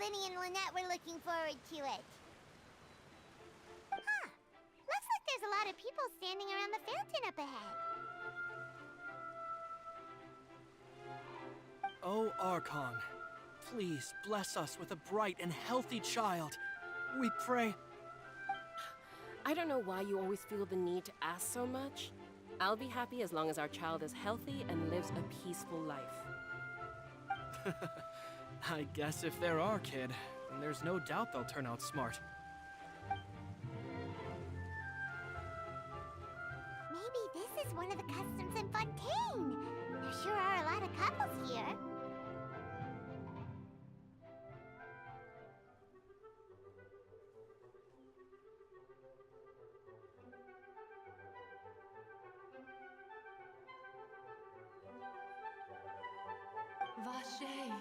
Linny and Lynette were looking forward to it. Huh. Looks like there's a lot of people standing around the fountain up ahead. Oh, Archon, please bless us with a bright and healthy child. We pray. I don't know why you always feel the need to ask so much. I'll be happy as long as our child is healthy and lives a peaceful life. I guess if they're our kid, then there's no doubt they'll turn out smart. Maybe this is one of the customs in Fontaine. There sure are a lot of couples here. Vache.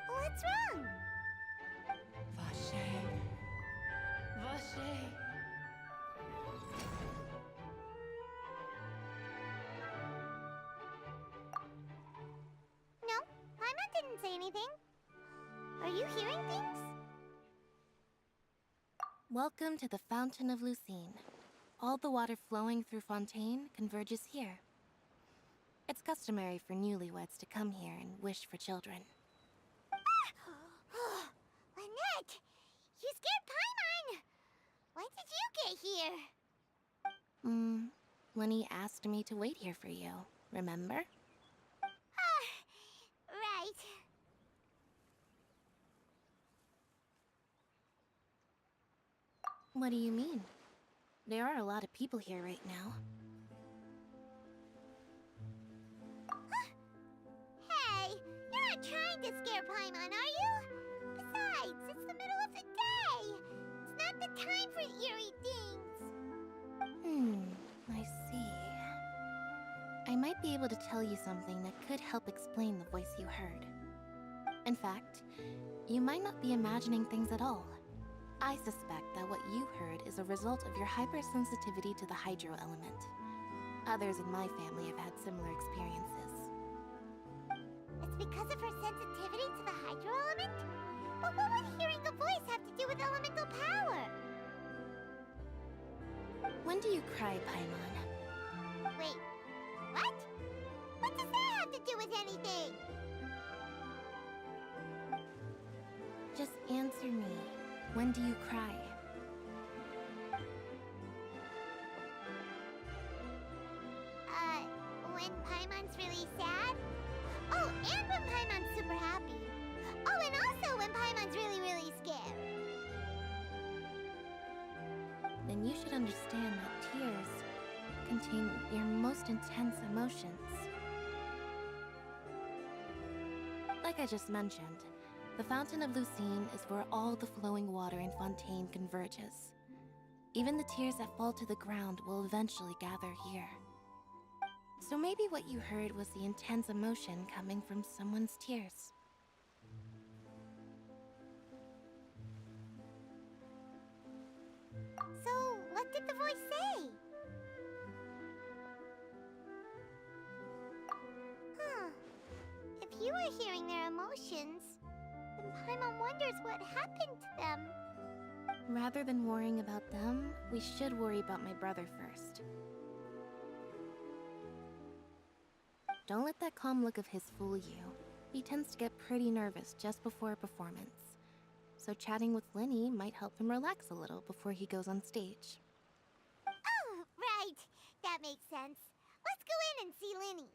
What's wrong? Vache. Vache. No, Paimon didn't say anything. Are you hearing things? Welcome to the Fountain of Lucine. All the water flowing through Fontaine converges here. It's customary for newlyweds to come here and wish for children. Lynette! You scared Paimon! When did you get here? Lenny asked me to wait here for you, remember? Right. What do you mean? There are a lot of people here right now. Hey, you're not trying to scare Paimon, are you? Besides, it's the middle of the day. It's not the time for eerie things. I see. I might be able to tell you something that could help explain the voice you heard. In fact, you might not be imagining things at all. I suspect that what you heard is a result of your hypersensitivity to the hydro element. Others in my family have had similar experiences. It's because of her sensitivity to the hydro element? But what would hearing a voice have to do with elemental power? When do you cry, Paimon? Wait, what? What does that have to do with anything? Just answer me. When do you cry? When Paimon's really sad? Oh, and when Paimon's super happy. Oh, and also when Paimon's really, really scared. Then you should understand that tears contain your most intense emotions. Like I just mentioned, the Fountain of Lucine is where all the flowing water in Fontaine converges. Even the tears that fall to the ground will eventually gather here. So maybe what you heard was the intense emotion coming from someone's tears. So, what did the voice say? Huh. If you were hearing their emotions, then Paimon wonders what happened to them. Rather than worrying about them, we should worry about my brother first. Don't let that calm look of his fool you. He tends to get pretty nervous just before a performance. So chatting with Linny might help him relax a little before he goes on stage. Oh, right. That makes sense. Let's go in and see Linny.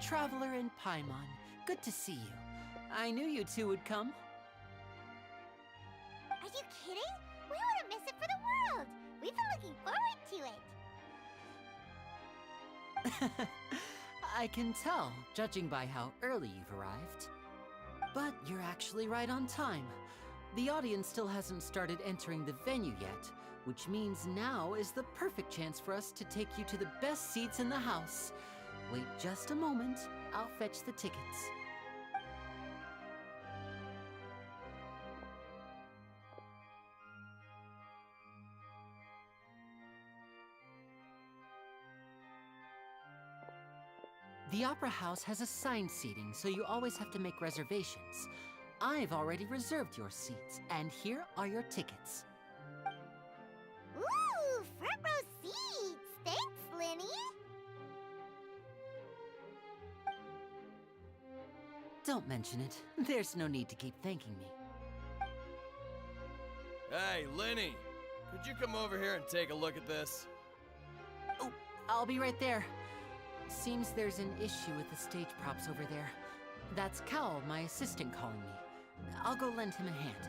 Traveler and Paimon. Good to see you. I knew you two would come. Are you kidding? We wouldn't miss it for the world. We've been looking forward to it. I can tell, judging by how early you've arrived. But you're actually right on time. The audience still hasn't started entering the venue yet, which means now is the perfect chance for us to take you to the best seats in the house. Wait just a moment, I'll fetch the tickets. The Opera House has assigned seating, so you always have to make reservations. I've already reserved your seats, and here are your tickets. Ooh, front row seats. Thanks, Linny. Don't mention it. There's no need to keep thanking me. Hey, Linny! Could you come over here and take a look at this? Oh, I'll be right there. Seems there's an issue with the stage props over there. That's Cal, my assistant, calling me. I'll go lend him a hand.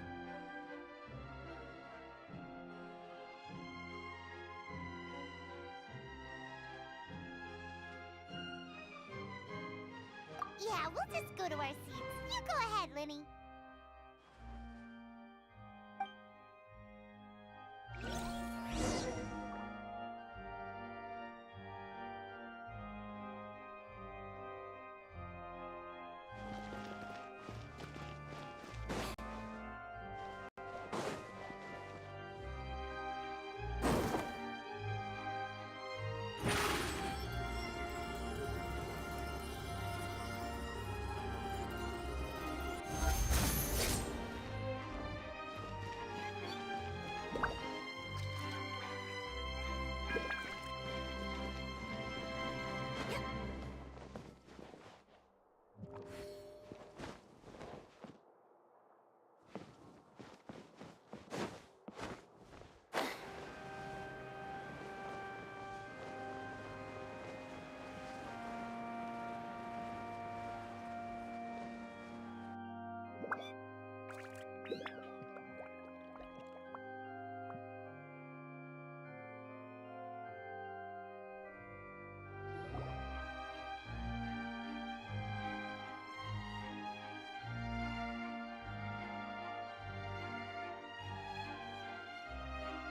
Yeah, we'll just go to our seats. You go ahead, Linny.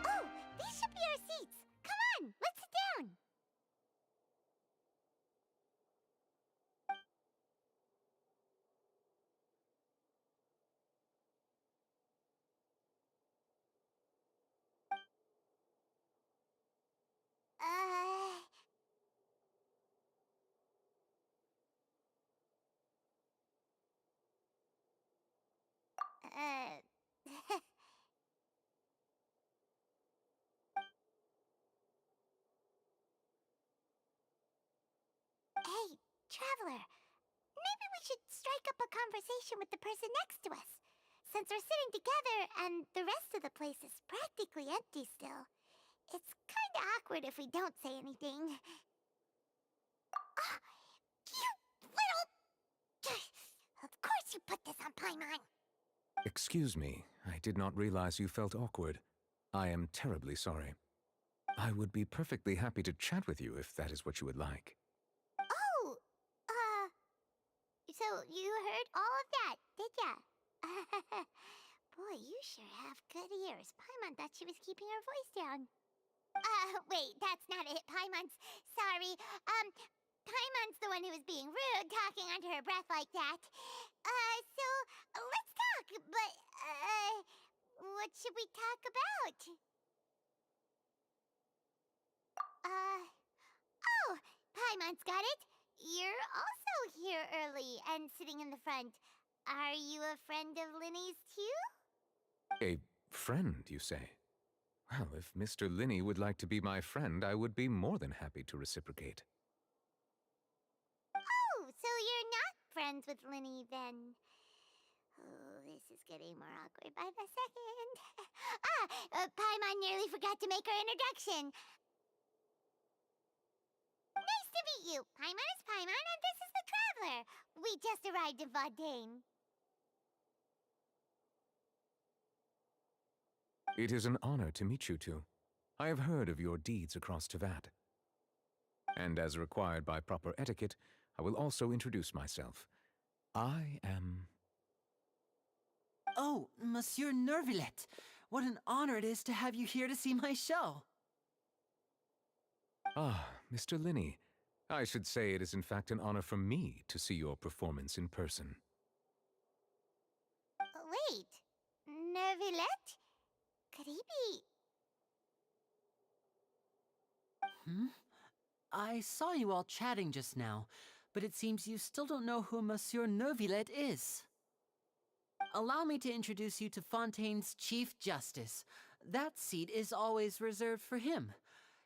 Oh, these should be our seats. Come on, let's sit down. Uh... Hey, Traveler. Maybe we should strike up a conversation with the person next to us. Since we're sitting together and the rest of the place is practically empty still, it's kinda awkward if we don't say anything. Ah, you little... Of course you put this on Paimon. Excuse me, I did not realize you felt awkward. I am terribly sorry. I would be perfectly happy to chat with you if that is what you would like. Oh, so you heard all of that, did ya? Boy, you sure have good ears. Paimon thought she was keeping her voice down. Wait, that's not it. Sorry. Paimon's the one who was being rude, talking under her breath like that. So, let's talk, but, what should we talk about? Oh, Paimon's got it. You're also here early and sitting in the front. Are you a friend of Linny's too? A friend, you say? Well, if Mr. Linny would like to be my friend, I would be more than happy to reciprocate. Oh, so you're not friends with Linny then? Oh, this is getting more awkward by the second. Paimon nearly forgot to make her introduction. Nice to meet you. Paimon is Paimon, and this is the traveler. We just arrived in Fontaine. It is an honor to meet you two. I have heard of your deeds across Teyvat. And as required by proper etiquette, I will also introduce myself. I am... Oh, Monsieur Nervillet. What an honor it is to have you here to see my show. Ah, Mr. Linney. I should say it is in fact an honor for me to see your performance in person. Wait, Nervillet? Could he be... I saw you all chatting just now, but it seems you still don't know who Monsieur Nervillet is. Allow me to introduce you to Fontaine's Chief Justice. That seat is always reserved for him.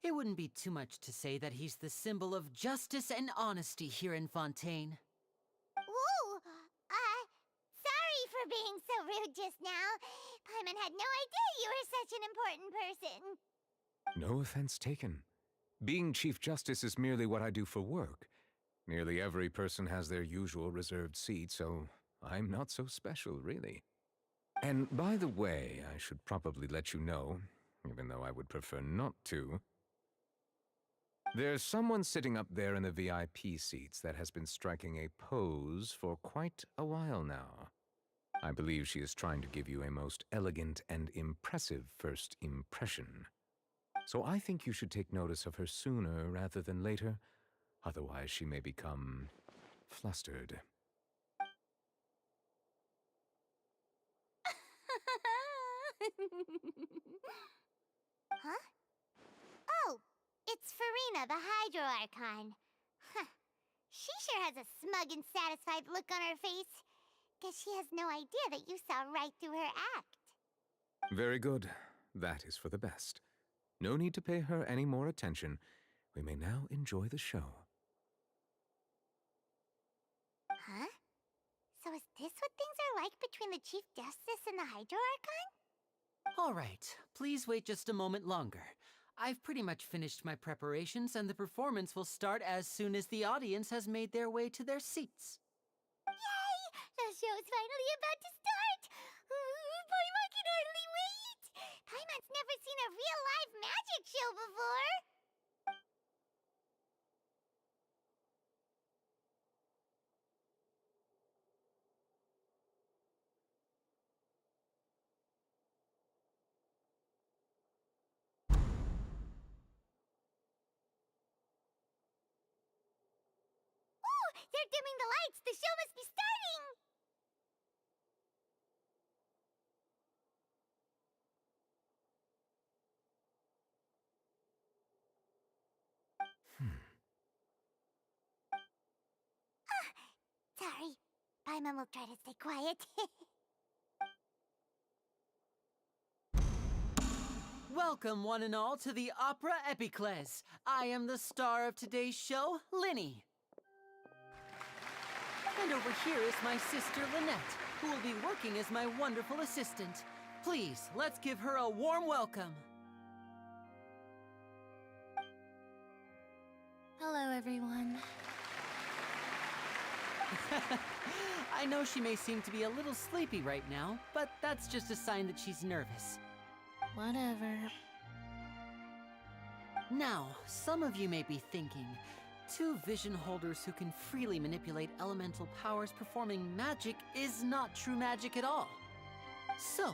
It wouldn't be too much to say that he's the symbol of justice and honesty here in Fontaine. Whoa! Sorry for being so rude just now. Paimon had no idea you were such an important person. No offense taken. Being Chief Justice is merely what I do for work. Nearly every person has their usual reserved seat, so I'm not so special, really. And by the way, I should probably let you know, even though I would prefer not to. There's someone sitting up there in the VIP seats that has been striking a pose for quite a while now. I believe she is trying to give you a most elegant and impressive first impression. So I think you should take notice of her sooner rather than later, otherwise she may become flustered. Huh? Oh, it's Farina, the Hydro Archon. Huh. She sure has a smug and satisfied look on her face. Guess she has no idea that you saw right through her act. Very good. That is for the best. No need to pay her any more attention. We may now enjoy the show. Huh? So is this what things are like between the Chief Justice and the Hydro Archon? All right, please wait just a moment longer. I've pretty much finished my preparations, and the performance will start as soon as the audience has made their way to their seats. Yay! The show's finally about to start! Paimon can hardly wait! Paimon's never seen a real live magic show before! Ooh! They're dimming the lights! The show must be starting! Sorry. Paimon will try to stay quiet. Welcome, one and all, to the Opera Epiclese. I am the star of today's show, Linny. And over here is my sister, Lynette, who will be working as my wonderful assistant. Please, let's give her a warm welcome. Hello, everyone. I know she may seem to be a little sleepy right now, but that's just a sign that she's nervous. Whatever. Now, some of you may be thinking, two vision holders who can freely manipulate elemental powers performing magic is not true magic at all. So,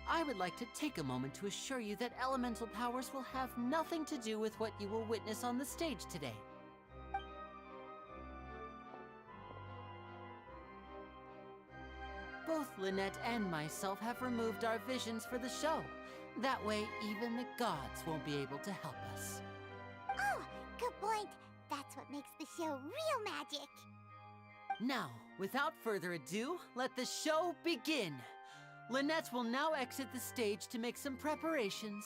I would like to take a moment to assure you that elemental powers will have nothing to do with what you will witness on the stage today. Both Lynette and myself have removed our visions for the show. That way, even the gods won't be able to help us. Oh, good point. That's what makes the show real magic. Now, without further ado, let the show begin. Lynette will now exit the stage to make some preparations.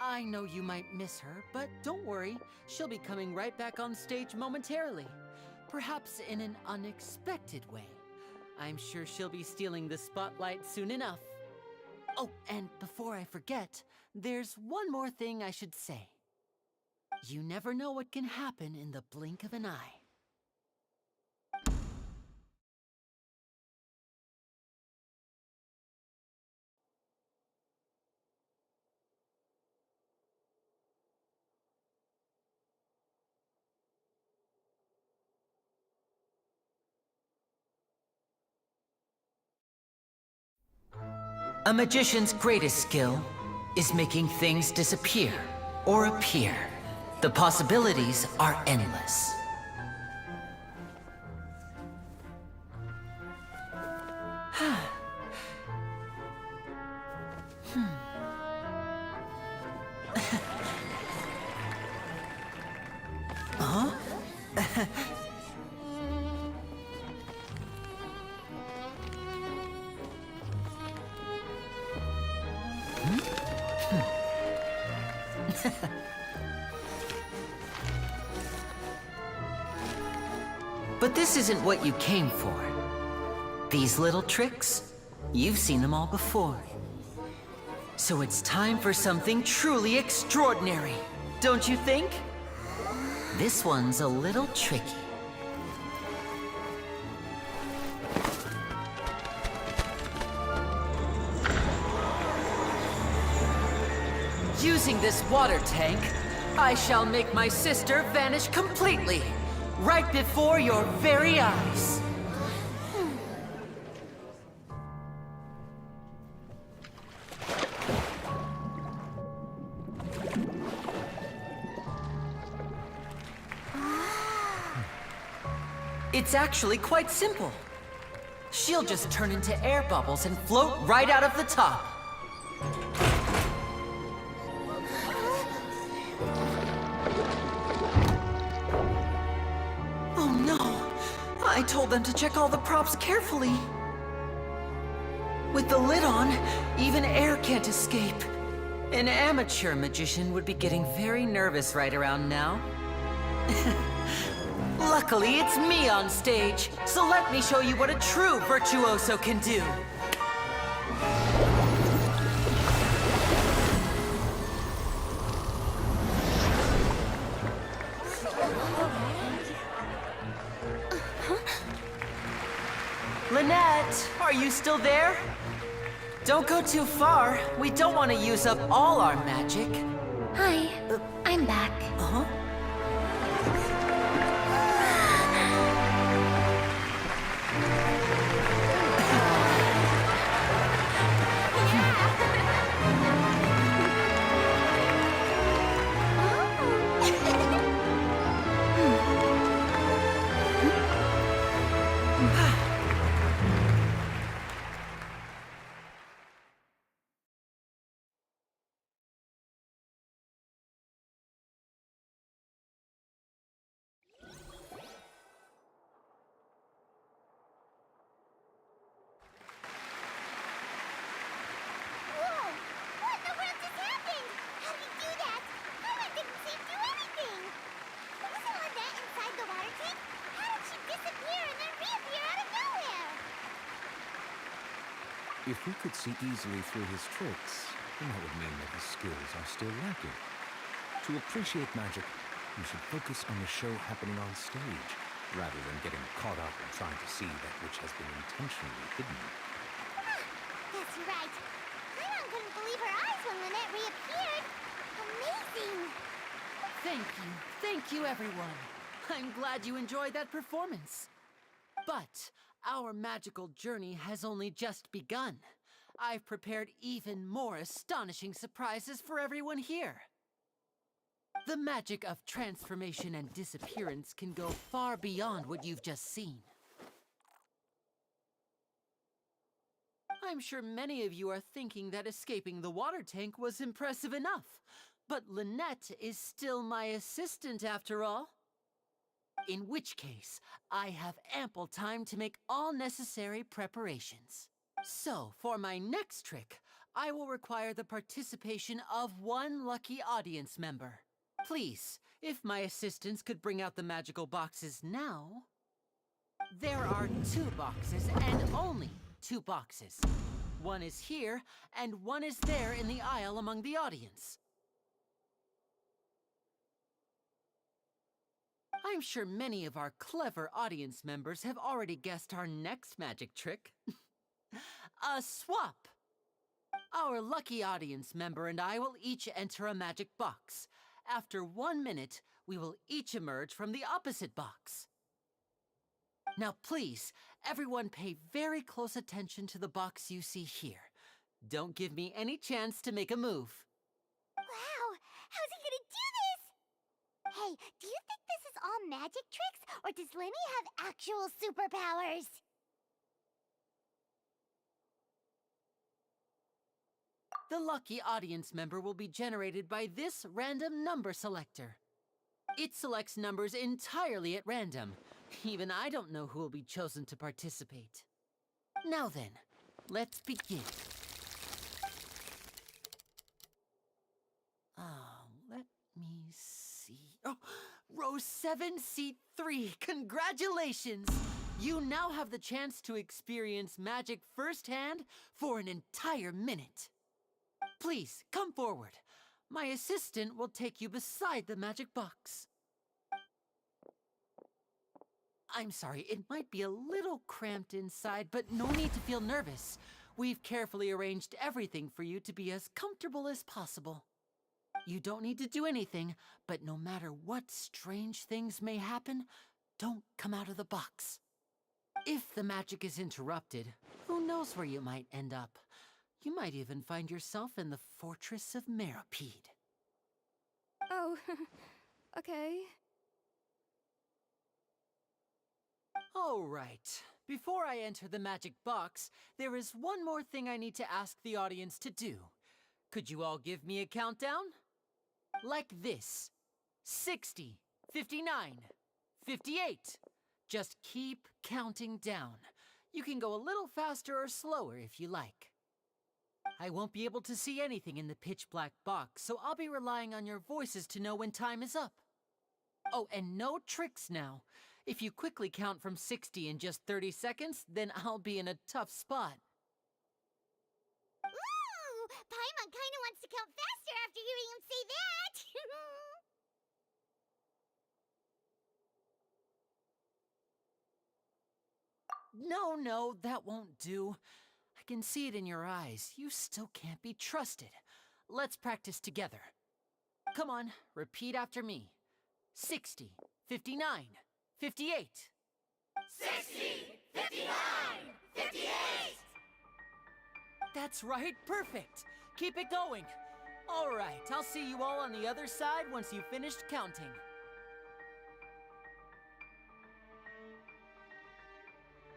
I know you might miss her, but don't worry. She'll be coming right back on stage momentarily. Perhaps in an unexpected way. I'm sure she'll be stealing the spotlight soon enough. Oh, and before I forget, there's one more thing I should say. You never know what can happen in the blink of an eye. A magician's greatest skill is making things disappear or appear. The possibilities are endless. But this isn't what you came for. These little tricks, you've seen them all before. So it's time for something truly extraordinary, don't you think? This one's a little tricky. Using this water tank, I shall make my sister vanish completely, right before your very eyes. It's actually quite simple. She'll just turn into air bubbles and float right out of the top. Oh no! I told them to check all the props carefully. With the lid on, even air can't escape. An amateur magician would be getting very nervous right around now. Luckily, it's me on stage, so let me show you what a true virtuoso can do. Lynette, are you still there? Don't go too far. We don't want to use up all our magic. Hi, I'm back. Uh-huh. Whoa! What in the world just happened? How did he do that? Paimon didn't seem to do anything. Wasn't Lynette inside the water tank? How did she disappear and then reappear out of nowhere? If we could see easily through his tricks, then that would mean that his skills are still lacking. To appreciate magic, you should focus on the show happening on stage, rather than getting caught up in trying to see that which has been intentionally hidden. That's right. Paimon couldn't believe her eyes when Lynette reappeared. Amazing! Thank you, everyone. I'm glad you enjoyed that performance. But our magical journey has only just begun. I've prepared even more astonishing surprises for everyone here. The magic of transformation and disappearance can go far beyond what you've just seen. I'm sure many of you are thinking that escaping the water tank was impressive enough, but Lynette is still my assistant after all. In which case, I have ample time to make all necessary preparations. So, for my next trick, I will require the participation of one lucky audience member. Please, if my assistants could bring out the magical boxes now. There are 2 boxes, and only 2 boxes. One is here, and one is there in the aisle among the audience. I'm sure many of our clever audience members have already guessed our next magic trick. A swap! Our lucky audience member and I will each enter a magic box. After 1 minute, we will each emerge from the opposite box. Now please, everyone pay very close attention to the box you see here. Don't give me any chance to make a move. Wow! How's he gonna do this? Hey, do you think this is all magic tricks, or does Lenny have actual superpowers? The lucky audience member will be generated by this random number selector. It selects numbers entirely at random. Even I don't know who will be chosen to participate. Now then, let's begin. Let me see. Oh, row 7, seat 3. Congratulations! You now have the chance to experience magic firsthand for an entire minute. Please, come forward. My assistant will take you beside the magic box. I'm sorry, it might be a little cramped inside, but no need to feel nervous. We've carefully arranged everything for you to be as comfortable as possible. You don't need to do anything, but no matter what strange things may happen, don't come out of the box. If the magic is interrupted, who knows where you might end up? You might even find yourself in the Fortress of Meropide. Oh, okay. All right. Before I enter the magic box, there is one more thing I need to ask the audience to do. Could you all give me a countdown? Like this. 60, 59, 58. Just keep counting down. You can go a little faster or slower if you like. I won't be able to see anything in the pitch-black box, so I'll be relying on your voices to know when time is up. Oh, and no tricks now. If you quickly count from 60 in just 30 seconds, then I'll be in a tough spot. Ooh! Paimon kinda wants to count faster after hearing him say that! No, that won't do. I can see it in your eyes. You still can't be trusted. Let's practice together. Come on, repeat after me. 60, 59, 58. 60! 59! 58! That's right, perfect. Keep it going. All right, I'll see you all on the other side once you've finished counting.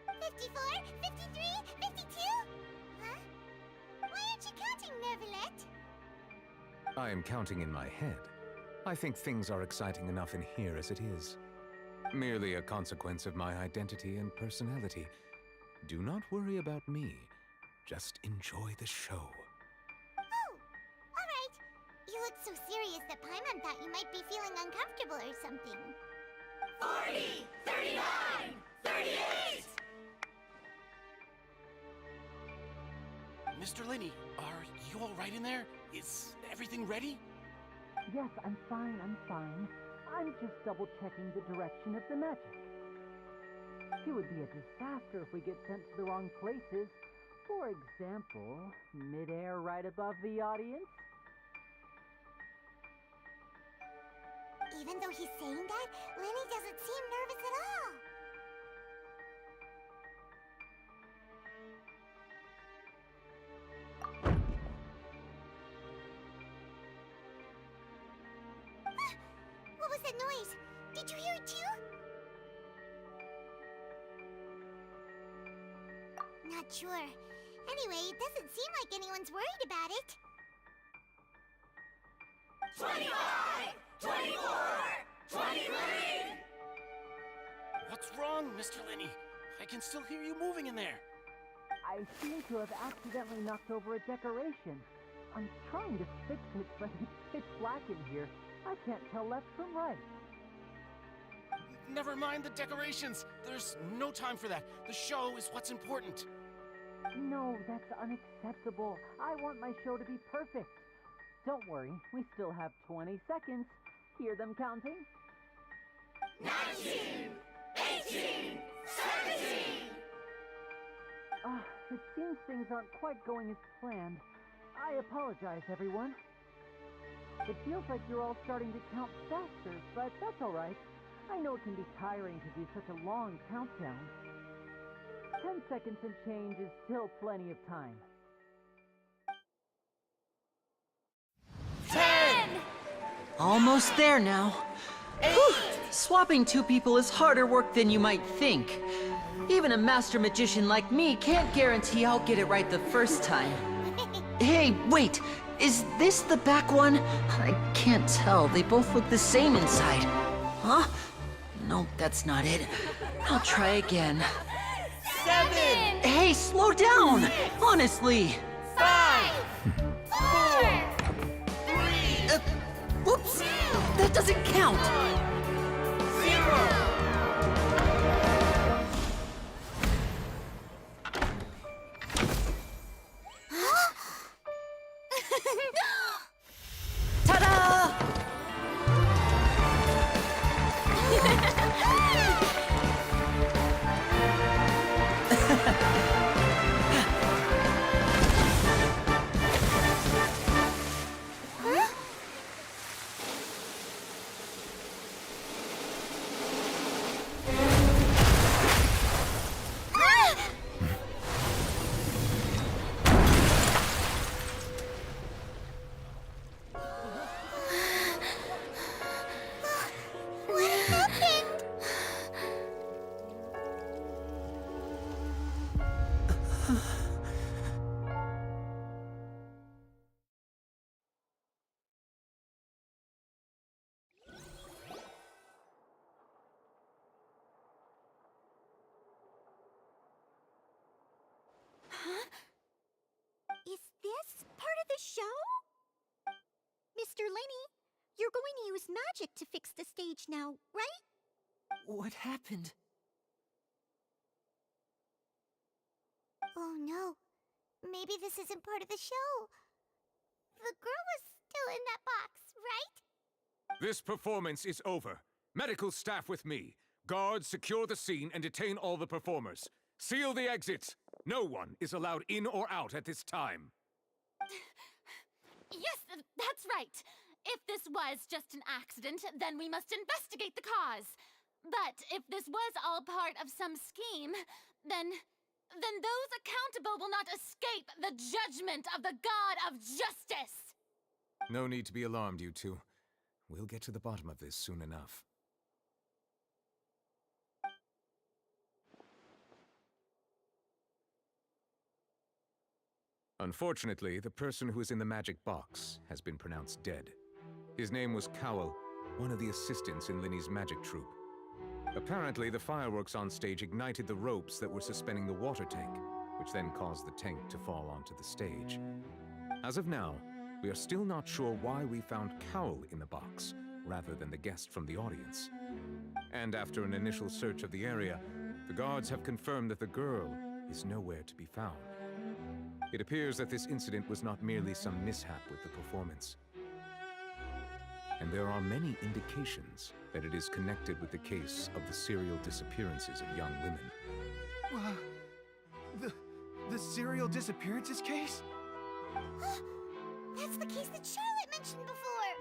$54, $53, $52? Huh? Why aren't you counting, Neuvillette? I am counting in my head. I think things are exciting enough in here as it is. Merely a consequence of my identity and personality. Do not worry about me. Just enjoy the show. Oh, all right. You look so serious that Paimon thought you might be feeling uncomfortable or something. 40, 39, 38! Mr. Lenny, are you all right in there? Is everything ready? Yes, I'm fine. I'm just double-checking the direction of the magic. It would be a disaster if we get sent to the wrong places. For example, mid-air right above the audience. Even though he's saying that, Lenny doesn't seem nervous at all. What was that noise? Did you hear it too? Not sure. Anyway, it doesn't seem like anyone's worried about it. 25! 24! 23! What's wrong, Mr. Lenny? I can still hear you moving in there. I seem to have accidentally knocked over a decoration. I'm trying to fix it, but it's pitch black in here. I can't tell left from right. Never mind the decorations. There's no time for that. The show is what's important. No, that's unacceptable. I want my show to be perfect. Don't worry, we still have 20 seconds. Hear them counting? 19! 18! 17! It seems things aren't quite going as planned. I apologize, everyone. It feels like you're all starting to count faster, but that's all right. I know it can be tiring to do such a long countdown. 10 seconds and change is still plenty of time. Almost there now. Whew. Swapping two people is harder work than you might think. Even a master magician like me can't guarantee I'll get it right the first time. Hey, wait! Is this the back one? I can't tell. They both look the same inside. Huh? No, that's not it. I'll try again. 7, Hey, slow down! Honestly! 5, 4, Whoops! That doesn't count! 0. Ta-da! What happened? Is this part of the show? Mr. Lenny, you're going to use magic to fix the stage now, right? What happened? Oh no. Maybe this isn't part of the show. The girl was still in that box, right? This performance is over. Medical staff with me. Guards, secure the scene and detain all the performers. Seal the exits. No one is allowed in or out at this time. Yes, that's right. If this was just an accident, then we must investigate the cause. But if this was all part of some scheme, then those accountable will not escape the judgment of the God of Justice. No need to be alarmed, you two. We'll get to the bottom of this soon enough. Unfortunately, the person who is in the magic box has been pronounced dead. His name was Cowell, one of the assistants in Linny's magic troupe. Apparently, the fireworks on stage ignited the ropes that were suspending the water tank, which then caused the tank to fall onto the stage. As of now, we are still not sure why we found Cowell in the box, rather than the guest from the audience. And after an initial search of the area, the guards have confirmed that the girl is nowhere to be found. It appears that this incident was not merely some mishap with the performance. And there are many indications that it is connected with the case of the serial disappearances of young women. The serial disappearances case? That's the case that Charlotte mentioned before.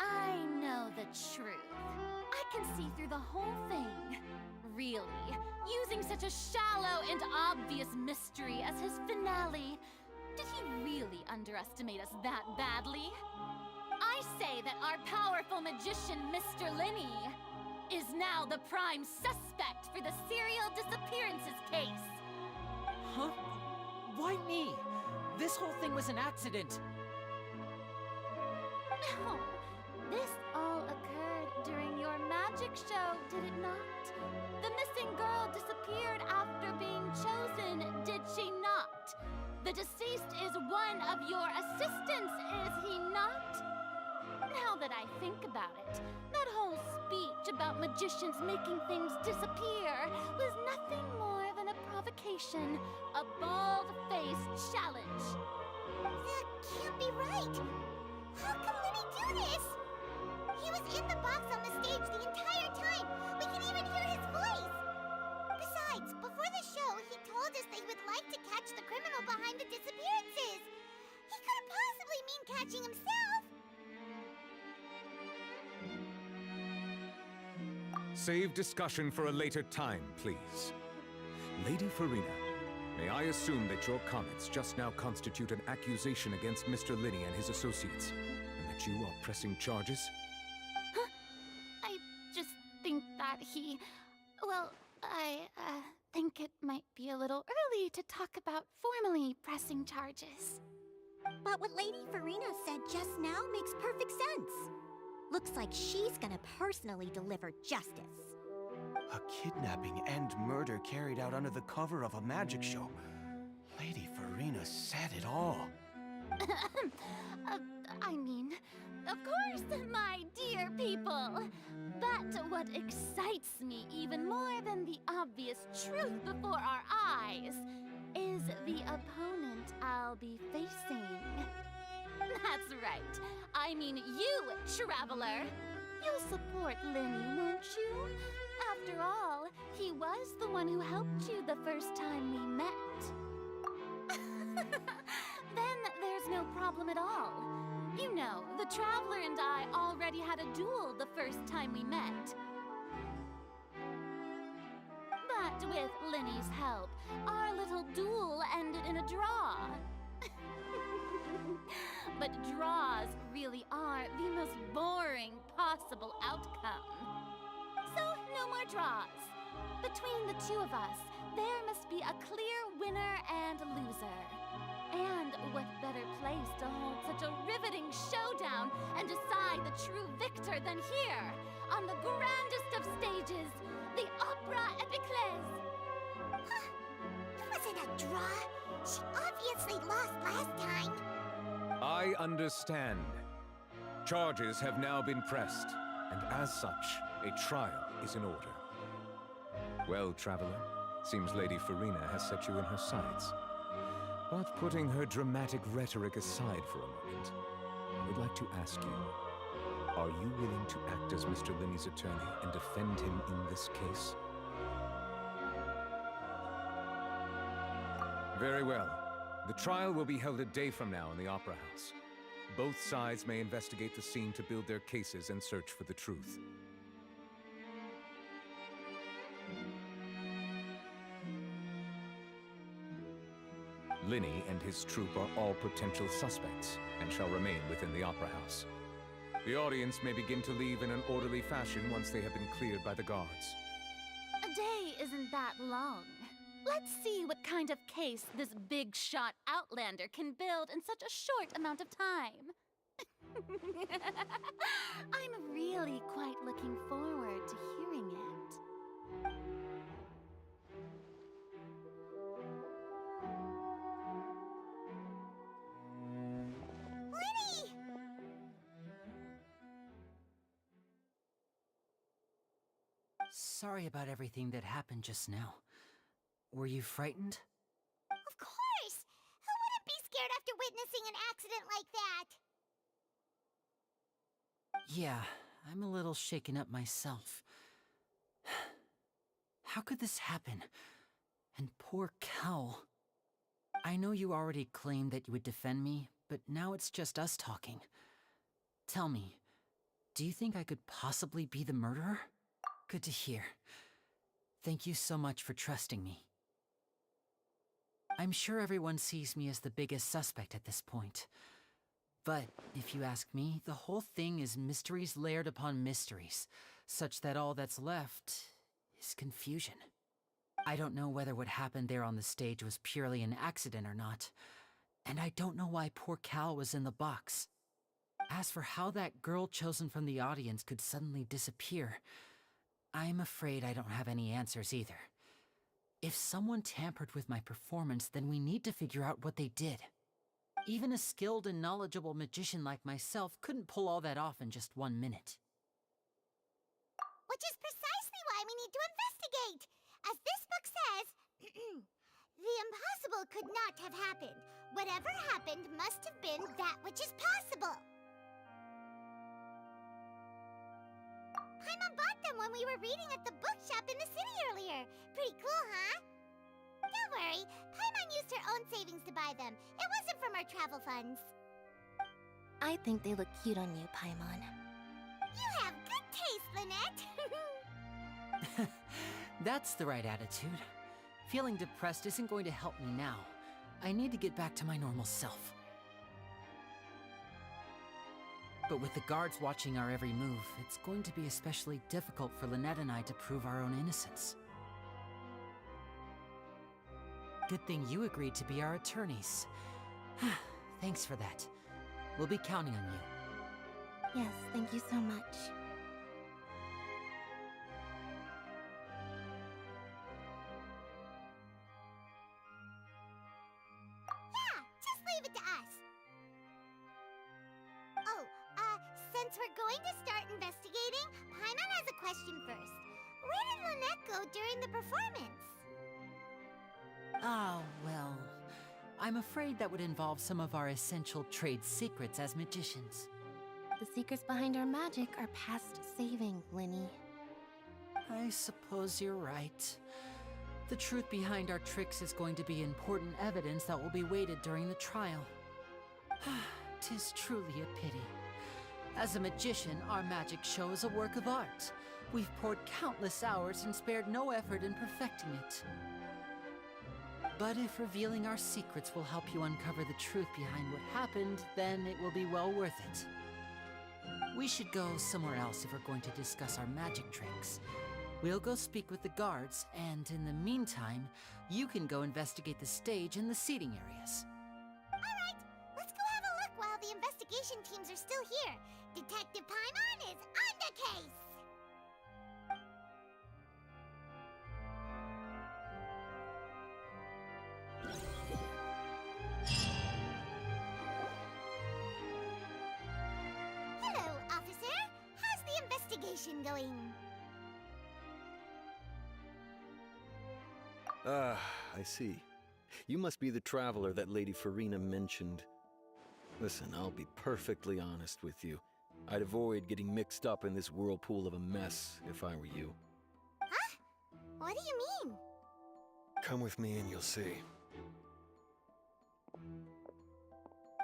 I know the truth. I can see through the whole thing. Really, using such a shallow and obvious mystery as his finale. Did he really underestimate us that badly? I say that our powerful magician, Mr. Linny, is now the prime suspect for the serial disappearances case. Huh? Why me? This whole thing was an accident. No, this all occurred during your magic show, did it not? The missing girl disappeared after being chosen, did she not? The deceased is one of your assistants, is he not? Now that I think about it, that whole speech about magicians making things disappear was nothing more than a provocation, a bald-faced challenge. That can't be right. How can Linny do this? He was in the box on the stage the entire time. We can even hear his voice. Besides, before the show, he told us that he would like to catch the criminal behind the disappearances. He couldn't possibly mean catching himself. Save discussion for a later time, please. Lady Farina, May I assume that your comments just now constitute an accusation against Mr. Linney and his associates, and that you are pressing charges? I just think that he... Well, I think it might be a little early to talk about formally pressing charges. But what Lady Farina said just now makes perfect sense. Looks like she's gonna personally deliver justice. A kidnapping and murder carried out under the cover of a magic show. Lady Farina said it all. I mean, of course, my dear people. But what excites me even more than the obvious truth before our eyes is the opponent I'll be facing. That's right. I mean you, Traveler. You'll support Linny, won't you? After all, he was the one who helped you the first time we met. Then there's no problem at all. You know, the Traveler and I already had a duel the first time we met. But with Linny's help, our little duel ended in a draw. But draws really are the most boring possible outcome. So, no more draws. Between the two of us, there must be a clear winner and loser. And what better place to hold such a riveting showdown and decide the true victor than here, on the grandest of stages, the Opera Epiclese. It wasn't a draw. She obviously lost last time. I understand. Charges have now been pressed, and as such, a trial is in order. Well, Traveler, seems Lady Farina has set you in her sights. But putting her dramatic rhetoric aside for a moment, I would like to ask you, are you willing to act as Mr. Linney's attorney and defend him in this case? Very well. The trial will be held a day from now in the Opera House. Both sides may investigate the scene to build their cases and search for the truth. Linney and his troupe are all potential suspects and shall remain within the Opera House. The audience may begin to leave in an orderly fashion once they have been cleared by the guards. A day isn't that long. Let's see what kind of case this big shot Outlander can build in such a short amount of time. I'm really quite looking forward to hearing it. Linny! Sorry about everything that happened just now. Were you frightened? Of course! Who wouldn't be scared after witnessing an accident like that? Yeah, I'm a little shaken up myself. How could this happen? And poor Cal. I know you already claimed that you would defend me, but now it's just us talking. Tell me, do you think I could possibly be the murderer? Good to hear. Thank you so much for trusting me. I'm sure everyone sees me as the biggest suspect at this point. But, if you ask me, the whole thing is mysteries layered upon mysteries, such that all that's left is confusion. I don't know whether what happened there on the stage was purely an accident or not, and I don't know why poor Cal was in the box. As for how that girl chosen from the audience could suddenly disappear, I'm afraid I don't have any answers either. If someone tampered with my performance, then we need to figure out what they did. Even a skilled and knowledgeable magician like myself couldn't pull all that off in just 1 minute. Which is precisely why we need to investigate! As this book says, the impossible could not have happened. Whatever happened must have been that which is possible. Paimon bought them when we were reading at the bookshop in the city earlier. Pretty cool, huh? Don't worry, Paimon used her own savings to buy them. It wasn't from our travel funds. I think they look cute on you, Paimon. You have good taste, Lynette. That's the right attitude. Feeling depressed isn't going to help me now. I need to get back to my normal self. But with the guards watching our every move, it's going to be especially difficult for Lynette and I to prove our own innocence. Good thing you agreed to be our attorneys. Thanks for that. We'll be counting on you. Yes, thank you so much. Yeah, just leave it to us. Oh, since we're going to start investigating, Paimon has a question first. Where did Lynette go during the performance? Ah, well, I'm afraid that would involve some of our essential trade secrets as magicians. The secrets behind our magic are past saving, Linny. I suppose you're right. The truth behind our tricks is going to be important evidence that will be weighted during the trial. 'Tis truly a pity. As a magician, our magic show is a work of art. We've poured countless hours and spared no effort in perfecting it. But if revealing our secrets will help you uncover the truth behind what happened, then it will be well worth it. We should go somewhere else if we're going to discuss our magic tricks. We'll go speak with the guards, and in the meantime, you can go investigate the stage and the seating areas. Alright, let's go have a look while the investigation teams are still here. Detective Paimon is on the case! Hello, officer. How's the investigation going? Ah, I see. You must be the traveler that Lady Farina mentioned. Listen, I'll be perfectly honest with you. I'd avoid getting mixed up in this whirlpool of a mess if I were you. Huh? What do you mean? Come with me and you'll see.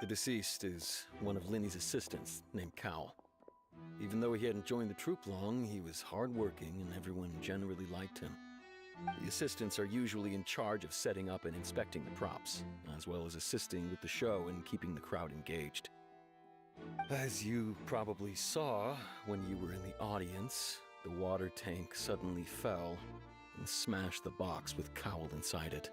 The deceased is one of Linny's assistants, named Cal. Even though he hadn't joined the troupe long, he was hardworking and everyone generally liked him. The assistants are usually in charge of setting up and inspecting the props, as well as assisting with the show and keeping the crowd engaged. As you probably saw when you were in the audience, the water tank suddenly fell and smashed the box with Cowl inside it.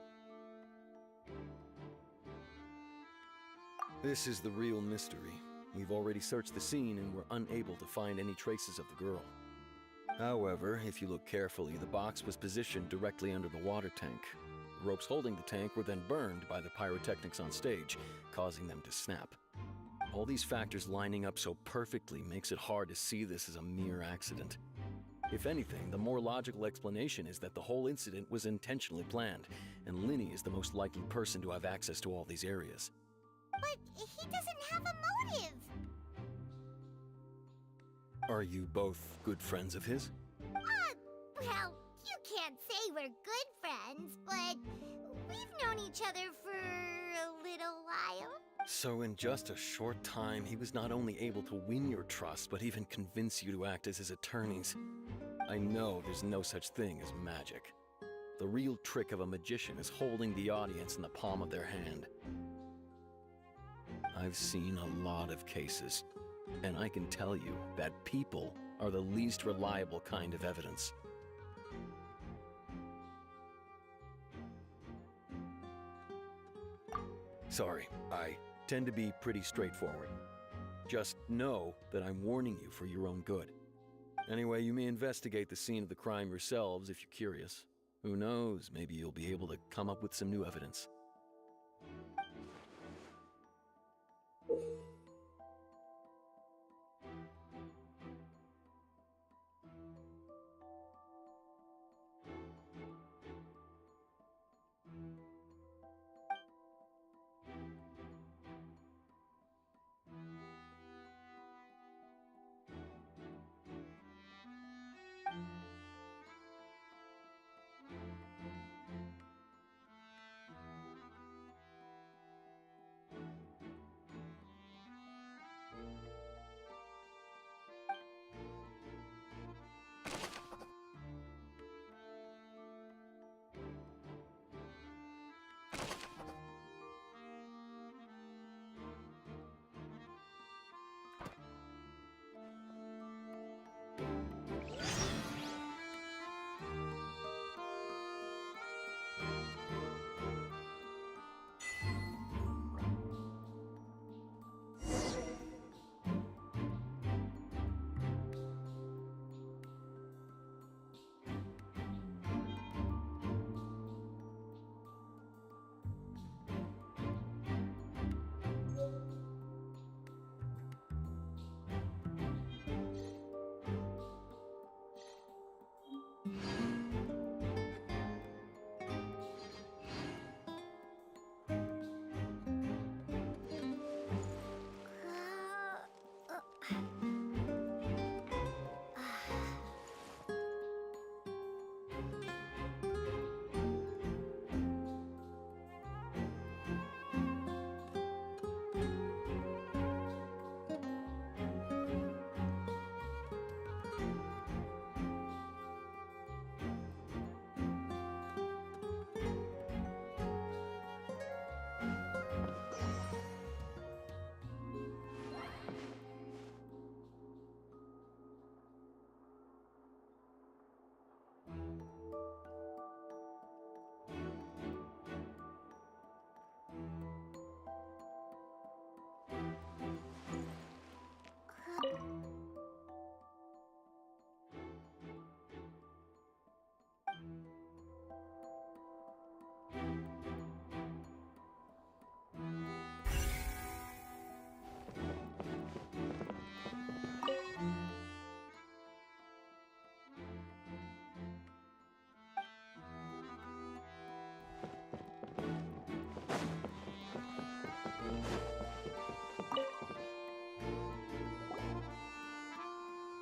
This is the real mystery. We've already searched the scene and were unable to find any traces of the girl. However, if you look carefully, the box was positioned directly under the water tank. The ropes holding the tank were then burned by the pyrotechnics on stage, causing them to snap. All these factors lining up so perfectly makes it hard to see this as a mere accident. If anything, the more logical explanation is that the whole incident was intentionally planned, and Linny is the most likely person to have access to all these areas. But he doesn't have a motive! Are you both good friends of his? Well, you can't say we're good friends, but we've known each other for a little while. So in just a short time, he was not only able to win your trust, but even convince you to act as his attorneys. I know there's no such thing as magic. The real trick of a magician is holding the audience in the palm of their hand. I've seen a lot of cases, and I can tell you that people are the least reliable kind of evidence. Sorry, I tend to be pretty straightforward. Just know that I'm warning you for your own good. Anyway, you may investigate the scene of the crime yourselves if you're curious. Who knows, maybe you'll be able to come up with some new evidence.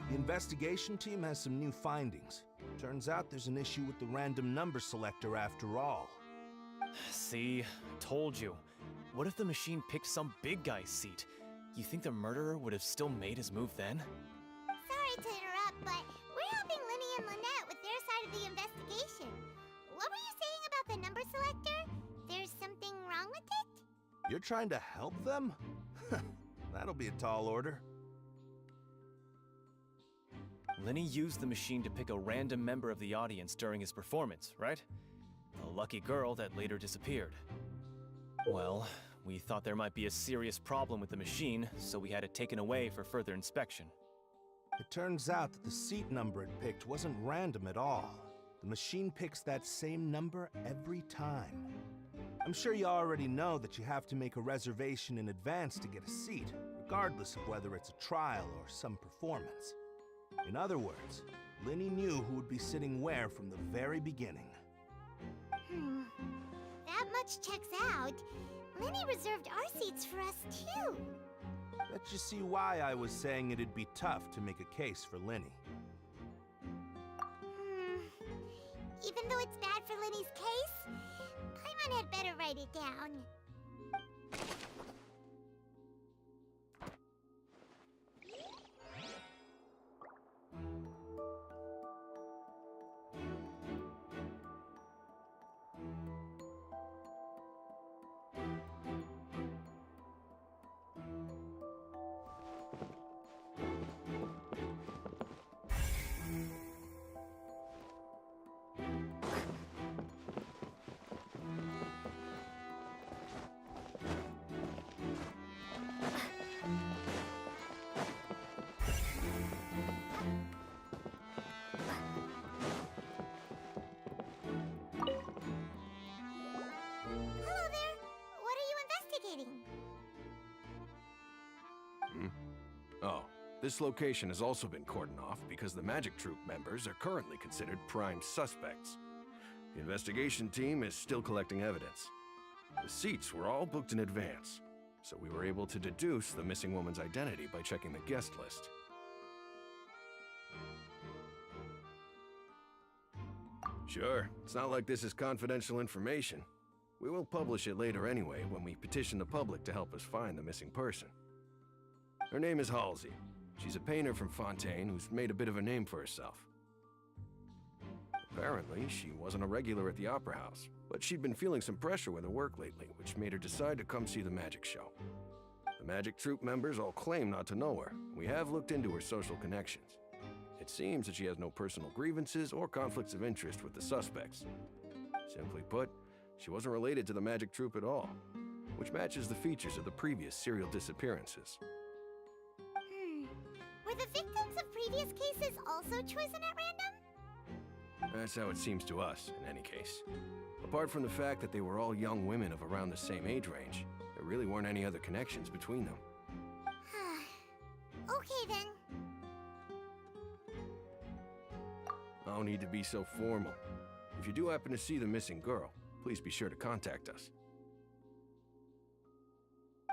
The investigation team has some new findings. Turns out there's an issue with the random number selector after all. See, told you. What if the machine picked some big guy's seat? You think the murderer would have still made his move then? Sorry to interrupt, but we're helping Linny and Lynette with their side of the investigation. What were you saying about the number selector? There's something wrong with it? You're trying to help them? That'll be a tall order. Linny used the machine to pick a random member of the audience during his performance, right? A lucky girl that later disappeared. Well, we thought there might be a serious problem with the machine, so we had it taken away for further inspection. It turns out that the seat number it picked wasn't random at all. The machine picks that same number every time. I'm sure you already know that you have to make a reservation in advance to get a seat, regardless of whether it's a trial or some performance. In other words, Linny knew who would be sitting where from the very beginning. That much checks out. Linny reserved our seats for us, too. Let you see why I was saying it'd be tough to make a case for Linny. Even though it's bad for Linny's case, Paimon had better write it down. Oh, this location has also been cordoned off because the Magic Troupe members are currently considered prime suspects. The investigation team is still collecting evidence. The seats were all booked in advance, so we were able to deduce the missing woman's identity by checking the guest list. Sure, it's not like this is confidential information. We will publish it later anyway when we petition the public to help us find the missing person. Her name is Halsey. She's a painter from Fontaine who's made a bit of a name for herself. Apparently, she wasn't a regular at the Opera House, but she'd been feeling some pressure with her work lately, which made her decide to come see the magic show. The Magic Troupe members all claim not to know her. We have looked into her social connections. It seems that she has no personal grievances or conflicts of interest with the suspects. Simply put, she wasn't related to the Magic Troupe at all, which matches the features of the previous serial disappearances. Were the victims of previous cases also chosen at random? That's how it seems to us, in any case. Apart from the fact that they were all young women of around the same age range, there really weren't any other connections between them. Okay then. No need to be so formal. If you do happen to see the missing girl, please be sure to contact us.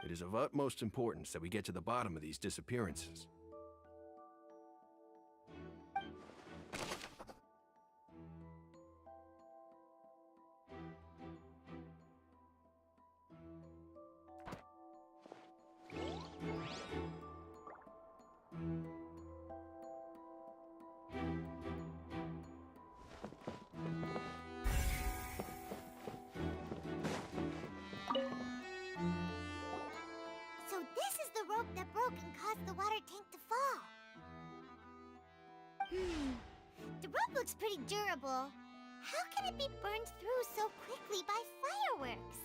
It is of utmost importance that we get to the bottom of these disappearances. So this is the rope that broke and caused the water tank to fall. The rope looks pretty durable. How can it be burned through so quickly by fireworks?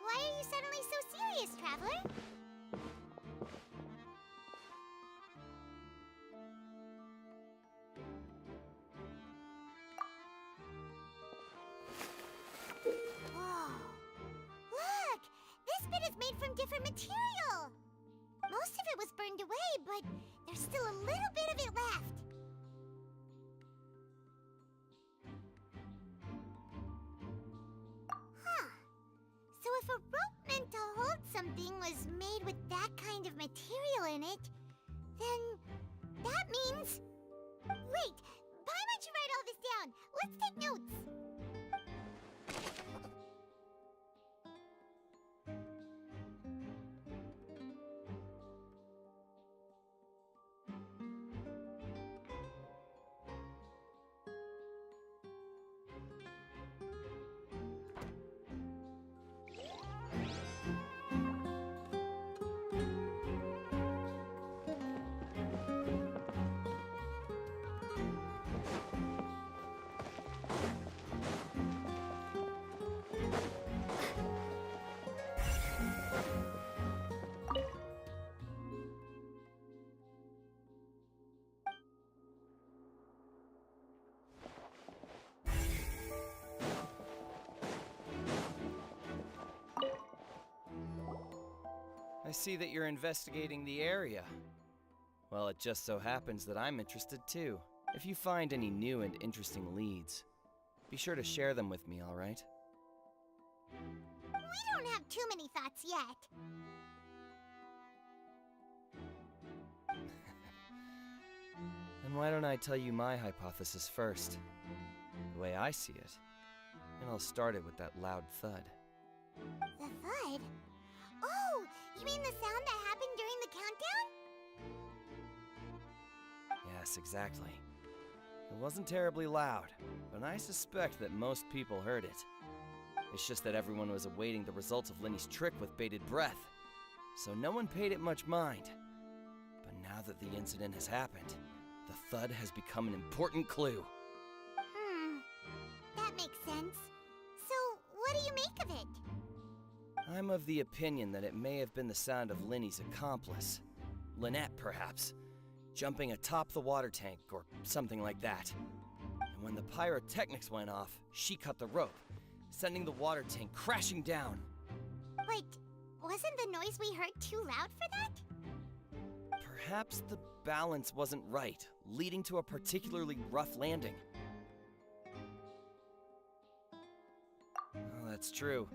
Why are you suddenly so serious, Traveler? Whoa. Look! This bit is made from different material! Most of it was burned away, but there's still a little bit of it left. Huh. So if a rope kind of material in it, then that means... Wait! Paimon should write all this down! Let's take notes! I see that you're investigating the area. Well, it just so happens that I'm interested too. If you find any new and interesting leads, be sure to share them with me, all right? We don't have too many thoughts yet. Then why don't I tell you my hypothesis first? The way I see it. And I'll start it with that loud thud. The thud? Oh, you mean the sound that happened during the countdown? Yes, exactly. It wasn't terribly loud, but I suspect that most people heard it. It's just that everyone was awaiting the results of Lenny's trick with bated breath, so no one paid it much mind. But now that the incident has happened, the thud has become an important clue. That makes sense. So, what do you make of it? I'm of the opinion that it may have been the sound of Lenny's accomplice. Lynette, perhaps. Jumping atop the water tank, or something like that. And when the pyrotechnics went off, she cut the rope, sending the water tank crashing down. But wasn't the noise we heard too loud for that? Perhaps the balance wasn't right, leading to a particularly rough landing. Oh, that's true.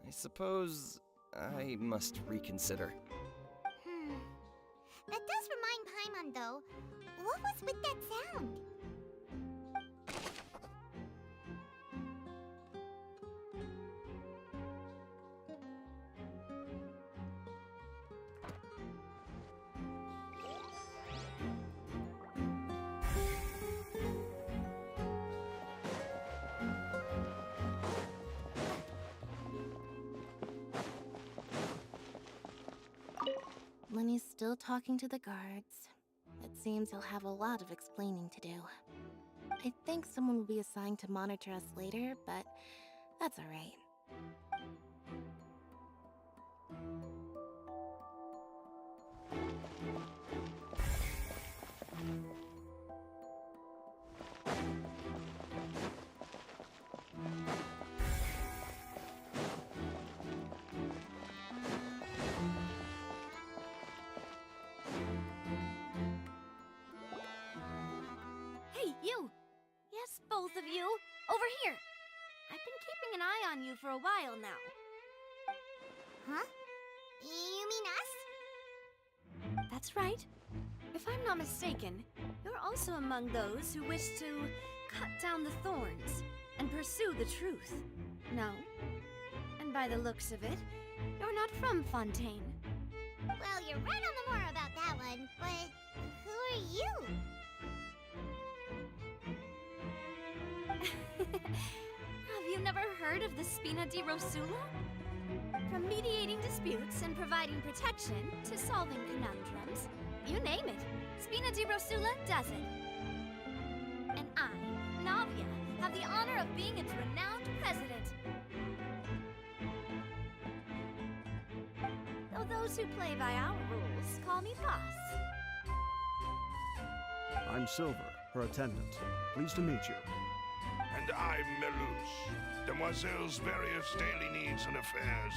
I suppose I must reconsider. That does remind Paimon, though. What was with that sound? Lenny's still talking to the guards. It seems he'll have a lot of explaining to do. I think someone will be assigned to monitor us later, but that's alright. Hey, you! Yes, both of you! Over here! I've been keeping an eye on you for a while now. Huh? You mean us? That's right. If I'm not mistaken, you're also among those who wish to cut down the thorns and pursue the truth. No? And by the looks of it, you're not from Fontaine. Well, you're right on the more about that one, but who are you? Have you never heard of the Spina di Rosula? From mediating disputes and providing protection to solving conundrums, you name it, Spina di Rosula does it. And I, Navia, have the honor of being its renowned president. Though those who play by our rules call me boss. I'm Silver, her attendant. Pleased to meet you. And I'm Melus. Demoiselle's various daily needs and affairs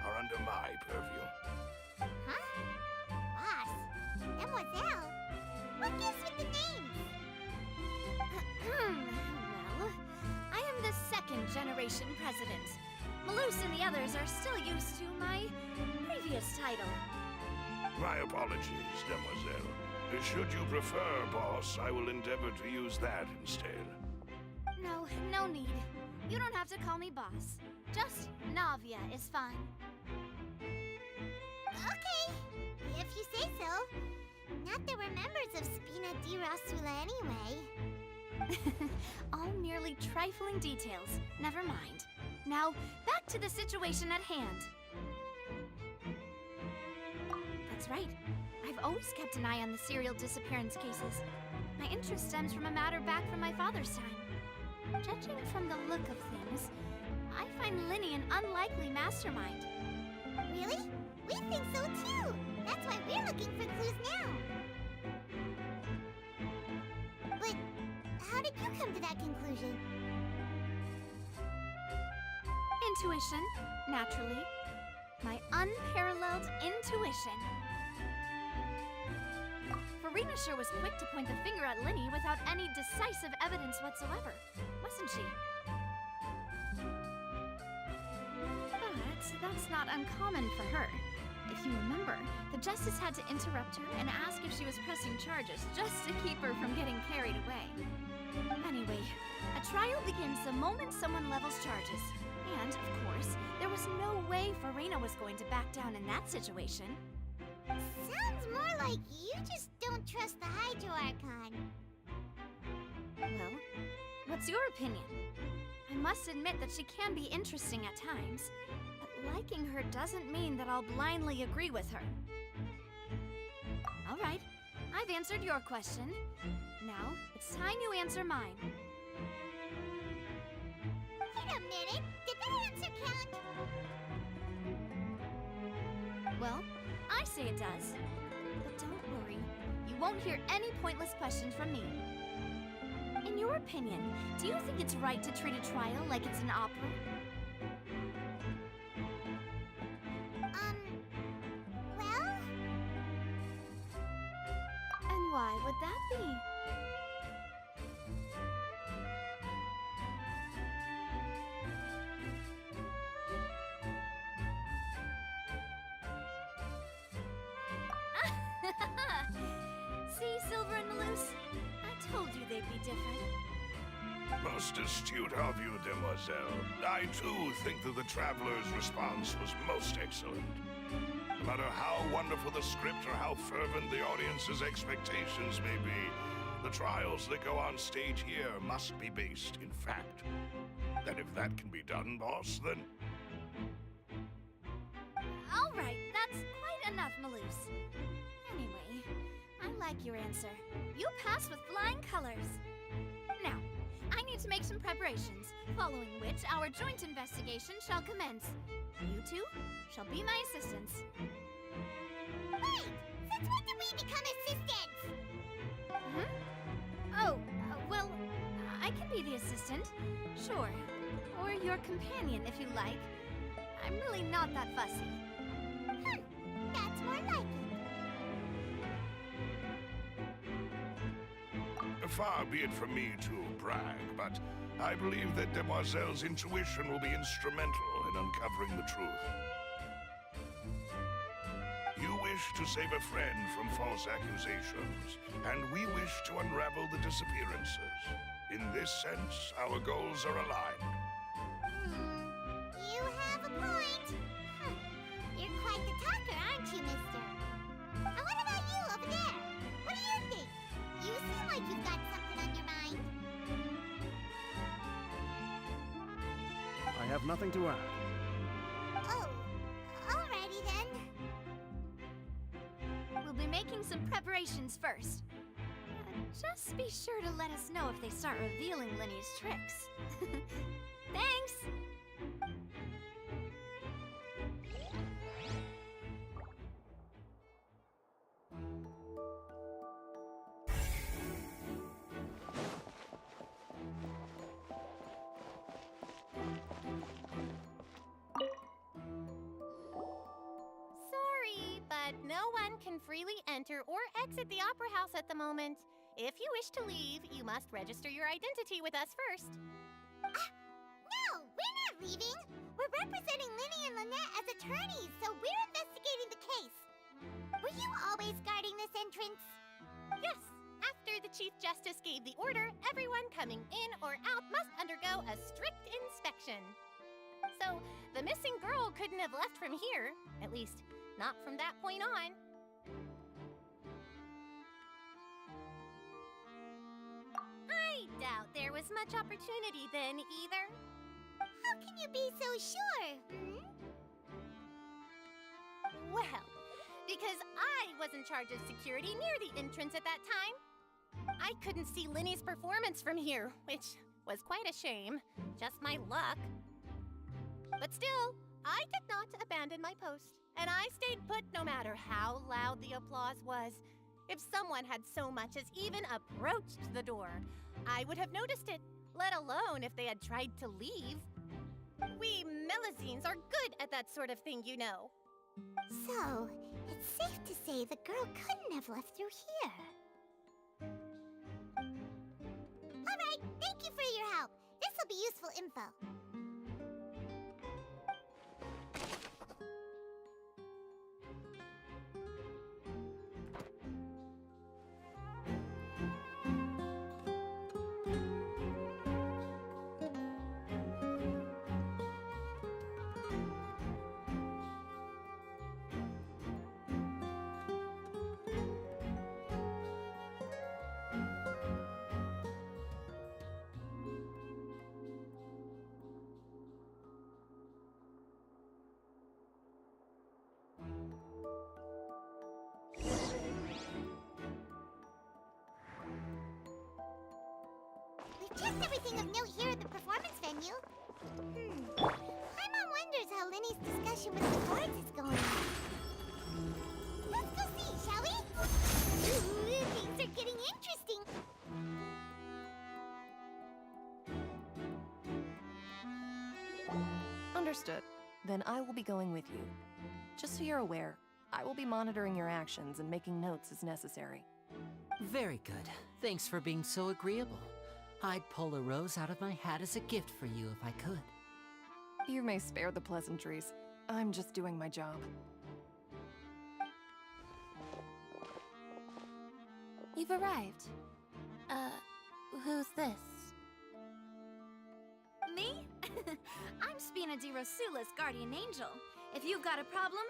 are under my purview. Huh? Boss? Mademoiselle? What gives with the names? Well, I am the second generation president. Malus and the others are still used to my previous title. My apologies, Demoiselle. Should you prefer, boss, I will endeavor to use that instead. No, no need. You don't have to call me boss. Just Navia is fine. Okay, if you say so. Not that we're members of Spina di Rasula anyway. All merely trifling details. Never mind. Now, back to the situation at hand. That's right. I've always kept an eye on the serial disappearance cases. My interest stems from a matter back from my father's time. Judging from the look of things, I find Lyney an unlikely mastermind. Really? We think so too! That's why we're looking for clues now! But how did you come to that conclusion? Intuition, naturally. My unparalleled intuition. Farina sure was quick to point the finger at Lyney without any decisive evidence whatsoever, wasn't she? But that's not uncommon for her. If you remember, the Justice had to interrupt her and ask if she was pressing charges just to keep her from getting carried away. Anyway, a trial begins the moment someone levels charges. And, of course, there was no way Farina was going to back down in that situation. Sounds more like you just don't trust the Hydro Archon. Well, what's your opinion? I must admit that she can be interesting at times, but liking her doesn't mean that I'll blindly agree with her. All right, I've answered your question. Now, it's time you answer mine. Wait a minute, did that answer count? Well, I say it does. But don't worry, you won't hear any pointless questions from me. In your opinion, do you think it's right to treat a trial like it's an opera? Well? And why would that be? See, Silver and Malus? I told you they'd be different. Most astute of you, Demoiselle. I too think that the Traveler's response was most excellent. No matter how wonderful the script or how fervent the audience's expectations may be, the trials that go on stage here must be based in fact. And if that can be done, boss, then... All right, that's quite enough, Malus. Anyway, I like your answer. You passed with flying colors. Now, I need to make some preparations, following which our joint investigation shall commence. You two shall be my assistants. Wait! Since when did we become assistants? Oh, well, I can be the assistant. Sure. Or your companion, if you like. I'm really not that fussy. That's more like it. Far be it from me to brag, but I believe that Demoiselle's intuition will be instrumental in uncovering the truth. You wish to save a friend from false accusations, and we wish to unravel the disappearances. In this sense, our goals are aligned. You have a point. You're quite the talker, aren't you, mister? And what about you over there? What do you think? You seem like you've got something on your mind. I have nothing to add. Oh, alrighty then. We'll be making some preparations first. Just be sure to let us know if they start revealing Lyney's tricks. Thanks! Sorry, but no one can freely enter or exit the Opera House at the moment. If you wish to leave, you must register your identity with us first. No, we're not leaving. We're representing and Lynette as attorneys, so we're investigating the case. Were you always guarding this entrance? Yes. After the Chief Justice gave the order, everyone coming in or out must undergo a strict inspection. So, the missing girl couldn't have left from here. At least, not from that point on. I doubt there was much opportunity then, either. How can you be so sure? Well, because I was in charge of security near the entrance at that time. I couldn't see Linny's performance from here, which was quite a shame. Just my luck. But still, I did not abandon my post, and I stayed put no matter how loud the applause was. If someone had so much as even approached the door, I would have noticed it, let alone if they had tried to leave. We Melusines are good at that sort of thing, you know. So, it's safe to say the girl couldn't have left through here. Alright, thank you for your help. This'll be useful info. We've checked everything of note here at the performance venue. Paimon wonders how Linny's discussion with the guards is going. Let's go see, shall we? Ooh, things are getting interesting. Understood. Then I will be going with you. Just so you're aware, I will be monitoring your actions and making notes as necessary. Very good. Thanks for being so agreeable. I'd pull a rose out of my hat as a gift for you if I could. You may spare the pleasantries. I'm just doing my job. You've arrived. Who's this? Me? I'm Spina di Rosula's guardian angel. If you've got a problem,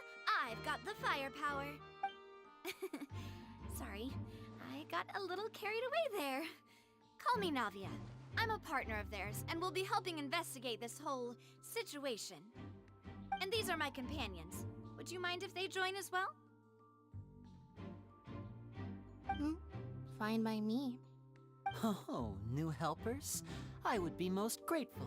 I've got the firepower. Sorry, I got a little carried away there. Call me Navia. I'm a partner of theirs, and will be helping investigate this whole situation. And these are my companions. Would you mind if they join as well? Fine by me. Oh, new helpers? I would be most grateful.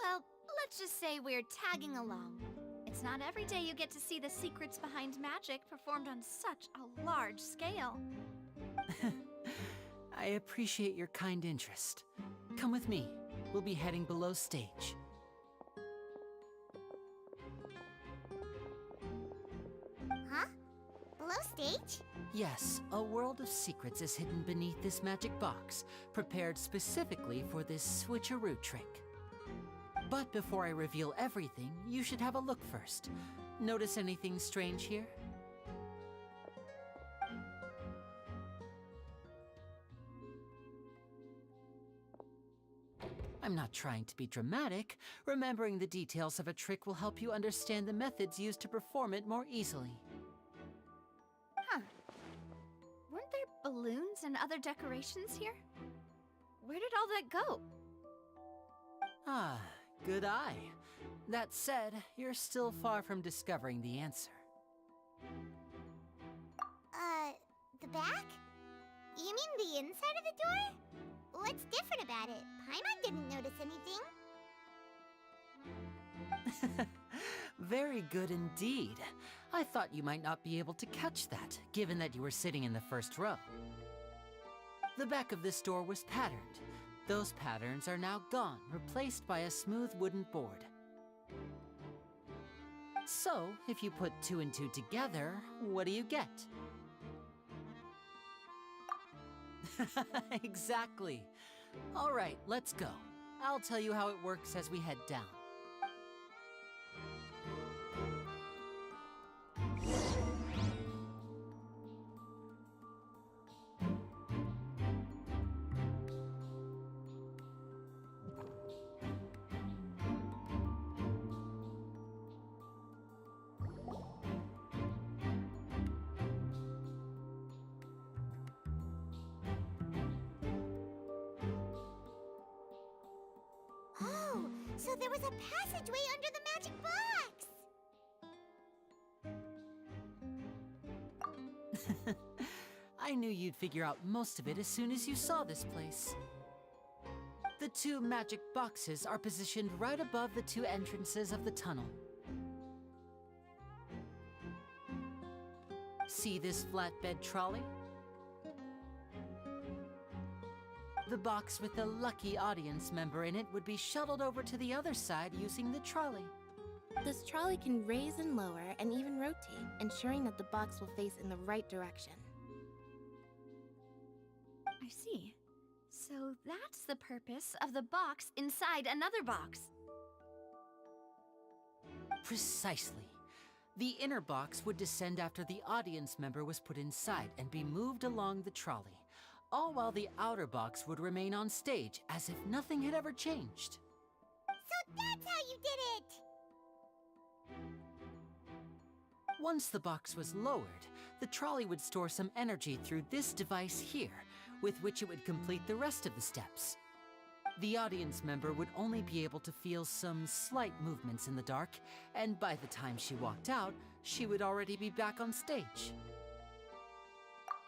Well, let's just say we're tagging along. It's not every day you get to see the secrets behind magic performed on such a large scale. I appreciate your kind interest. Come with me. We'll be heading below stage. Huh? Below stage? Yes, a world of secrets is hidden beneath this magic box, prepared specifically for this switcheroo trick. But before I reveal everything, you should have a look first. Notice anything strange here? I'm not trying to be dramatic. Remembering the details of a trick will help you understand the methods used to perform it more easily. Huh. Weren't there balloons and other decorations here? Where did all that go? Ah, good eye. That said, you're still far from discovering the answer. The back? You mean the inside of the door? What's different about it? Paimon didn't notice anything. Very good indeed. I thought you might not be able to catch that, given that you were sitting in the first row. The back of this door was patterned. Those patterns are now gone, replaced by a smooth wooden board. So, if you put 2 and 2 together, what do you get? Exactly. All right, let's go. I'll tell you how it works as we head down. So there was a passageway under the magic box! I knew you'd figure out most of it as soon as you saw this place. The two magic boxes are positioned right above the two entrances of the tunnel. See this flatbed trolley? The box with the lucky audience member in it would be shuttled over to the other side using the trolley. This trolley can raise and lower and even rotate, ensuring that the box will face in the right direction. I see. So that's the purpose of the box inside another box. Precisely. The inner box would descend after the audience member was put inside and be moved along the trolley, all while the outer box would remain on stage as if nothing had ever changed. So that's how you did it! Once the box was lowered, the trolley would store some energy through this device here, with which it would complete the rest of the steps. The audience member would only be able to feel some slight movements in the dark, and by the time she walked out, she would already be back on stage.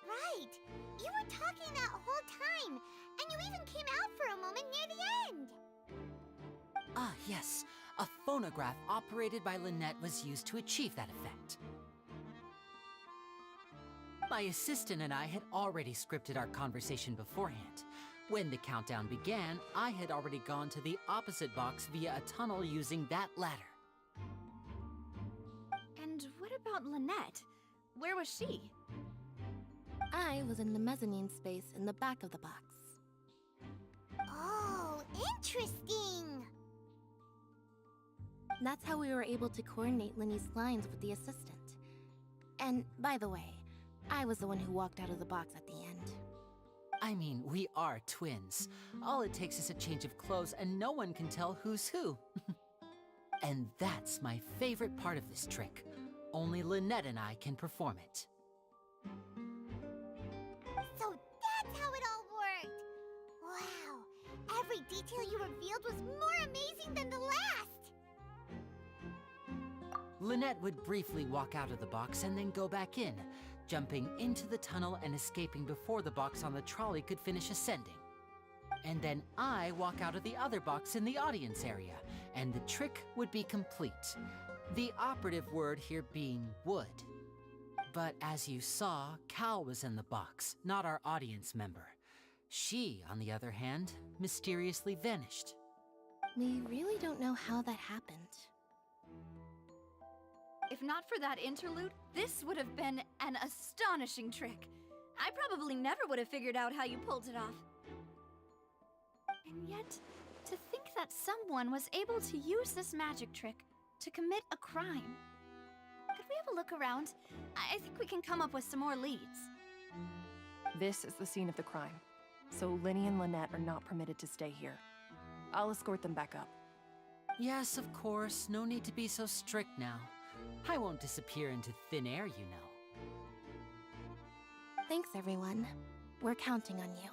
Right! You were talking that whole time, and you even came out for a moment near the end! Ah, yes. A phonograph operated by Lynette was used to achieve that effect. My assistant and I had already scripted our conversation beforehand. When the countdown began, I had already gone to the opposite box via a tunnel using that ladder. And what about Lynette? Where was she? I was in the mezzanine space in the back of the box. Oh, interesting! That's how we were able to coordinate Linny's lines with the assistant. And, by the way, I was the one who walked out of the box at the end. I mean, we are twins. All it takes is a change of clothes and no one can tell who's who. And that's my favorite part of this trick. Only Lynette and I can perform it. So that's how it all worked! Wow! Every detail you revealed was more amazing than the last! Lynette would briefly walk out of the box and then go back in, jumping into the tunnel and escaping before the box on the trolley could finish ascending. And then I walk out of the other box in the audience area, and the trick would be complete. The operative word here being would. But as you saw, Cal was in the box, not our audience member. She, on the other hand, mysteriously vanished. We really don't know how that happened. If not for that interlude, this would have been an astonishing trick. I probably never would have figured out how you pulled it off. And yet, to think that someone was able to use this magic trick to commit a crime. Could we have a look around? I think we can come up with some more leads. This is the scene of the crime, so Lynny and Lynette are not permitted to stay here. I'll escort them back up. Yes, of course. No need to be so strict now. I won't disappear into thin air, you know. Thanks, everyone. We're counting on you.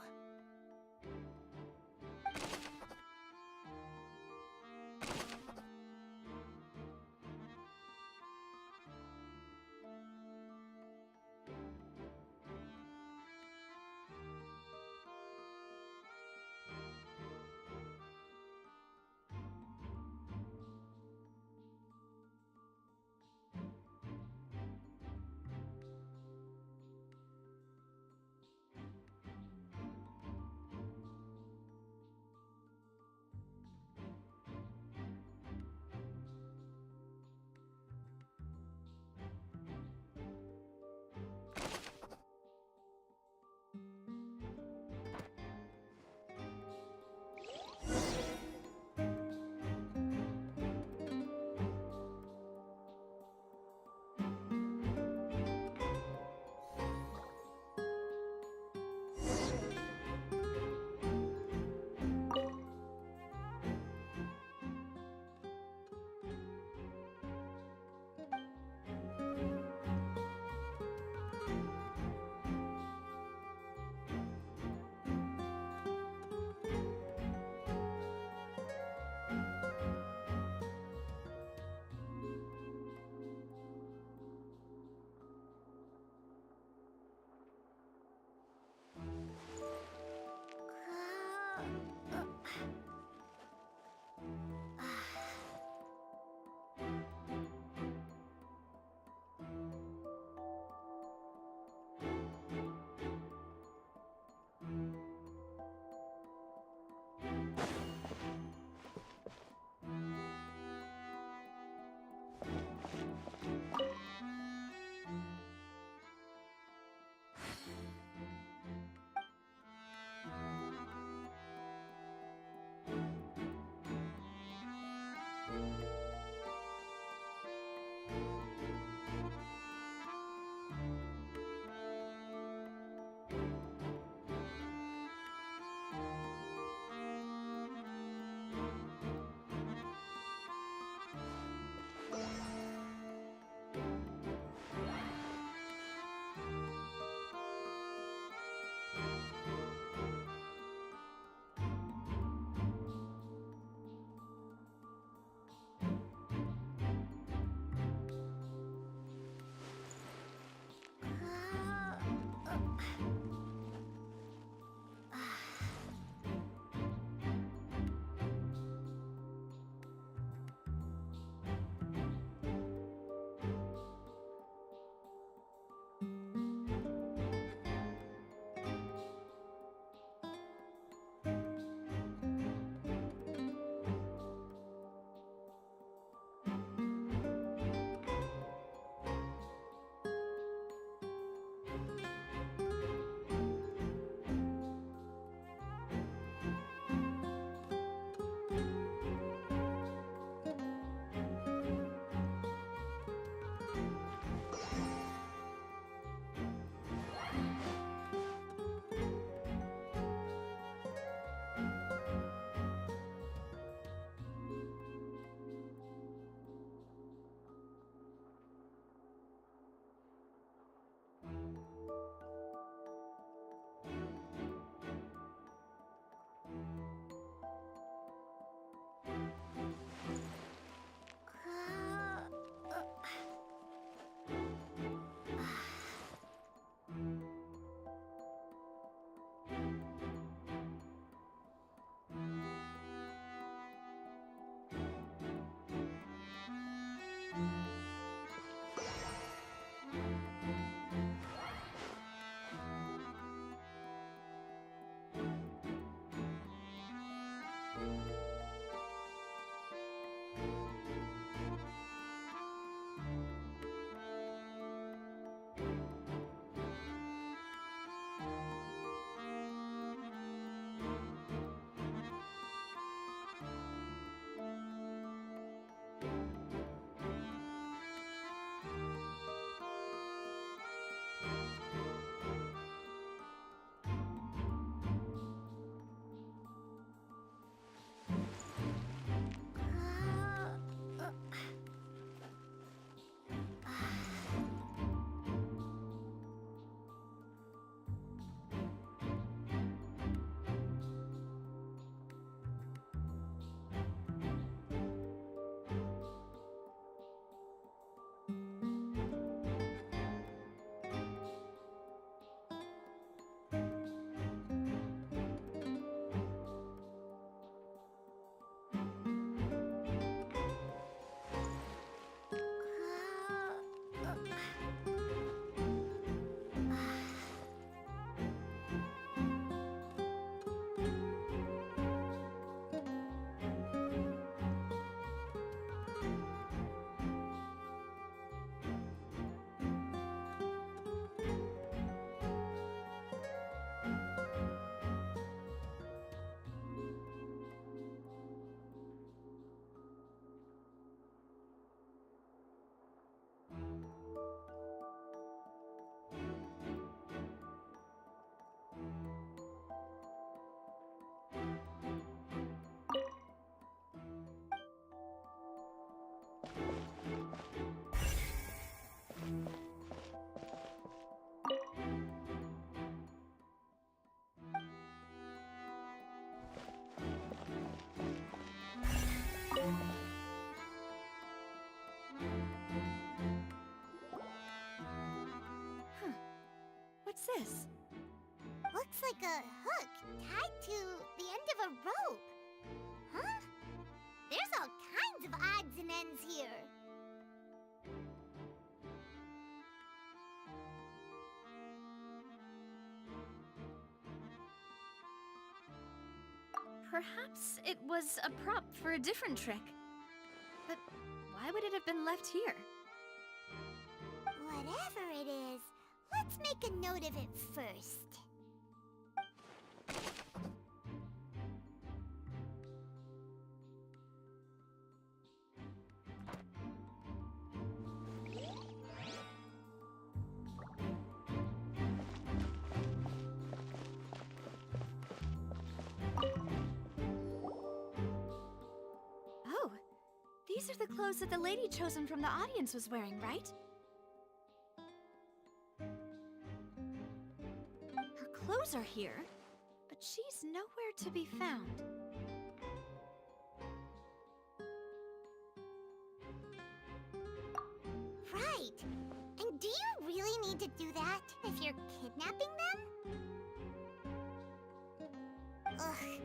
What's this? Looks like a hook tied to the end of a rope. Huh? There's all kinds of odds and ends here. Perhaps it was a prop for a different trick. But why would it have been left here? Whatever it is, let's make a note of it first. These are the clothes that the lady chosen from the audience was wearing, right? Her clothes are here, but she's nowhere to be found. Right. And do you really need to do that if you're kidnapping them? Ugh,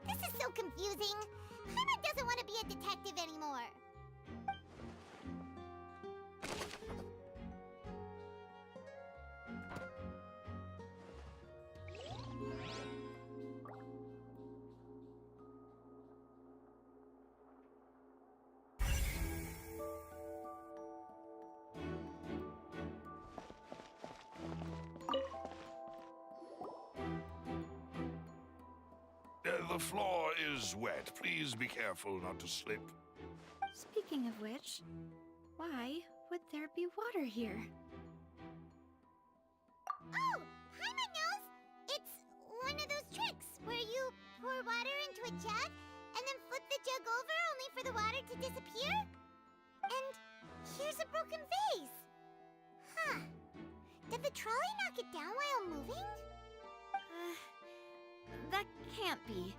this is so confusing. Paimon doesn't want to be a detective anymore. The floor is wet. Please be careful not to slip. Speaking of which, why would there be water here? Oh, Paimon knows! It's one of those tricks where you pour water into a jug and then flip the jug over only for the water to disappear? And here's a broken vase. Huh. Did the trolley knock it down while moving? That can't be.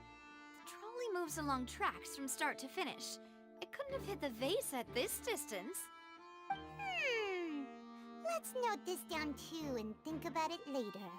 The trolley moves along tracks from start to finish. It couldn't have hit the vase at this distance. Let's note this down too and think about it later.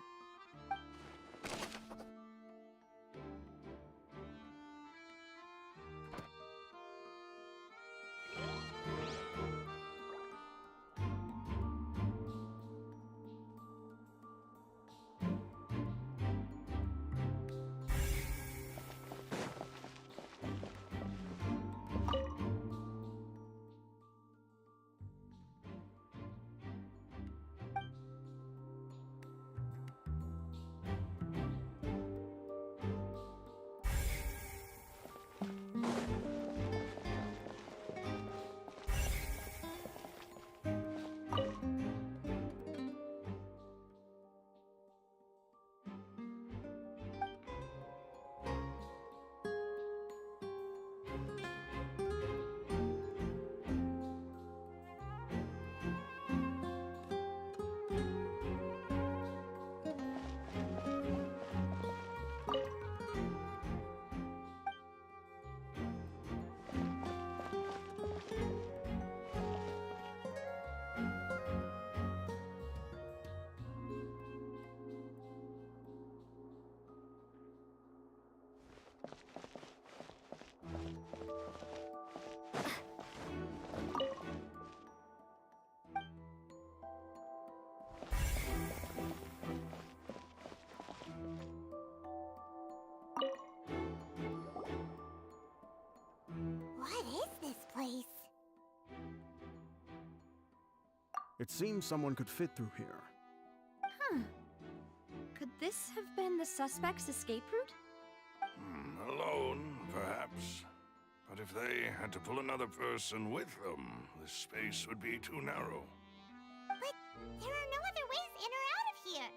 What is this place? It seems someone could fit through here. Huh. Could this have been the suspect's escape route? Alone, perhaps. But if they had to pull another person with them, the space would be too narrow. But there are no other ways in or out of here.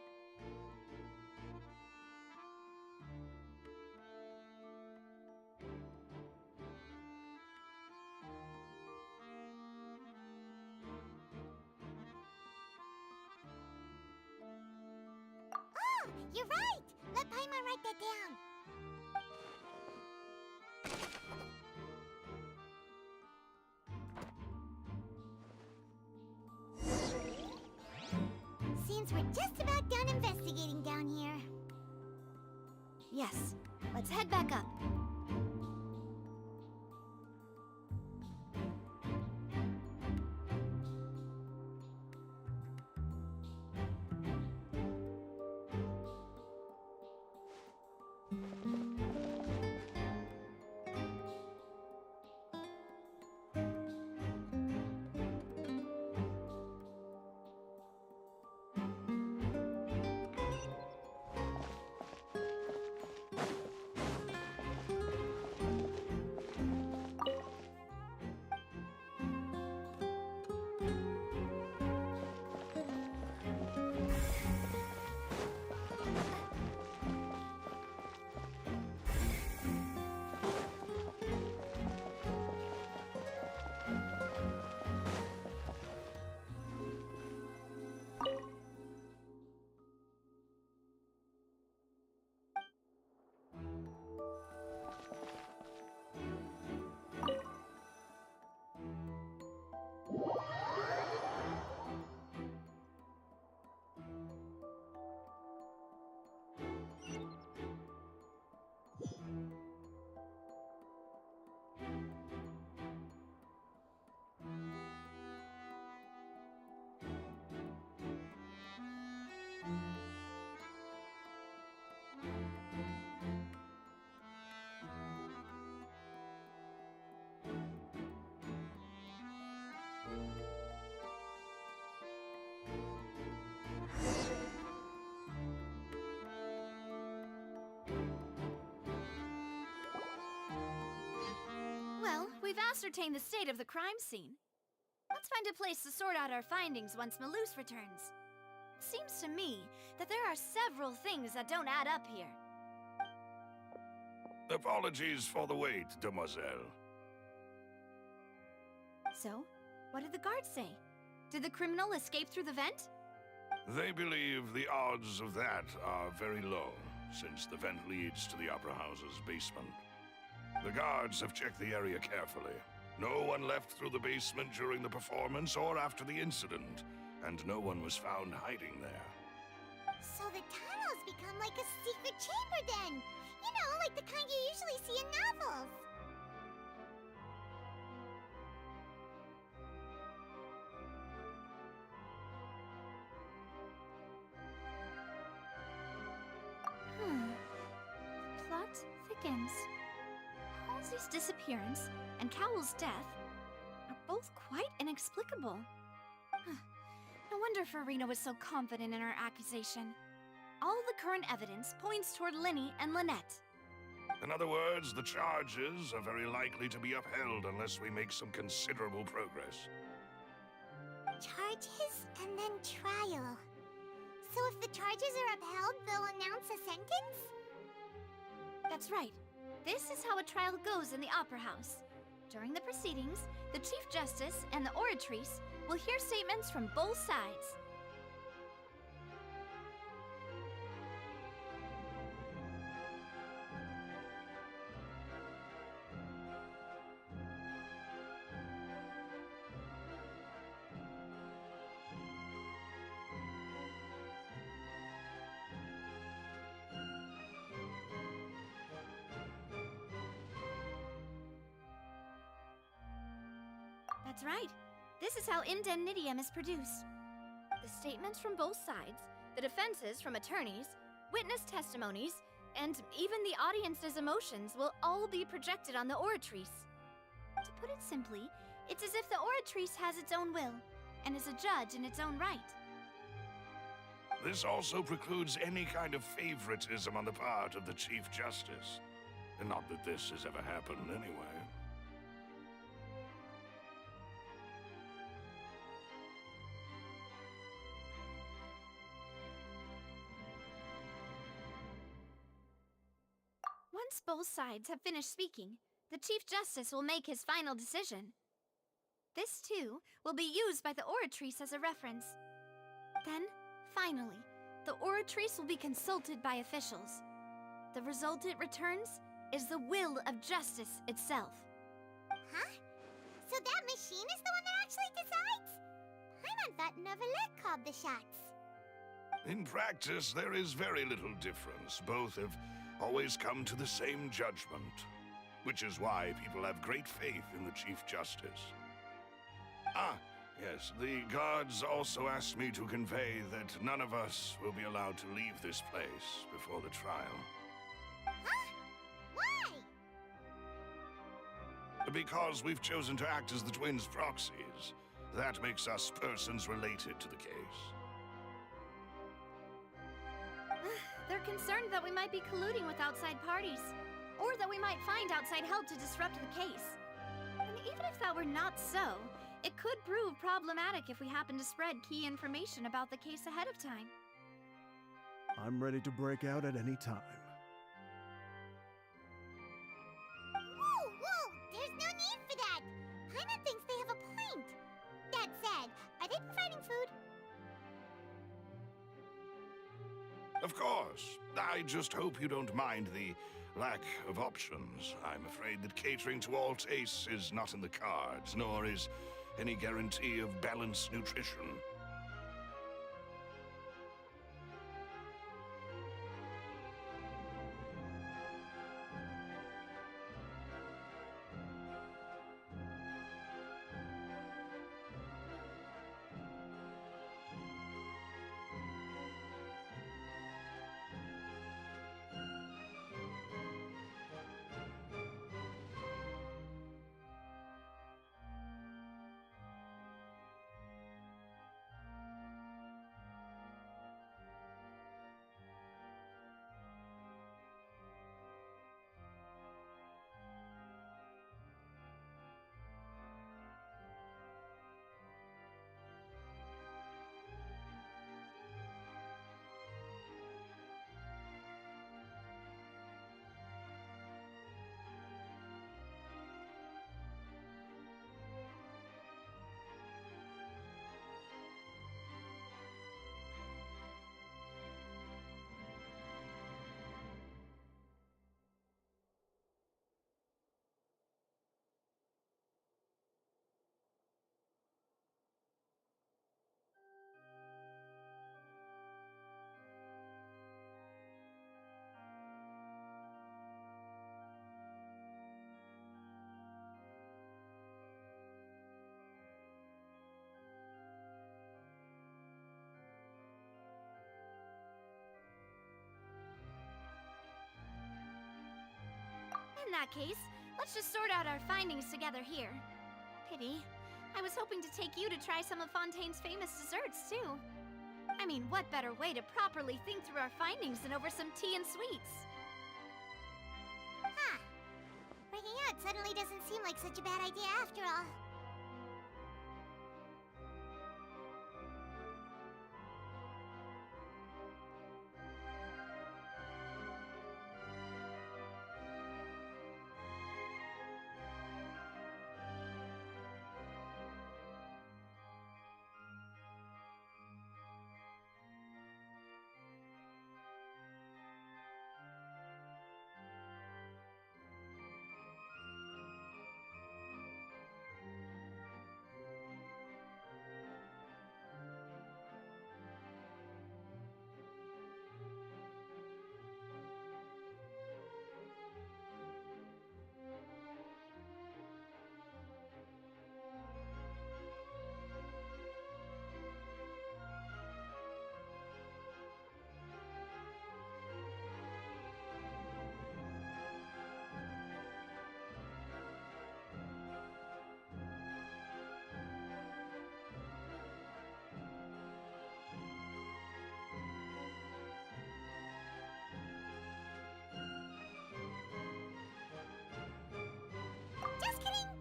Oh, you're right! Let Paimon write that down. Seems we're just about done investigating down here. Yes. Let's head back up. ascertain the state of the crime scene. Let's find a place to sort out our findings once Malus returns. It seems to me that there are several things that don't add up here. Apologies for the wait, demoiselle. So, what did the guards say? Did the criminal escape through the vent? They believe the odds of that are very low, since the vent leads to the Opera House's basement. The guards have checked the area carefully. No one left through the basement during the performance or after the incident, and no one was found hiding there. So the tunnels become like a secret chamber then! You know, like the kind you usually see in novels! The plot thickens. Halsey's disappearance and Cowell's death are both quite inexplicable. No wonder Farina was so confident in her accusation. All the current evidence points toward Linny and Lynette. In other words, the charges are very likely to be upheld unless we make some considerable progress. Charges and then trial. So if the charges are upheld, they'll announce a sentence? That's right. This is how a trial goes in the Opera House. During the proceedings, the Chief Justice and the Oratrice will hear statements from both sides. That's right. This is how indemnitium is produced. The statements from both sides, the defenses from attorneys, witness testimonies, and even the audience's emotions will all be projected on the Oratrice. To put it simply, it's as if the Oratrice has its own will, and is a judge in its own right. This also precludes any kind of favoritism on the part of the Chief Justice. And not that this has ever happened anyway. Once both sides have finished speaking, the Chief Justice will make his final decision. This, too, will be used by the Oratrice as a reference. Then, finally, the Oratrice will be consulted by officials. The result it returns is the will of justice itself. Huh? So that machine is the one that actually decides? Paimon thought Neuvillette called the shots. In practice, there is very little difference. Both have always come to the same judgment, which is why people have great faith in the Chief Justice. Ah, yes, the guards also asked me to convey that none of us will be allowed to leave this place before the trial. Huh? Why? Because we've chosen to act as the twins' proxies. That makes us persons related to the case. They're concerned that we might be colluding with outside parties, or that we might find outside help to disrupt the case. And even if that were not so, it could prove problematic if we happen to spread key information about the case ahead of time. I'm ready to break out at any time. Whoa! There's no need for that! Paimon thinks they have a point. That said, are they providing food? Of course. I just hope you don't mind the lack of options. I'm afraid that catering to all tastes is not in the cards, nor is any guarantee of balanced nutrition. in that case, let's just sort out our findings together here. Pity. I was hoping to take you to try some of Fontaine's famous desserts, too. I mean, what better way to properly think through our findings than over some tea and sweets? Huh. Breaking out suddenly doesn't seem like such a bad idea after all.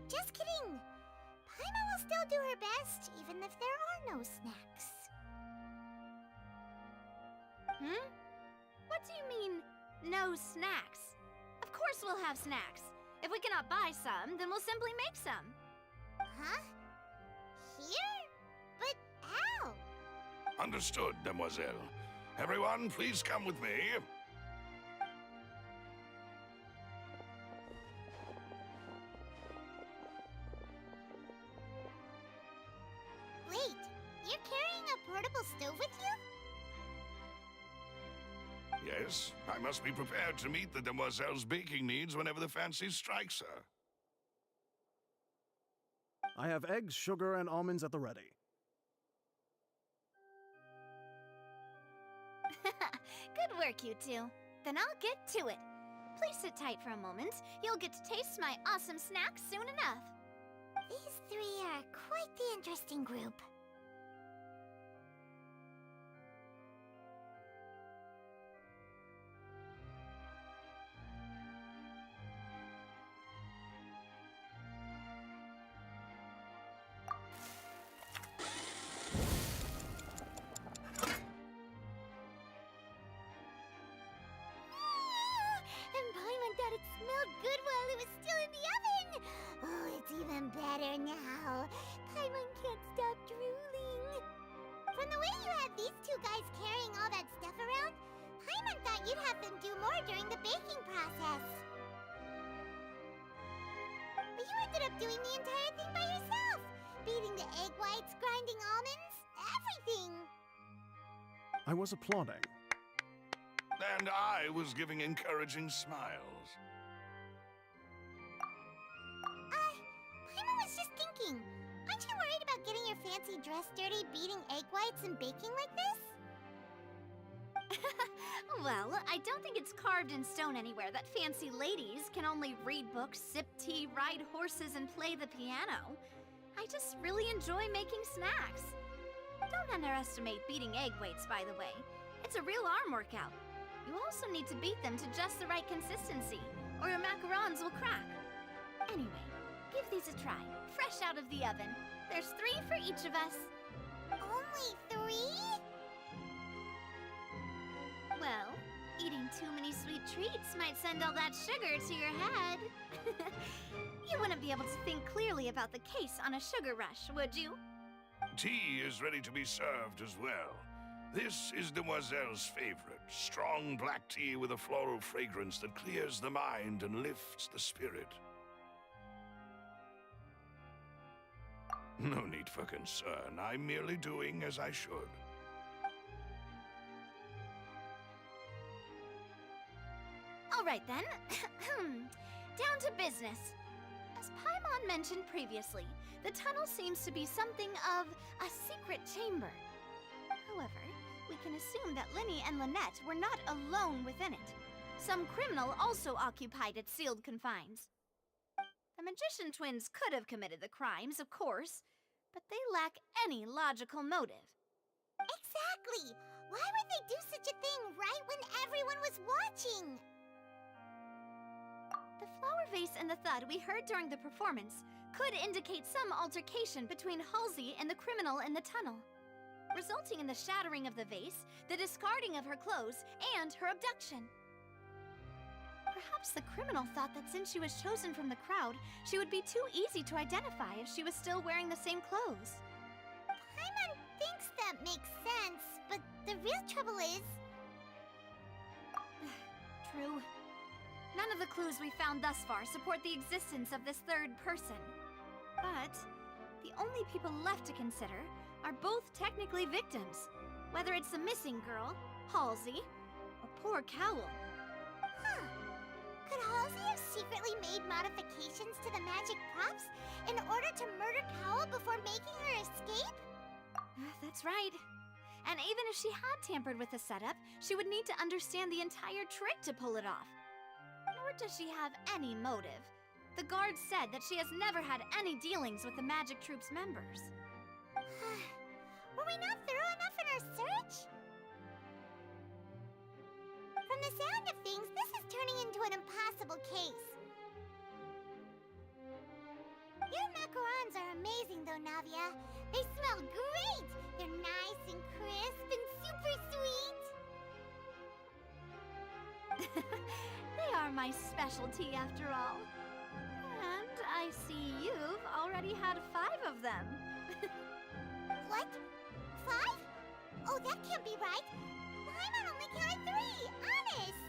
Just kidding! Paimon will still do her best, even if there are no snacks. Hmm? What do you mean, no snacks? Of course we'll have snacks. If we cannot buy some, then we'll simply make some. Huh? Here? But how? Understood, Demoiselle. Everyone, please come with me. Wait, you're carrying a portable stove with you? Yes, I must be prepared to meet the Demoiselle's baking needs whenever the fancy strikes her. I have eggs, sugar, and almonds at the ready. Good work, you two. Then I'll get to it. Please sit tight for a moment. You'll get to taste my awesome snacks soon enough. These three are quite the interesting group. And Paimon thought it smelled good while it was still in the oven! Oh, it's even better now. Paimon can't stop drooling. From the way you had these two guys carrying all that stuff around, Paimon thought you'd have them do more during the baking process. But you ended up doing the entire thing by yourself! Beating the egg whites, grinding almonds, everything! I was applauding. And I was giving encouraging smiles. Paimon was just thinking, aren't you worried about getting your fancy dress dirty beating egg whites and baking like this? Well, I don't think it's carved in stone anywhere that fancy ladies can only read books, sip tea, ride horses, and play the piano. I just really enjoy making snacks. Don't underestimate beating egg weights, by the way. It's a real arm workout. You also need to beat them to just the right consistency, or your macarons will crack. Anyway, give these a try, fresh out of the oven. There's 3 for each of us. Only 3? Well, eating too many sweet treats might send all that sugar to your head. You wouldn't be able to think clearly about the case on a sugar rush, would you? Tea is ready to be served as well. This is Demoiselle's favorite, strong black tea with a floral fragrance that clears the mind and lifts the spirit. No need for concern. I'm merely doing as I should. All right then. Down to business. As Paimon mentioned previously, the tunnel seems to be something of a secret chamber. However, we can assume that Lyney and Lynette were not alone within it. some criminal also occupied its sealed confines. The magician twins could have committed the crimes, of course, but they lack any logical motive. Exactly! Why would they do such a thing right when everyone was watching? The flower vase and the thud we heard during the performance could indicate some altercation between Halsey and the criminal in the tunnel, resulting in the shattering of the vase, the discarding of her clothes, and her abduction. Perhaps the criminal thought that since she was chosen from the crowd, she would be too easy to identify if she was still wearing the same clothes. Paimon thinks that makes sense, but the real trouble is... True. None of the clues we found thus far support the existence of this third person. But the only people left to consider are both technically victims, whether it's the missing girl, Halsey, or poor Cowl. Huh. Could Halsey have secretly made modifications to the magic props in order to murder Cowl before making her escape? That's right. And even if she had tampered with the setup, she would need to understand the entire trick to pull it off. Nor does she have any motive. The guard said that she has never had any dealings with the Magic Troop's members. Were we not thorough enough in our search? From the sound of things, this is turning into an impossible case. Your macarons are amazing though, Navia. They smell great! They're nice and crisp and super sweet! They are my specialty after all. And I see you've already had 5 of them. What? 5? Oh, that can't be right! Paimon only counted 3! Honest!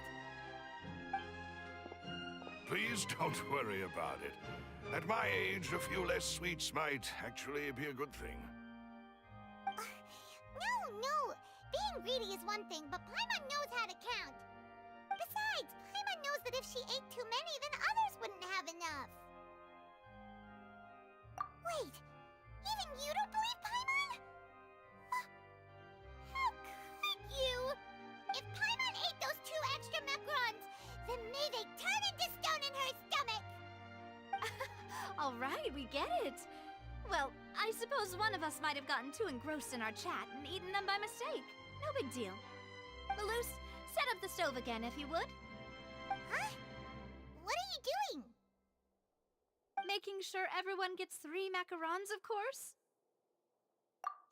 Please don't worry about it. At my age, a few less sweets might actually be a good thing. No! Being greedy is one thing, but Paimon knows how to count. Besides, Paimon knows that if she ate too many, then others wouldn't have enough. Wait, even you don't believe Paimon? How could you? If Paimon ate those 2 extra macarons, then may they turn into stone in her stomach! All right, we get it. Well, I suppose one of us might have gotten too engrossed in our chat and eaten them by mistake. No big deal. Maloose, set up the stove again, if you would. Huh? What are you doing? Making sure everyone gets 3 macarons, of course.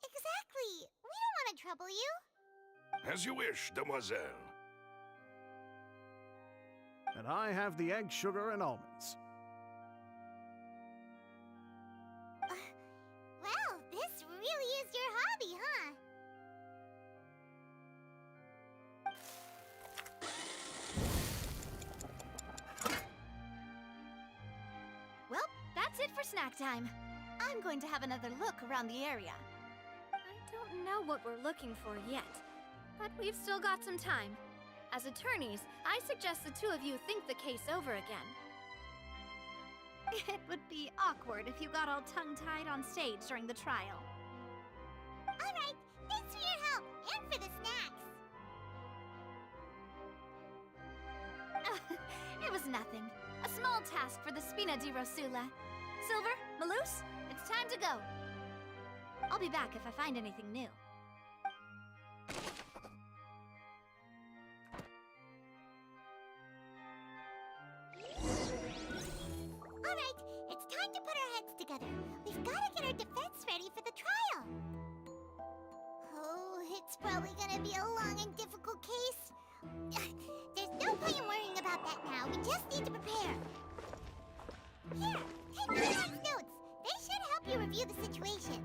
Exactly. We don't want to trouble you. As you wish, demoiselle. And I have the egg, sugar, and almonds. Well, this really is your hobby, huh? Well, that's it for snack time. I'm going to have another look around the area. I don't know what we're looking for yet, but we've still got some time. As attorneys, I suggest the 2 of you think the case over again. It would be awkward if you got all tongue-tied on stage during the trial. All right, thanks for your help and for the snacks. It was nothing. A small task for the Spina di Rosula. Silver, Maloose, it's time to go. I'll be back if I find anything new. All right, it's time to put our heads together. We've got to get our defense ready for the trial. Oh, it's probably gonna be a long and difficult case. There's no point in worrying about that now. We just need to prepare. Here, take Leonard's notes. They should help you review the situation.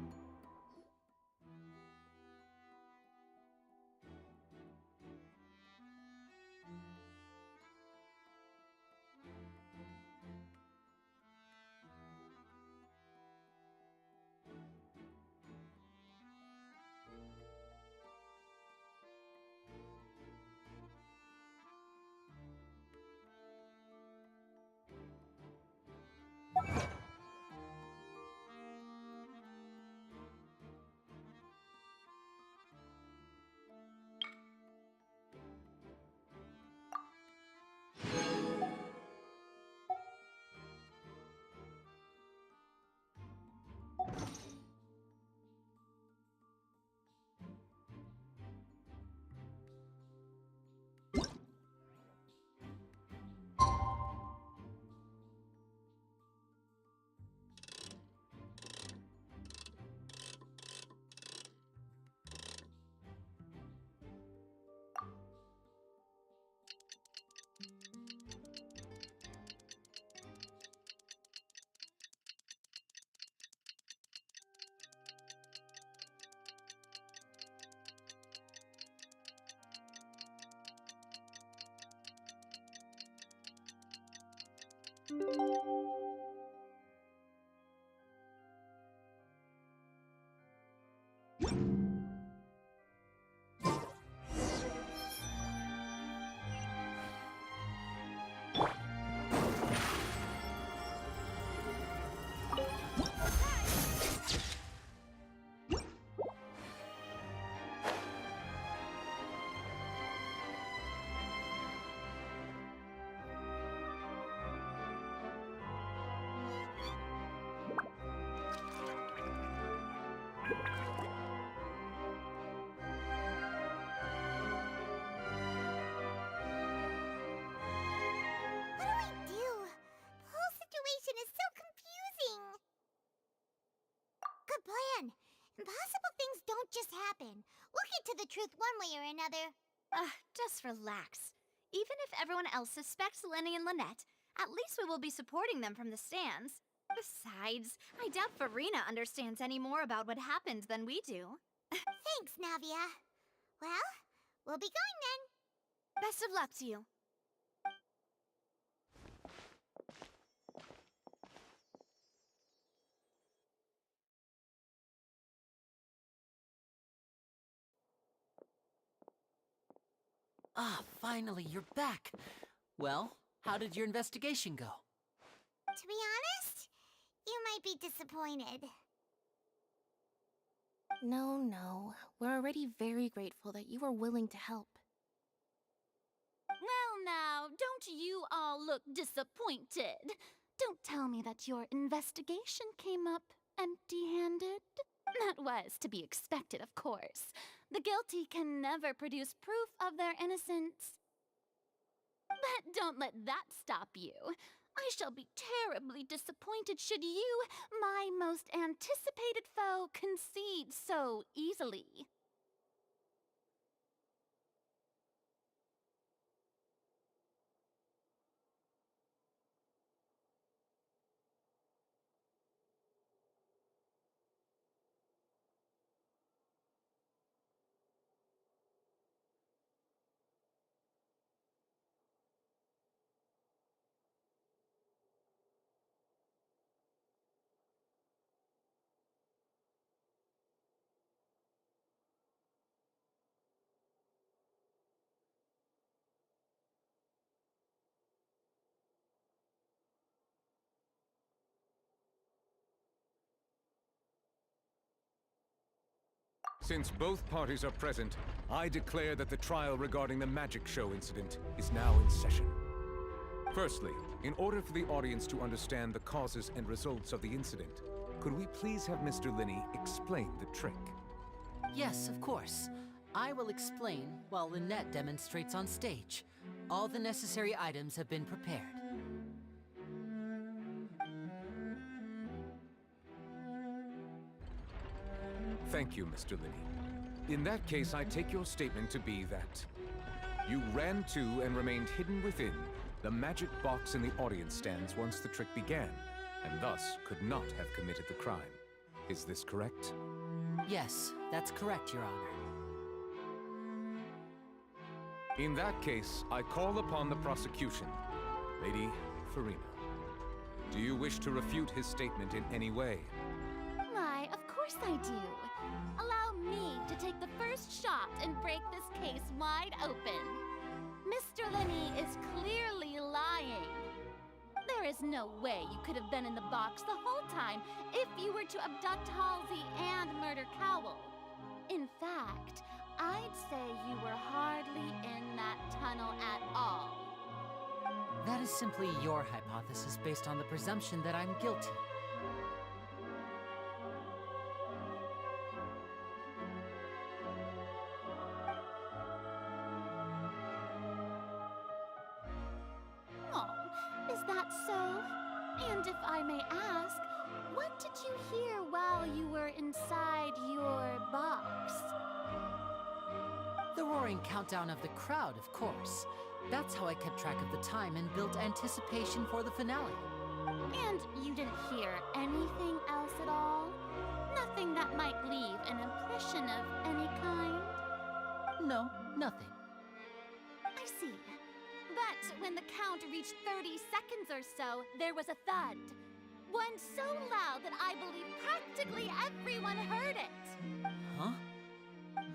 What do I do? The whole situation is so confusing. Good plan. Impossible things don't just happen. We'll get to the truth one way or another. Just relax. Even if everyone else suspects Lenny and Lynette, at least we will be supporting them from the stands. Besides, I doubt Farina understands any more about what happened than we do. Thanks, Navia. Well, we'll be going then. Best of luck to you. Ah, finally, you're back. Well, how did your investigation go? To be honest, you might be disappointed. No. We're already very grateful that you were willing to help. Well, now, don't you all look disappointed. Don't tell me that your investigation came up empty-handed. That was to be expected, of course. The guilty can never produce proof of their innocence. But don't let that stop you. I shall be terribly disappointed should you, my most anticipated foe, concede so easily. Since both parties are present, I declare that the trial regarding the magic show incident is now in session. Firstly, in order for the audience to understand the causes and results of the incident, could we please have Mr. Linney explain the trick? Yes, of course. I will explain while Lynette demonstrates on stage. All the necessary items have been prepared. Thank you, Mr. Linney. In that case, I take your statement to be that you ran to and remained hidden within the magic box in the audience stands once the trick began, and thus could not have committed the crime. Is this correct? Yes, that's correct, Your Honor. In that case, I call upon the prosecution. Lady Farina, do you wish to refute his statement in any way? Why, of course I do. Allow me to take the first shot and break this case wide open. Mr. Linney is clearly lying. There is no way you could have been in the box the whole time if you were to abduct Halsey and murder Cowell. In fact, I'd say you were hardly in that tunnel at all. That is simply your hypothesis based on the presumption that I'm guilty. Oh, is that so? And if I may ask, what did you hear while you were inside your box? The roaring countdown of the crowd, of course. That's how I kept track of the time and built anticipation for the finale. And you didn't hear anything else at all? Nothing that might leave an impression of any kind? No, nothing. I see. But when the count reached 30 seconds or so, there was a thud. One so loud that I believe practically everyone heard it. Huh?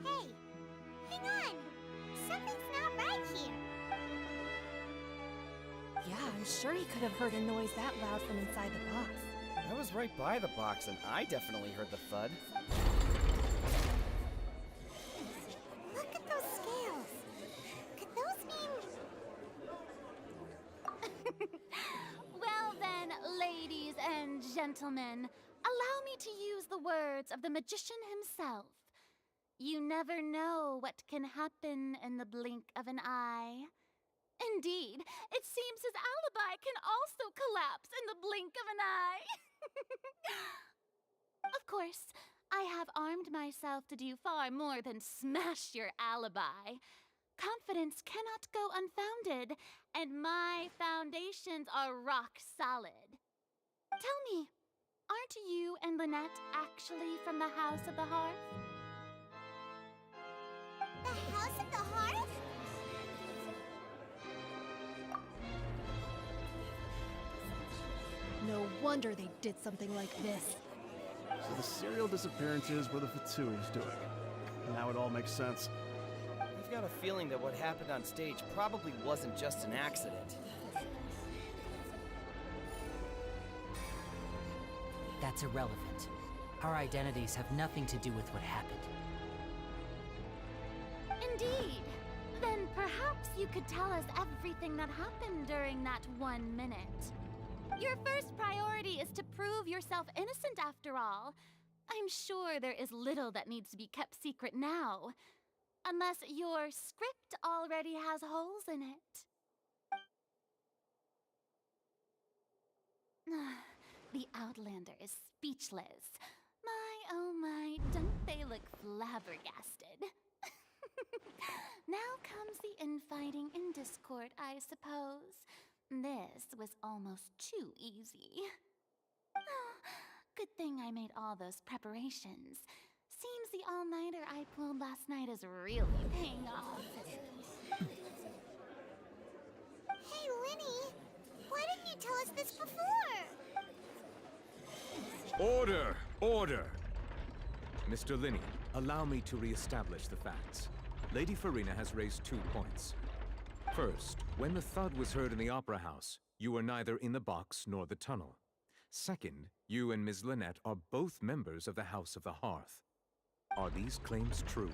Hey, hang on. Something's not right here. Yeah, I'm sure he could have heard a noise that loud from inside the box. I was right by the box, and I definitely heard the thud. Look at those scales. Could those mean... Well then, ladies and gentlemen, allow me to use the words of the magician himself. You never know what can happen in the blink of an eye. Indeed, it seems his alibi can also collapse in the blink of an eye. Of course, I have armed myself to do far more than smash your alibi. Confidence cannot go unfounded, and my foundations are rock solid. Tell me, aren't you and Lynette actually from the House of the Hearth? The House of the Hearth? No wonder they did something like this. So the serial disappearances were the Fatsui's doing. Now it all makes sense. I've got a feeling that what happened on stage probably wasn't just an accident. That's irrelevant. Our identities have nothing to do with what happened. Indeed. Then perhaps you could tell us everything that happened during that 1 minute. Your first priority is to prove yourself innocent after all. I'm sure there is little that needs to be kept secret now. Unless your script already has holes in it. The Outlander is speechless. My, oh my, don't they look flabbergasted? Now comes the infighting and discord, I suppose. This was almost too easy. Good thing I made all those preparations. Seems the all-nighter I pulled last night is really paying off. Hey, Linny! Why didn't you tell us this before? Order! Order! Mr. Linney, allow me to re-establish the facts. Lady Farina has raised 2 points. First, when the thud was heard in the Opera House, you were neither in the box nor the tunnel. Second, you and Ms. Lynette are both members of the House of the Hearth. Are these claims true?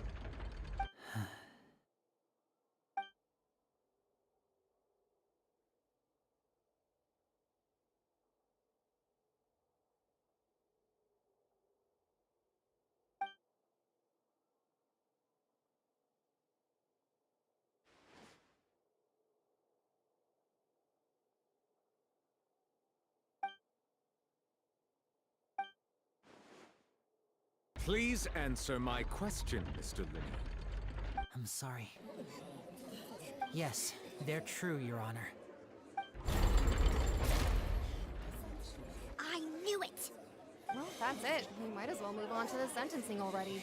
Please answer my question, Mr. Linney. I'm sorry. Yes, they're true, Your Honor. I knew it! Well, that's it. We might as well move on to the sentencing already.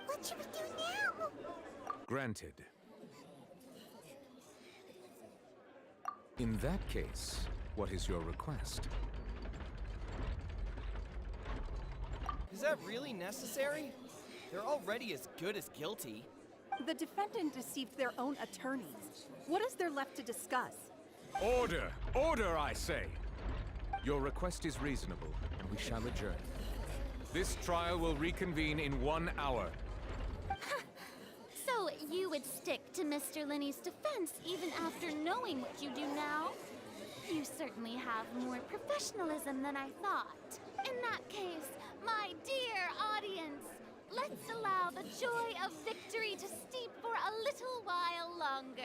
What should we do now? Granted. In that case, what is your request? Is that really necessary? They're already as good as guilty. The defendant deceived their own attorneys. What is there left to discuss? Order! Order, I say! Your request is reasonable, and we shall adjourn. This trial will reconvene in 1 hour. So you would stick to Mr. Linney's defense even after knowing what you do now? You certainly have more professionalism than I thought. In that case, my dear audience, let's allow the joy of victory to steep for a little while longer.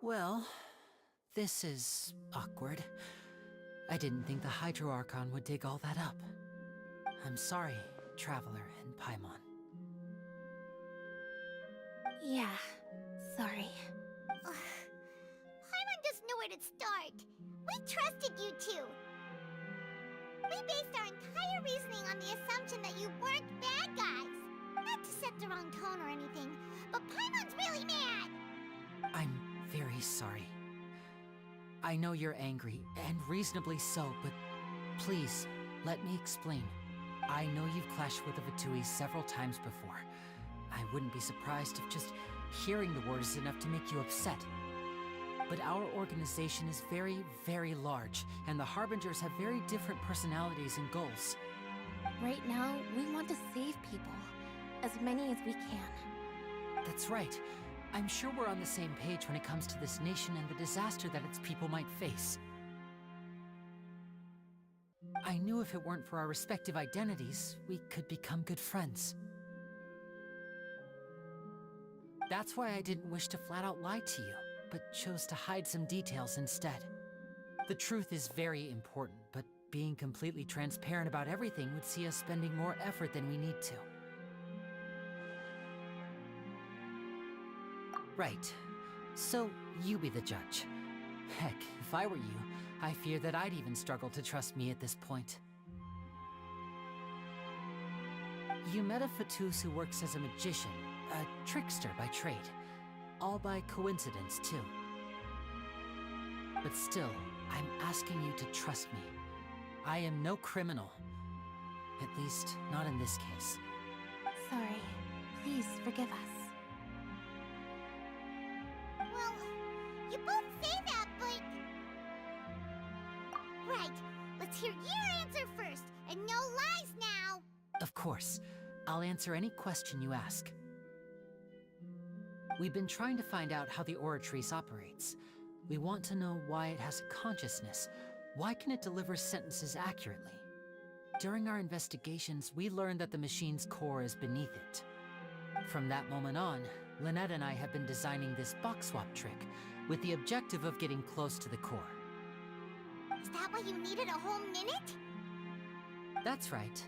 Well, this is awkward. I didn't think the Hydro Archon would dig all that up. I'm sorry, Traveler and Paimon. Yeah, sorry. Paimon doesn't know where to start. We trusted you two. We based our entire reasoning on the assumption that you weren't bad guys. Not to set the wrong tone or anything, but Paimon's really mad. I'm very sorry. I know you're angry, and reasonably so, but please, let me explain. I know you've clashed with the Fatui several times before. I wouldn't be surprised if just hearing the word is enough to make you upset. But our organization is very, very large, and the Harbingers have very different personalities and goals. Right now, we want to save people. As many as we can. That's right. I'm sure we're on the same page when it comes to this nation and the disaster that its people might face. I knew if it weren't for our respective identities, we could become good friends. That's why I didn't wish to flat out lie to you, but chose to hide some details instead. The truth is very important, but being completely transparent about everything would see us spending more effort than we need to. Right. So, you be the judge. Heck, if I were you, I fear that I'd even struggle to trust me at this point. You met a Fatus who works as a magician, a trickster by trade. All by coincidence, too. But still, I'm asking you to trust me. I am no criminal. At least, not in this case. Sorry. Please forgive us. Well, you both say that, but... Right, let's hear your answer first, and no lies now! Of course. I'll answer any question you ask. We've been trying to find out how the Oratrice operates. We want to know why it has a consciousness. Why can it deliver sentences accurately? During our investigations, we learned that the machine's core is beneath it. From that moment on, Lynette and I have been designing this box swap trick with the objective of getting close to the core. Is that why you needed a whole minute? That's right.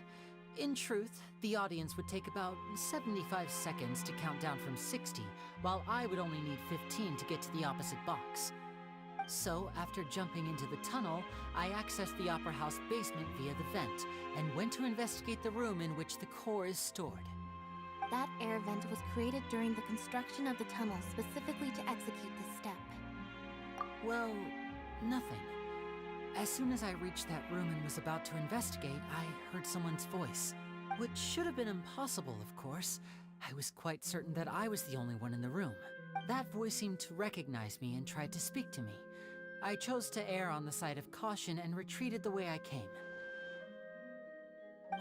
In truth, the audience would take about 75 seconds to count down from 60, while I would only need 15 to get to the opposite box. So, after jumping into the tunnel, I accessed the Opera House basement via the vent, and went to investigate the room in which the core is stored. That air vent was created during the construction of the tunnel specifically to execute this step. Well, nothing. As soon as I reached that room and was about to investigate, I heard someone's voice. Which should have been impossible, of course. I was quite certain that I was the only one in the room. That voice seemed to recognize me and tried to speak to me. I chose to err on the side of caution and retreated the way I came.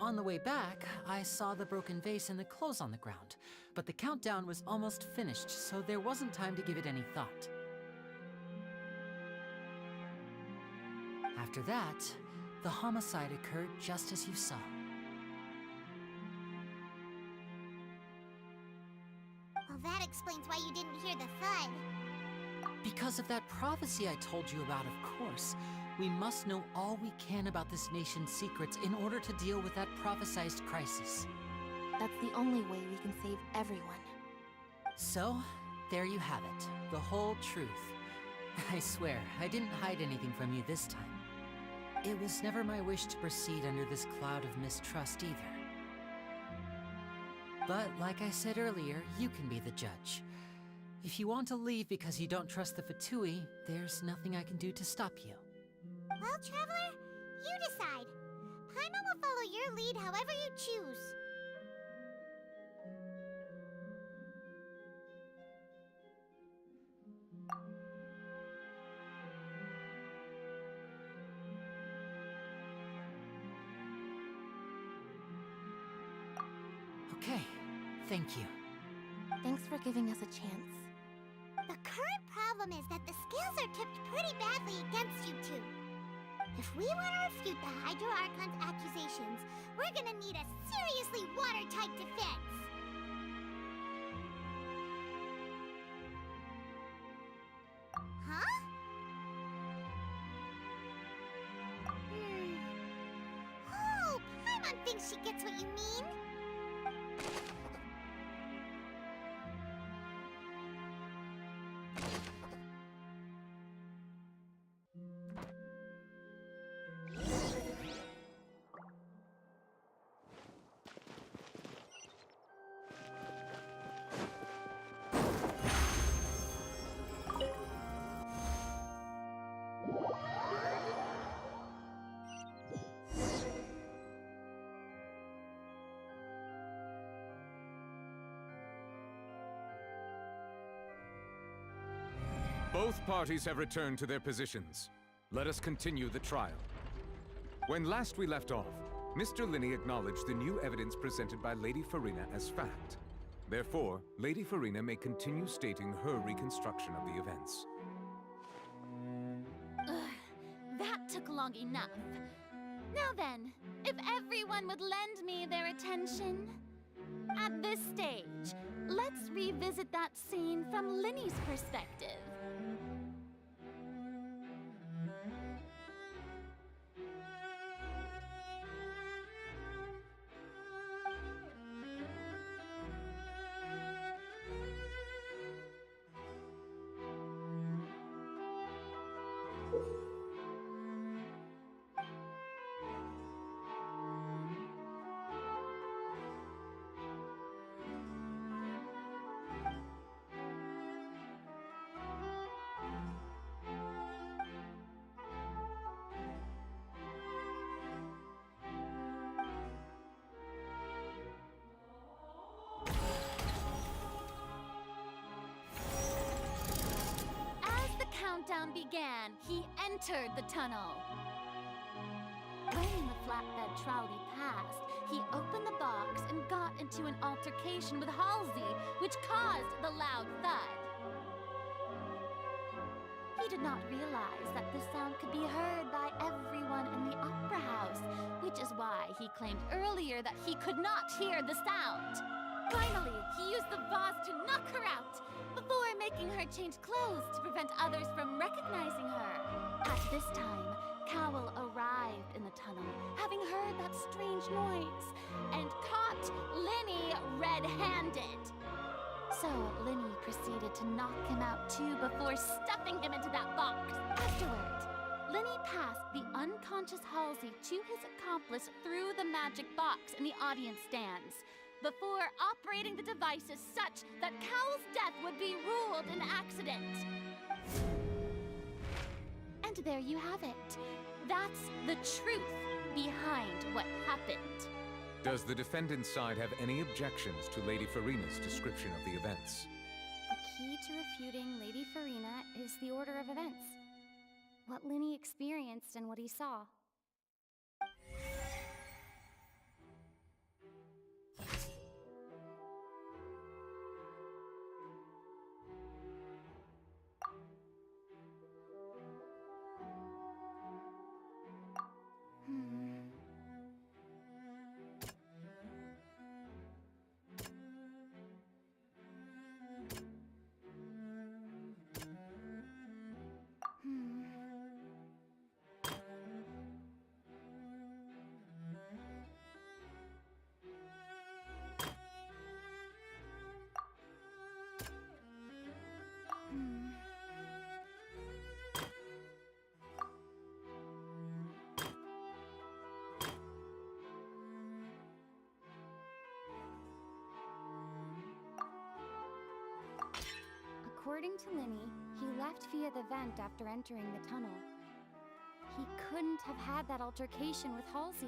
On the way back, I saw the broken vase and the clothes on the ground, but the countdown was almost finished, so there wasn't time to give it any thought. After that, the homicide occurred just as you saw. Well, that explains why you didn't hear the thud. Because of that prophecy I told you about, of course. We must know all we can about this nation's secrets in order to deal with that prophesized crisis. That's the only way we can save everyone. So, there you have it. The whole truth. I swear, I didn't hide anything from you this time. It was never my wish to proceed under this cloud of mistrust either. But, like I said earlier, you can be the judge. If you want to leave because you don't trust the Fatui, there's nothing I can do to stop you. Well, Traveler, you decide. Paimon will follow your lead however you choose. Okay, thank you. Thanks for giving us a chance. The current problem is that the scales are tipped pretty badly against you two. If we want to refute the Hydro Archon's accusations, we're gonna need a seriously watertight defense. Huh? Oh, Paimon thinks she gets what you mean. Both parties have returned to their positions. Let us continue the trial. When last we left off, Mr. Linney acknowledged the new evidence presented by Lady Farina as fact. Therefore, Lady Farina may continue stating her reconstruction of the events. That took long enough. Now then, if everyone would lend me their attention. At this stage, let's revisit that scene from Linney's perspective. Countdown began, he entered the tunnel. When the flatbed trolley passed, he opened the box and got into an altercation with Halsey, which caused the loud thud. He did not realize that the sound could be heard by everyone in the opera house, which is why he claimed earlier that he could not hear the sound. Finally, he used the vase to knock her out, before making her change clothes to prevent others from recognizing her. At this time, Cowell arrived in the tunnel, having heard that strange noise, and caught Linny red-handed. So Linny proceeded to knock him out too before stuffing him into that box. Afterward, Linny passed the unconscious Halsey to his accomplice through the magic box in the audience stands, before operating the devices such that Cowell's death would be ruled an accident. And there you have it. That's the truth behind what happened. Does the defendant's side have any objections to Lady Farina's description of the events? The key to refuting Lady Farina is the order of events. What Linny experienced and what he saw. According to Linny, he left via the vent after entering the tunnel. He couldn't have had that altercation with Halsey.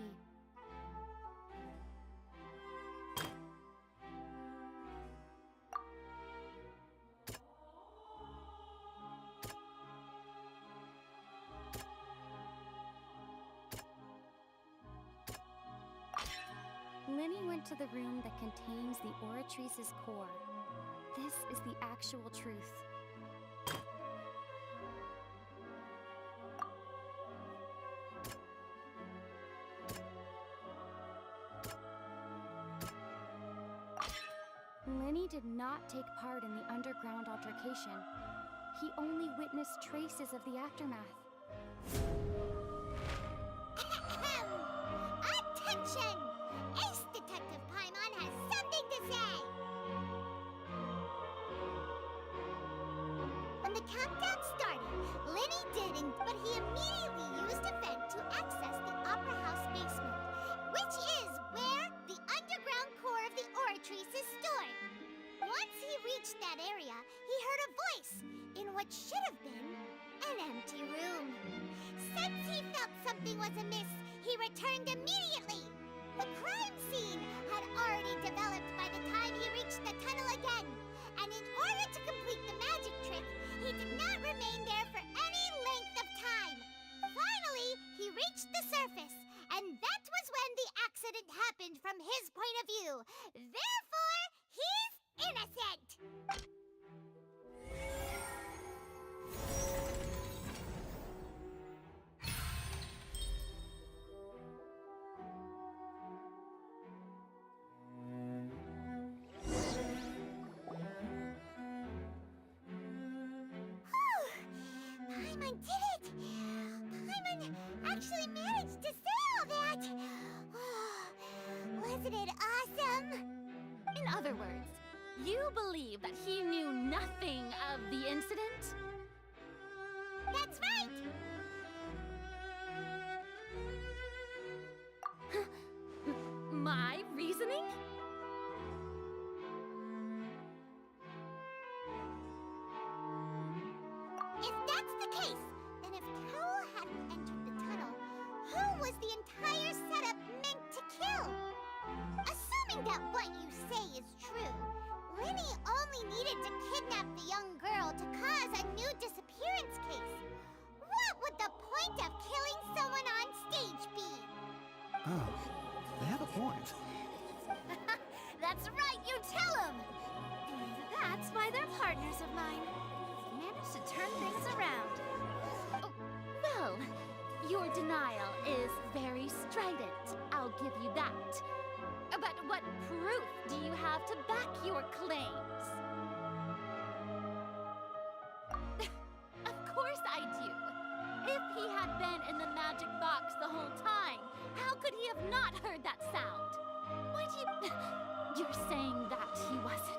Linny went to the room that contains the Oratrice's core. This is the actual truth. Linny did not take part in the underground altercation. He only witnessed traces of the aftermath. Attention! Ace Detective Paimon has something to say! When the countdown started, Linny didn't, but he immediately used a vent to access the Opera House basement, which is where the underground core of the Oratrice is stored. Once he reached that area, he heard a voice in what should have been an empty room. Since he felt something was amiss, he returned immediately. The crime scene had already developed by the time he reached the tunnel again, and in order to complete the magic trick, he did not remain there for any length of time. Finally, he reached the surface, and that was when the accident happened from his point of view. Therefore, he's innocent! Paimon did it! Paimon actually managed to say all that! Wasn't it awesome? In other words, you believe that he knew nothing of the incident? That's right! My reasoning? If that's the case, then if Carol hadn't entered the tunnel, who was the entire setup meant to kill? Assuming that what you say is true, Linny only needed to kidnap the young girl to cause a new disappearance case. What would the point of killing someone on stage be? Oh, they have a point. That's right, you tell them! That's why they're partners of mine. Managed to turn things around. Oh, well, your denial is very strident. I'll give you that. But what proof do you have to back your claims? Of course I do. If he had been in the magic box the whole time, how could he have not heard that sound? Why do you... You're saying that he wasn't?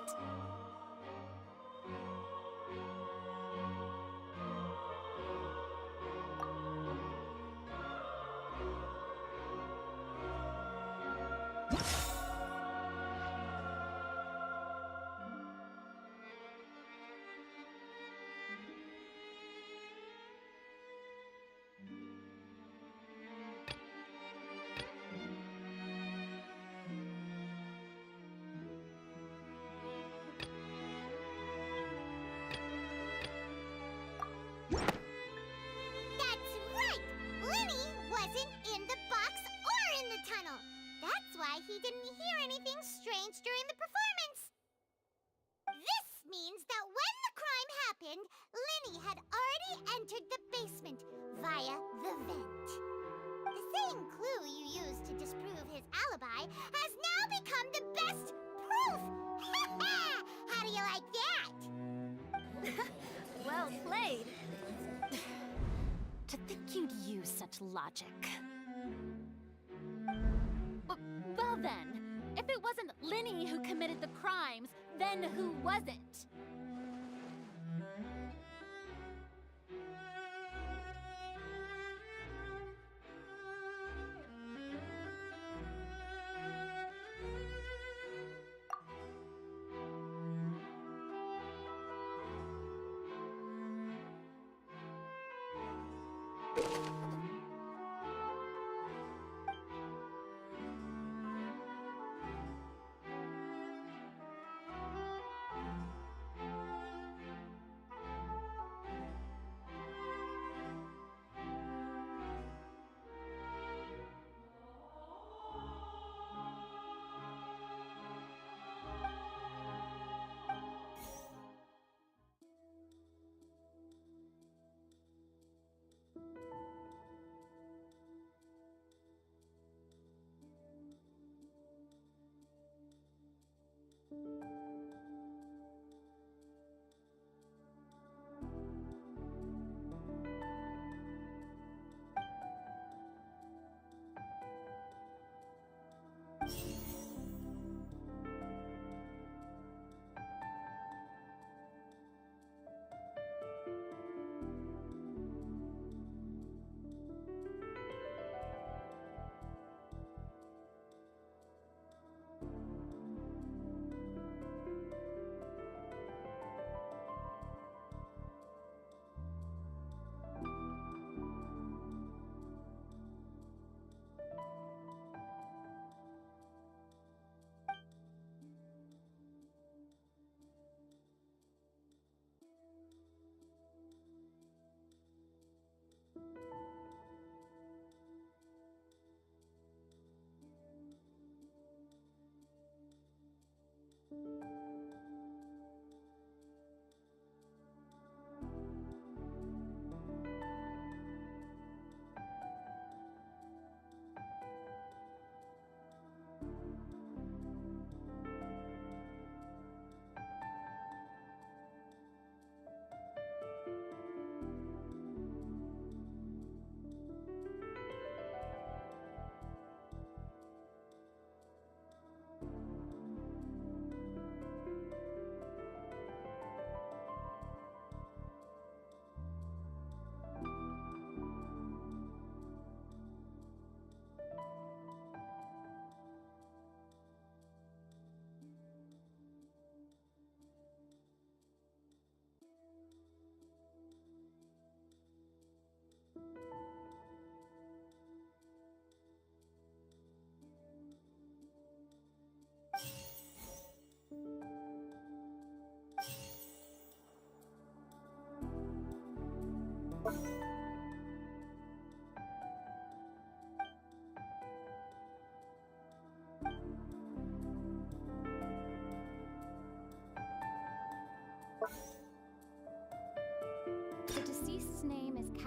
That's right! Linny wasn't in the box or in the tunnel. That's why he didn't hear anything strange during the performance. This means that when the crime happened, Linny had already entered the basement via the vent. The same clue you used to disprove his alibi has now become the best proof! How do you like that? Well played. To think you'd use such logic. Well then, if it wasn't Linny who committed the crimes, then who was it?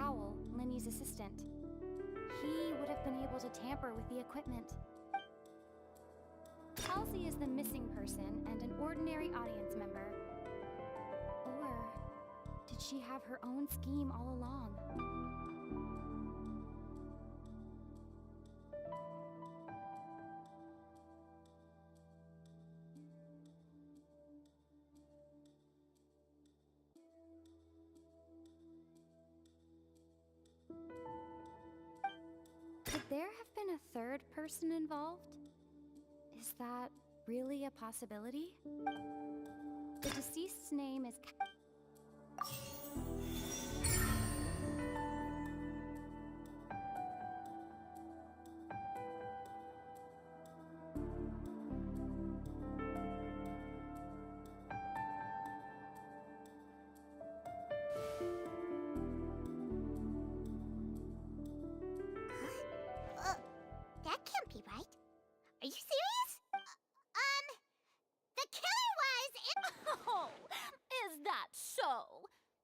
Cowell, Linny's assistant. He would have been able to tamper with the equipment. Halsey is the missing person and an ordinary audience member. Or did she have her own scheme all along? Could there have been a third person involved? Is that really a possibility? The deceased's name is... That can't be right. Are you serious? The killer was... Oh, is that so?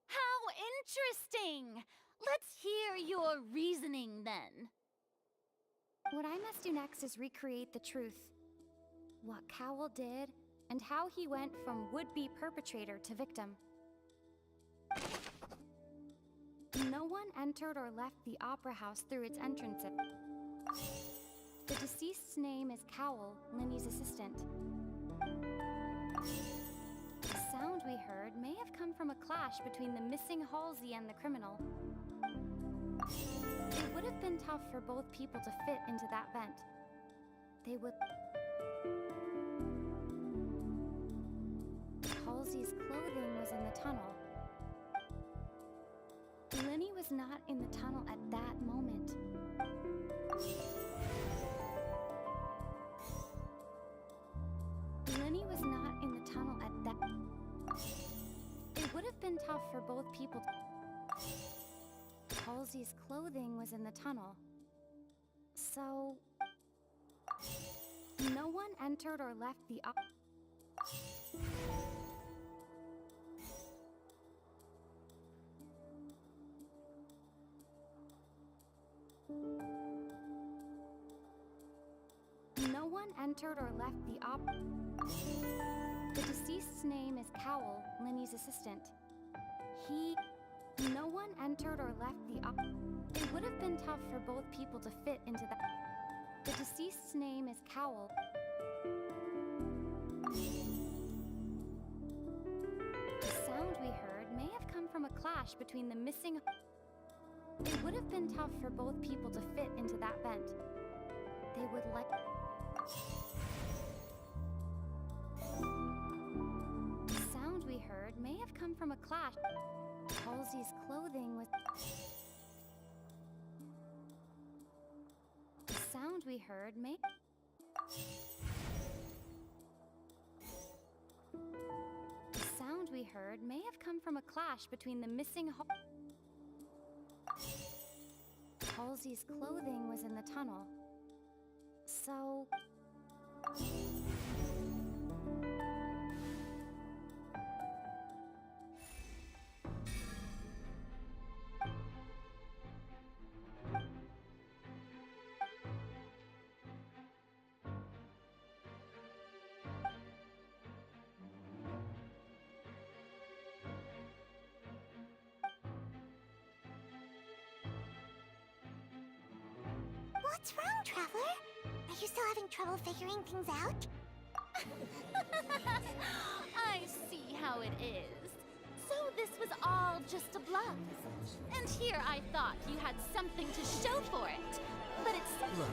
How interesting! Let's hear your reasoning then. What I must do next is recreate the truth. What Cowell did, and how he went from would-be perpetrator to victim. No one entered or left the Opera House through its entrance. The deceased's name is Cowell, Linny's assistant. The sound we heard may have come from a clash between the missing Halsey and the criminal. It would have been tough for both people to fit into that vent. They would... Halsey's clothing was in the tunnel. Linny was not in the tunnel at that moment. Linny was not in the tunnel at that... It would have been tough for both people to... Halsey's clothing was in the tunnel. So... No one entered or left the No one entered or left the The deceased's name is Cowell, Linny's assistant. No one entered or left the It would have been tough for both people to fit into that. The deceased's name is Cowell. The sound we heard may have come from a clash between the missing... It would have been tough for both people to fit into that vent. They would like... The sound we heard may have come from a clash. Halsey's clothing was... The sound we heard may... The sound we heard may have come from a clash between the missing... Halsey's clothing was in the tunnel. So... What's wrong, Traveler? Are you still having trouble figuring things out? I see how it is. So this was all just a bluff. And here I thought you had something to show for it. But it's... Look,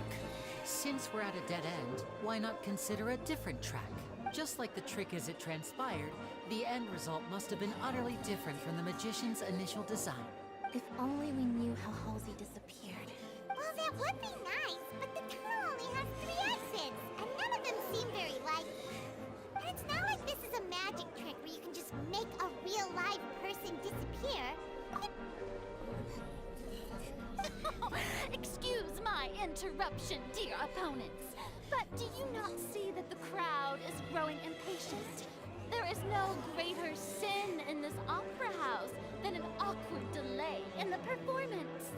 since we're at a dead end, why not consider a different track? Just like the trick as it transpired, the end result must have been utterly different from the magician's initial design. If only we knew how Halsey disappeared. Well, that would be nice, but the tunnel only has 3 exits, and none of them seem very likely. And it's not like this is a magic trick where you can just make a real live person disappear. Excuse my interruption, dear opponents, but do you not see that the crowd is growing impatient? There is no greater sin in this opera house than an awkward delay in the performance.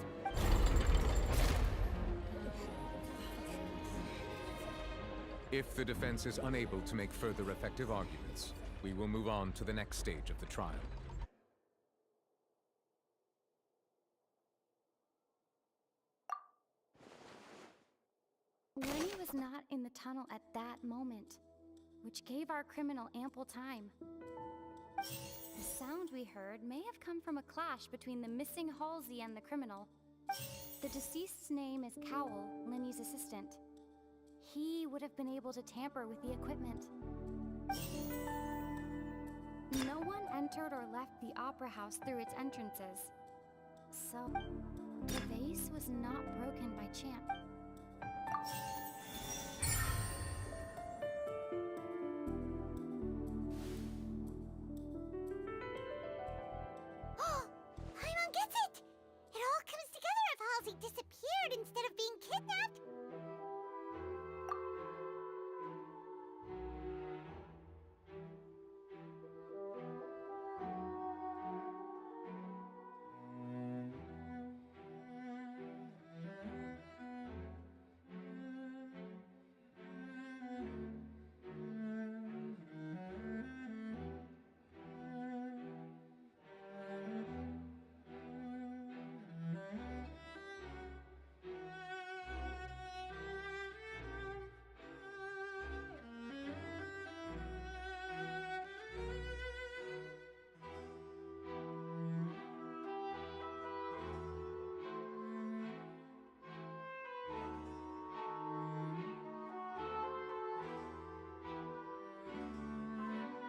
If the defense is unable to make further effective arguments, we will move on to the next stage of the trial. Lenny was not in the tunnel at that moment, which gave our criminal ample time. The sound we heard may have come from a clash between the missing Halsey and the criminal. The deceased's name is Cowell, Lenny's assistant. He would have been able to tamper with the equipment. No one entered or left the opera house through its entrances. So, the vase was not broken by chance. Paimon gets it! It all comes together if Halsey disappeared instead of being kidnapped.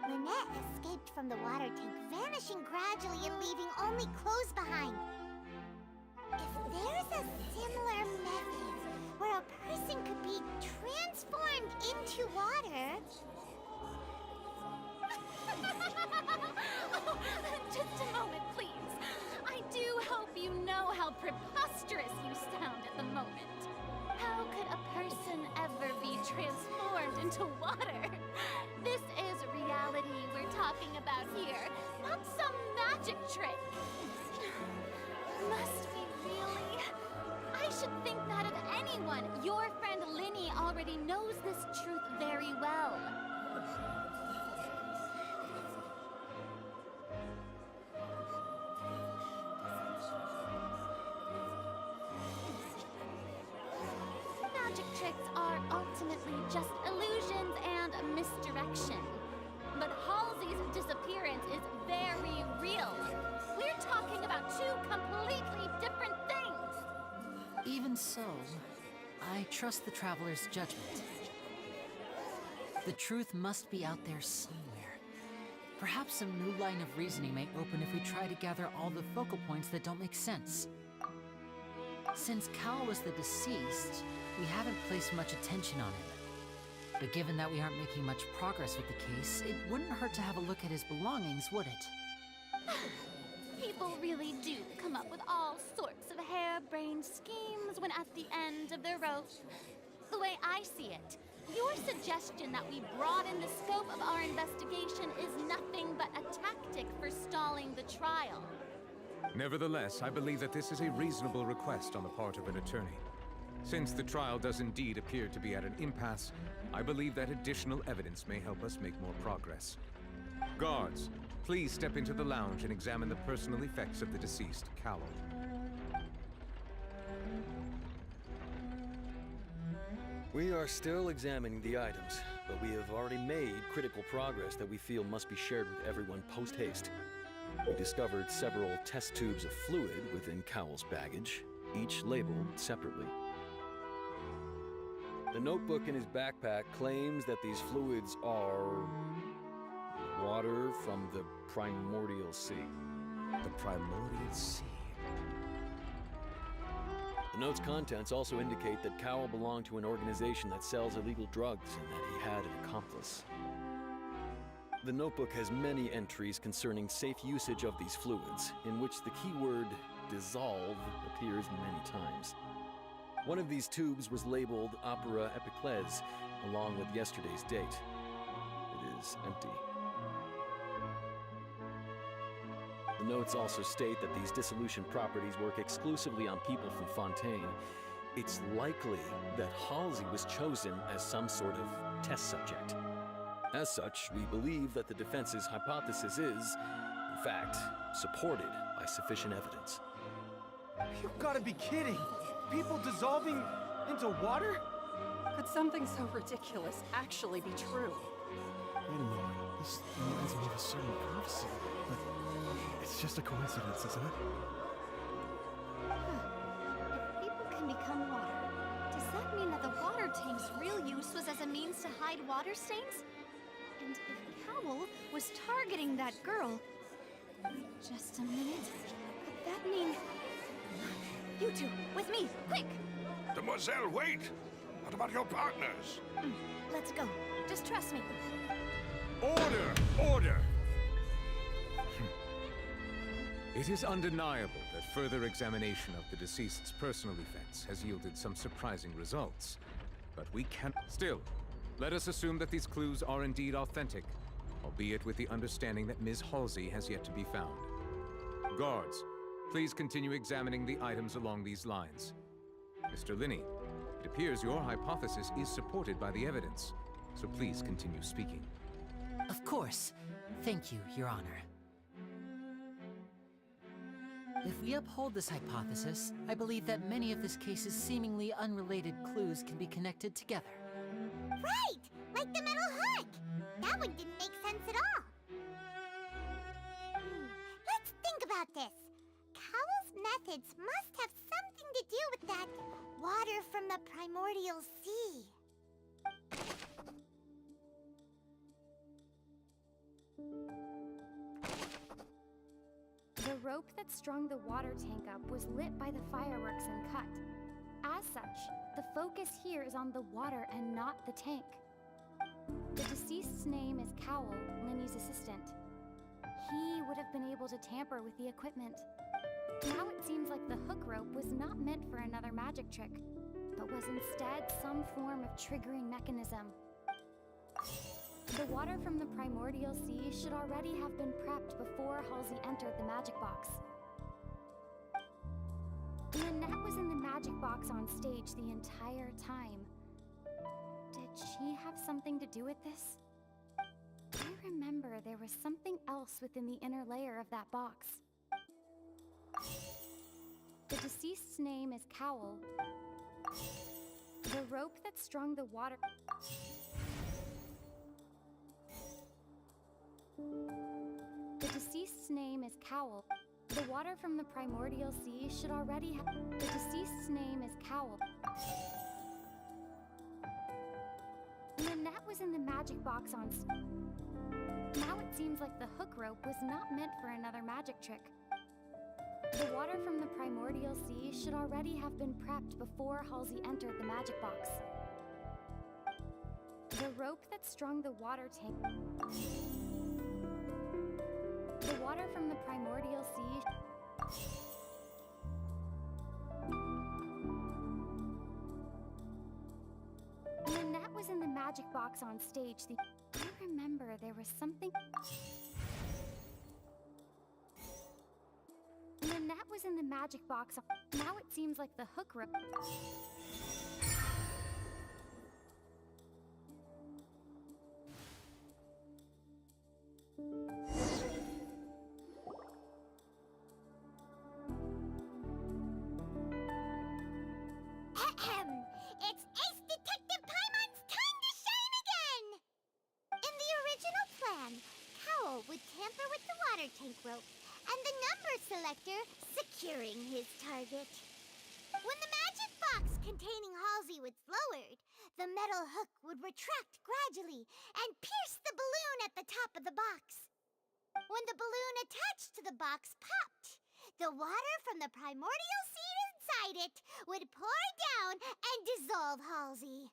Lynette escaped from the water tank, vanishing gradually and leaving only clothes behind. If there's a similar method where a person could be transformed into water... Oh, just a moment, please. I do hope you know how preposterous you sound at the moment. How could a person ever be transformed into water? This is reality we're talking about here, not some magic trick. Must we really? I should think that of anyone. Your friend Linny already knows this truth very well. Magic tricks are ultimately just illusions and misdirection. But Halsey's disappearance is very real. We're talking about two completely different things. Even so, I trust the Traveler's judgment. The truth must be out there somewhere. Perhaps some new line of reasoning may open if we try to gather all the focal points that don't make sense. Since Cal was the deceased, we haven't placed much attention on him. But given that we aren't making much progress with the case, it wouldn't hurt to have a look at his belongings, would it? People really do come up with all sorts of harebrained schemes when at the end of their rope. The way I see it, your suggestion that we broaden the scope of our investigation is nothing but a tactic for stalling the trial. Nevertheless, I believe that this is a reasonable request on the part of an attorney. Since the trial does indeed appear to be at an impasse, I believe that additional evidence may help us make more progress. Guards, please step into the lounge and examine the personal effects of the deceased, Cowell. We are still examining the items, but we have already made critical progress that we feel must be shared with everyone post-haste. We discovered several test tubes of fluid within Cowell's baggage, each labeled separately. The notebook in his backpack claims that these fluids are water from the Primordial Sea. The Primordial Sea. The note's contents also indicate that Cowell belonged to an organization that sells illegal drugs and that he had an accomplice. The notebook has many entries concerning safe usage of these fluids, in which the keyword dissolve appears many times. One of these tubes was labeled Opera Epiclese, along with yesterday's date. It is empty. The notes also state that these dissolution properties work exclusively on people from Fontaine. It's likely that Halsey was chosen as some sort of test subject. As such, we believe that the defense's hypothesis is, in fact, supported by sufficient evidence. You've got to be kidding! People dissolving into water? Could something so ridiculous actually be true? Wait a moment. This reminds me of a certain prophecy, but it's just a coincidence, isn't it? If people can become water, does that mean that the water tank's real use was as a means to hide water stains? And if Cowell was targeting that girl... Just a minute. Could that mean... You two, with me, quick! Demoiselle, wait! What about your partners? Let's go. Just trust me. Order! Order! It is undeniable that further examination of the deceased's personal effects has yielded some surprising results. But we can't... Still, let us assume that these clues are indeed authentic, albeit with the understanding that Ms. Halsey has yet to be found. Guards, please continue examining the items along these lines. Mr. Linney, it appears your hypothesis is supported by the evidence, so please continue speaking. Of course. Thank you, Your Honor. If we uphold this hypothesis, I believe that many of this case's seemingly unrelated clues can be connected together. Right! Like the metal hook! That one didn't make sense at all. Let's think about this. Cowell's methods must have something to do with that water from the primordial sea. The rope that strung the water tank up was lit by the fireworks and cut. As such, the focus here is on the water and not the tank. The deceased's name is Cowell, Linny's assistant. He would have been able to tamper with the equipment. Now it seems like the hook rope was not meant for another magic trick, but was instead some form of triggering mechanism. The water from the primordial sea should already have been prepped before Halsey entered the magic box. Lynette was in the magic box on stage the entire time. Did she have something to do with this? I remember there was something else within the inner layer of that box. The deceased's name is Cowell. The rope that strung the water... The deceased's name is Cowell. The water from the primordial sea should already have... The deceased's name is Cowell. Lynette was in the magic box on... Now it seems like the hook rope was not meant for another magic trick. The water from the primordial sea should already have been prepped before Halsey entered the magic box. The rope that strung the water tank... The water from the primordial sea... Lynette was in the magic box on stage I remember there was something... Lynette was in the magic box Now it seems like the hook rope... It's Ace Detective Paimon's time to shine again! In the original plan, Cowell would tamper with the water tank rope and the number selector securing his target. When the magic box containing Halsey was lowered, the metal hook would retract gradually and pierce the balloon at the top of the box. When the balloon attached to the box popped, the water from the primordial sea inside it would pour down and dissolve Halsey.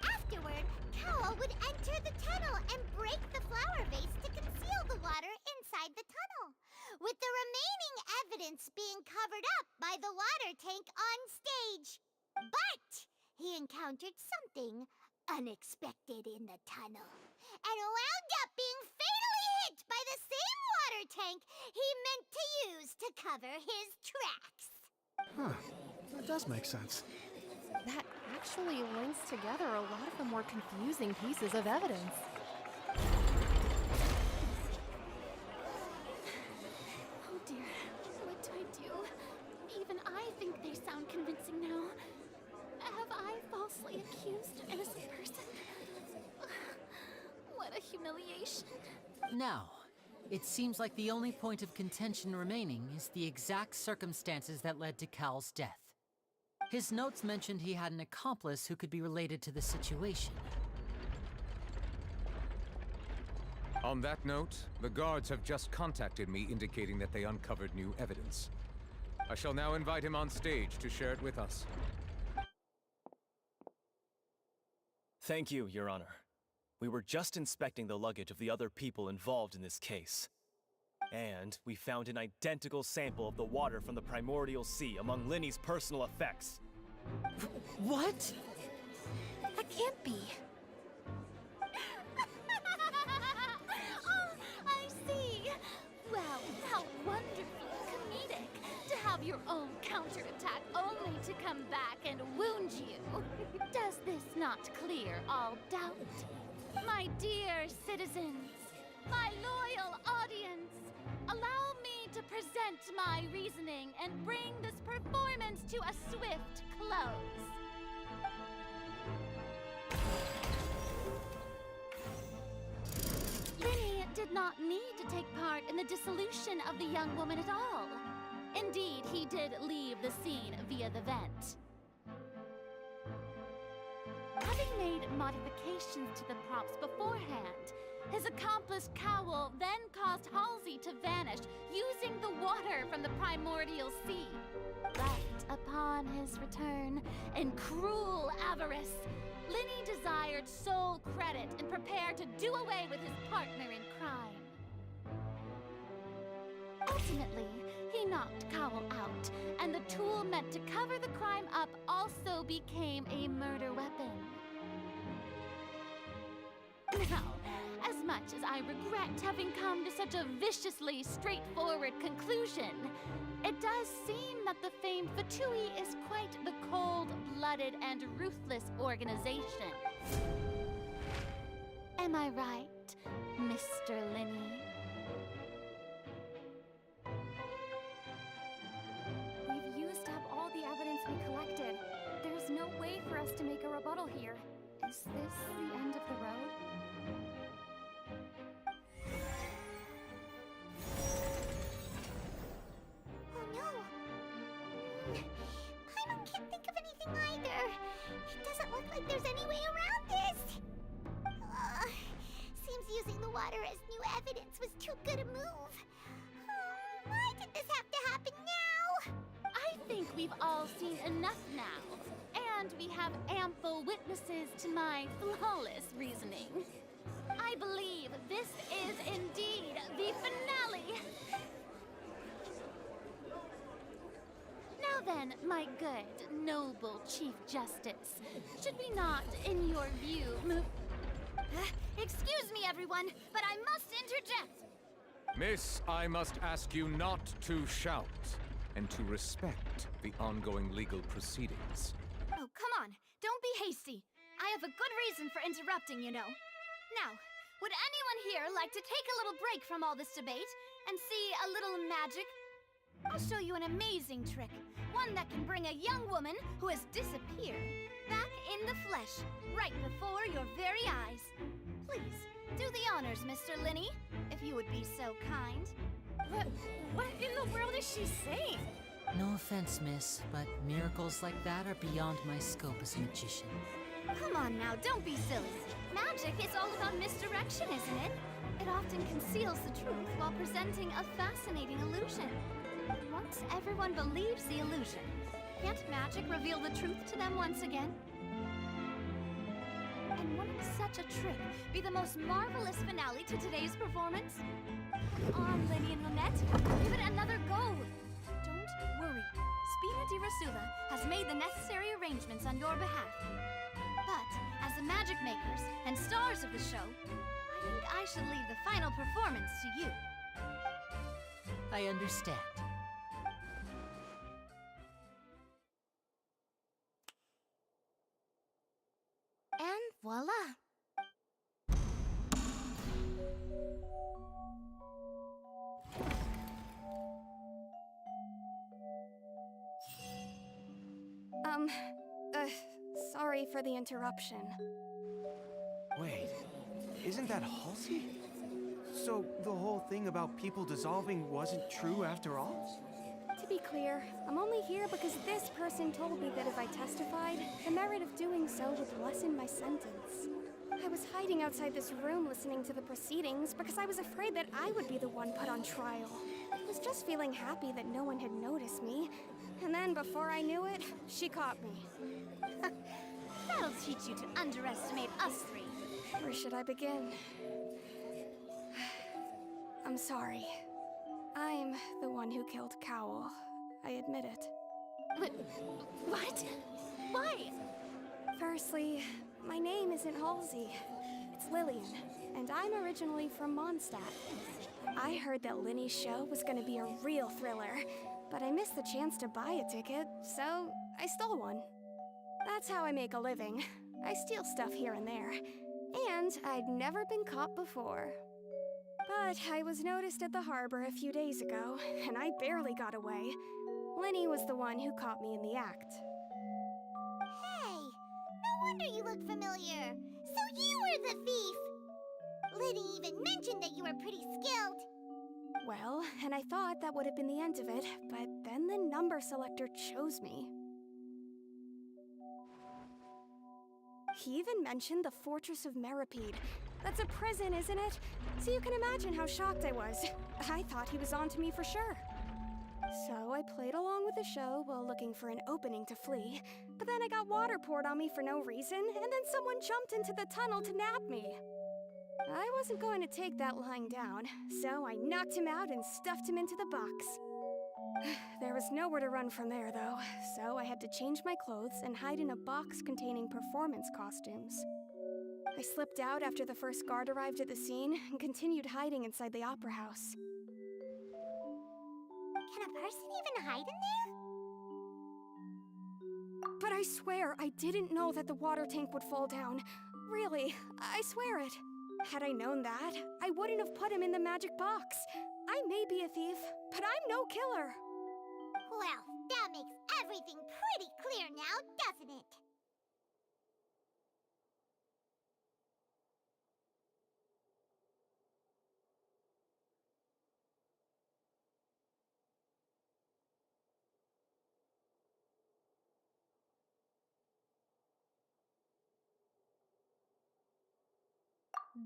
Afterward, Cowell would enter the tunnel and break the flower vase to conceal the water inside the tunnel, with the remaining evidence being covered up by the water tank on stage. But he encountered something unexpected in the tunnel and wound up being fatally hit by the same water tank he meant to use to cover his tracks. Huh. That does make sense. That actually links together a lot of the more confusing pieces of evidence. Oh dear, what do I do? Even I think they sound convincing now. Have I falsely accused an innocent person? What a humiliation. Now, it seems like the only point of contention remaining is the exact circumstances that led to Cal's death. His notes mentioned he had an accomplice who could be related to the situation. On that note, the guards have just contacted me indicating that they uncovered new evidence. I shall now invite him on stage to share it with us. Thank you, Your Honor. We were just inspecting the luggage of the other people involved in this case. And we found an identical sample of the water from the Primordial Sea among Linny's personal effects. What? That can't be. Oh, I see. Well, how wonderfully comedic to have your own counterattack only to come back and wound you. Does this not clear all doubt? My dear citizens, my loyal audience, allow me to present my reasoning and bring this performance to a swift close. Linny did not need to take part in the dissolution of the young woman at all. Indeed, he did leave the scene via the vent. Having made modifications to the props beforehand, his accomplice Cowell then caused Halsey to vanish using the water from the Primordial Sea. But upon his return, in cruel avarice, Linny desired sole credit and prepared to do away with his partner in crime. Ultimately, he knocked Cowell out, and the tool meant to cover the crime up also became a murder weapon. Now, as much as I regret having come to such a viciously straightforward conclusion, it does seem that the famed Fatui is quite the cold-blooded and ruthless organization. Am I right, Mr. Linny? We've used up all the evidence we collected. There's no way for us to make a rebuttal here. Is this the end of the road? Oh no! Paimon can't think of anything either. It doesn't look like there's any way around this. Seems using the water as new evidence was too good a move. Why did this have to happen now? I think we've all seen enough now, and we have ample witnesses to my flawless reasoning. I believe this is indeed the finale. Now then, my good, noble Chief Justice, should we not, in your view, move... Excuse me, everyone, but I must interject. Miss, I must ask you not to shout and to respect the ongoing legal proceedings. Oh, come on. Don't be hasty. I have a good reason for interrupting, you know. Now, would anyone here like to take a little break from all this debate and see a little magic? I'll show you an amazing trick. One that can bring a young woman who has disappeared back in the flesh, right before your very eyes. Please, do the honors, Mr. Linny, if you would be so kind. What in the world is she saying? No offense, miss, but miracles like that are beyond my scope as a magician. Come on now, don't be silly. Magic is all about misdirection, isn't it? It often conceals the truth while presenting a fascinating illusion. Once everyone believes the illusion, can't magic reveal the truth to them once again? And wouldn't such a trick be the most marvelous finale to today's performance? On, Linny and Lynette, give it another go. Don't worry, Spina di Rasuva has made the necessary arrangements on your behalf. But as the magic makers and stars of the show, I think I should leave the final performance to you. I understand. And voila! Sorry for the interruption. Wait, isn't that Halsey? So the whole thing about people dissolving wasn't true after all? To be clear, I'm only here because this person told me that if I testified, the merit of doing so would lessen my sentence. I was hiding outside this room listening to the proceedings because I was afraid that I would be the one put on trial. I was just feeling happy that no one had noticed me. And then, before I knew it, she caught me. That'll teach you to underestimate us three. Where should I begin? I'm sorry. I'm the one who killed Cowell. I admit it. What? Why? Firstly, my name isn't Halsey. It's Lillian, and I'm originally from Mondstadt. I heard that Linny's show was gonna be a real thriller, but I missed the chance to buy a ticket, so I stole one. That's how I make a living. I steal stuff here and there. And I'd never been caught before. But I was noticed at the harbor a few days ago, and I barely got away. Linny was the one who caught me in the act. Hey, no wonder you look familiar. So you were the thief. Liddy even mentioned that you were pretty skilled. Well, and I thought that would have been the end of it, but then the number selector chose me. He even mentioned the Fortress of Meripede. That's a prison, isn't it? So you can imagine how shocked I was. I thought he was onto me for sure. So I played along with the show while looking for an opening to flee. But then I got water poured on me for no reason, and then someone jumped into the tunnel to nab me. I wasn't going to take that lying down, so I knocked him out and stuffed him into the box. There was nowhere to run from there, though, so I had to change my clothes and hide in a box containing performance costumes. I slipped out after the first guard arrived at the scene and continued hiding inside the opera house. Can a person even hide in there? But I swear I didn't know that the water tank would fall down. Really, I swear it. Had I known that, I wouldn't have put him in the magic box. I may be a thief, but I'm no killer. Well, that makes everything pretty clear now, doesn't it?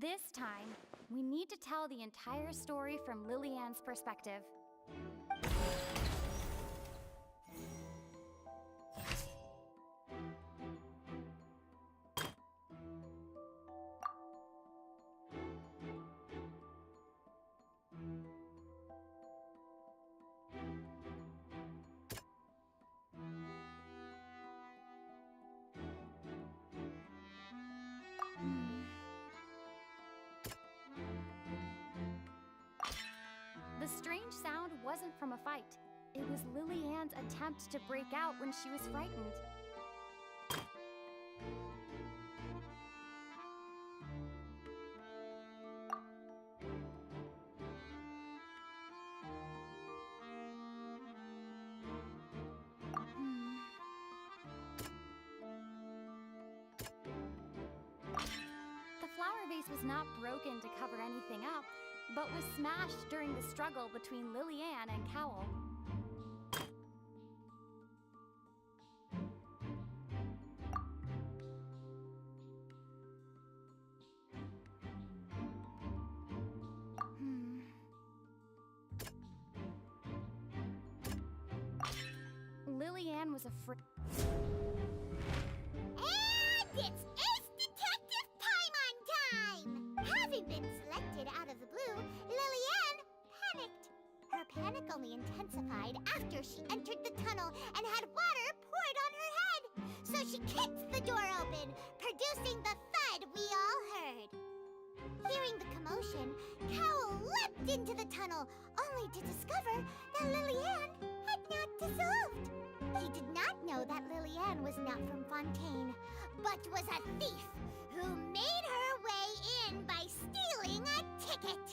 This time, we need to tell the entire story from Lily-Ann's perspective. The strange sound wasn't from a fight. It was Lily-Ann's attempt to break out when she was frightened. The flower vase was not broken to cover anything up, but was smashed during the struggle between Lily-Ann and Cowell. Lily-Ann was afraid. And it's Ace Detective Paimon time! Having been selected out of the blue, Lily-Ann panicked. Her panic only intensified after she entered the tunnel and had water poured on her head. So she kicked the door open, producing the thud we all heard. Hearing the commotion, Cowl leapt into the tunnel, only to discover that Lillian had not dissolved. He did not know that Lillian was not from Fontaine, but was a thief who made her way in by stealing a ticket.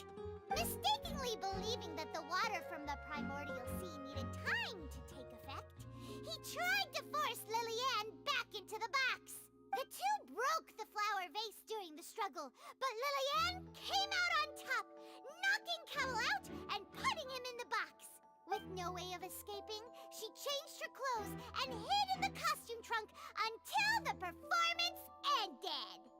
Mistakenly believing that the water from the primordial sea needed time to take effect, he tried to force Lillian back into the box. The two broke the flower vase during the struggle, but Lillian came out on top, knocking Cowl out and putting him in the box. With no way of escaping, she changed her clothes and hid in the costume trunk until the performance ended.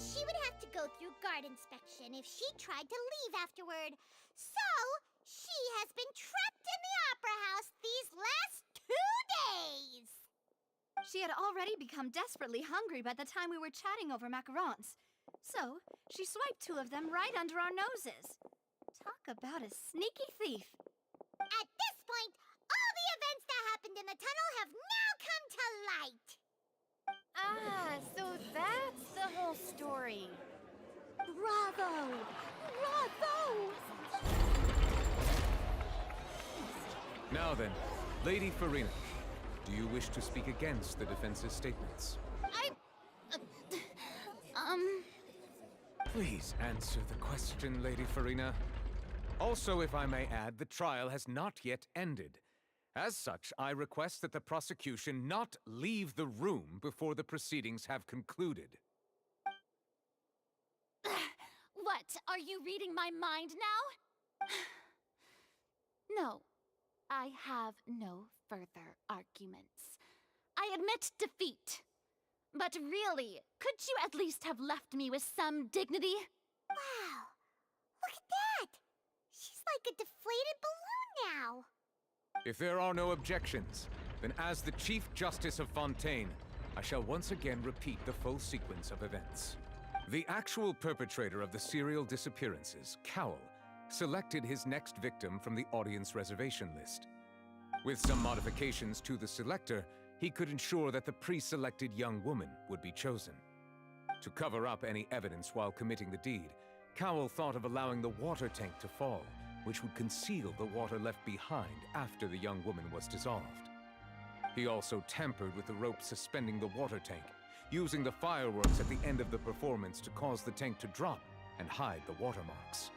She would have to go through guard inspection if she tried to leave afterward. So, she has been trapped in the Opera House these last 2 days. She had already become desperately hungry by the time we were chatting over macarons. So, she swiped 2 of them right under our noses. Talk about a sneaky thief. At this point, all the events that happened in the tunnel have now come to light. Ah, so that's the whole story. Bravo! Bravo! Now then, Lady Farina, do you wish to speak against the defense's statements? Please answer the question, Lady Farina. Also, if I may add, the trial has not yet ended. As such, I request that the prosecution not leave the room before the proceedings have concluded. What? Are you reading my mind now? No. I have no further arguments. I admit defeat. But really, could you at least have left me with some dignity? Wow. Look at that. She's like a deflated balloon now. If there are no objections, then as the Chief Justice of Fontaine, I shall once again repeat the full sequence of events. The actual perpetrator of the serial disappearances, Cowl, selected his next victim from the audience reservation list. With some modifications to the selector, he could ensure that the pre-selected young woman would be chosen. To cover up any evidence while committing the deed, Cowl thought of allowing the water tank to fall, which would conceal the water left behind after the young woman was dissolved. He also tampered with the rope suspending the water tank, using the fireworks at the end of the performance to cause the tank to drop and hide the watermarks.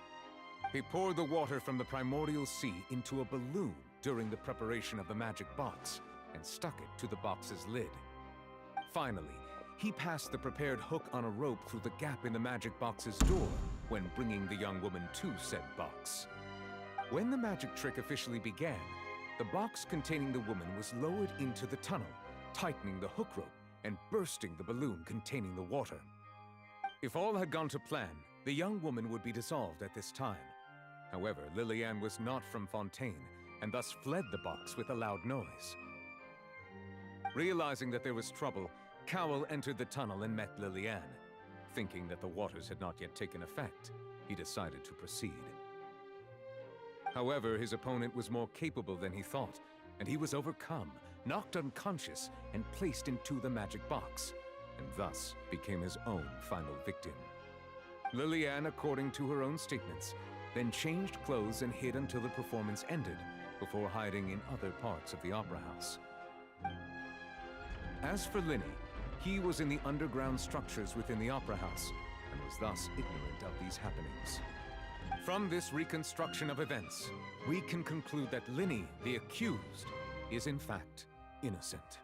He poured the water from the primordial sea into a balloon during the preparation of the magic box and stuck it to the box's lid. Finally, he passed the prepared hook on a rope through the gap in the magic box's door when bringing the young woman to said box. When the magic trick officially began, the box containing the woman was lowered into the tunnel, tightening the hook rope and bursting the balloon containing the water. If all had gone to plan, the young woman would be dissolved at this time. However, Lillian was not from Fontaine and thus fled the box with a loud noise. Realizing that there was trouble, Cowl entered the tunnel and met Lillian. Thinking that the waters had not yet taken effect, he decided to proceed. However, his opponent was more capable than he thought, and he was overcome, knocked unconscious, and placed into the magic box, and thus became his own final victim. Lillian, according to her own statements, then changed clothes and hid until the performance ended, before hiding in other parts of the Opera House. As for Linny, he was in the underground structures within the Opera House, and was thus ignorant of these happenings. From this reconstruction of events, we can conclude that Linny, the accused, is in fact innocent.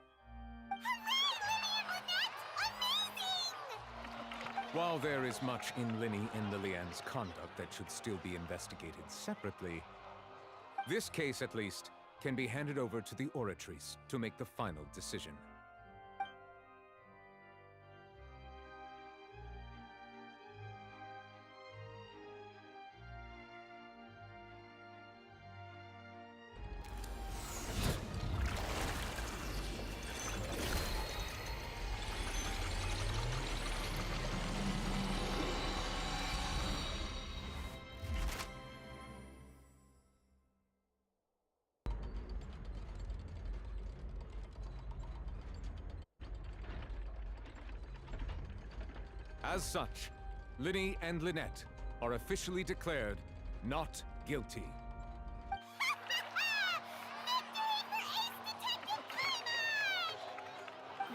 While there is much in Linny and Lillian's conduct that should still be investigated separately, this case, at least, can be handed over to the Oratrice to make the final decision. As such, Linny and Lynette are officially declared not guilty.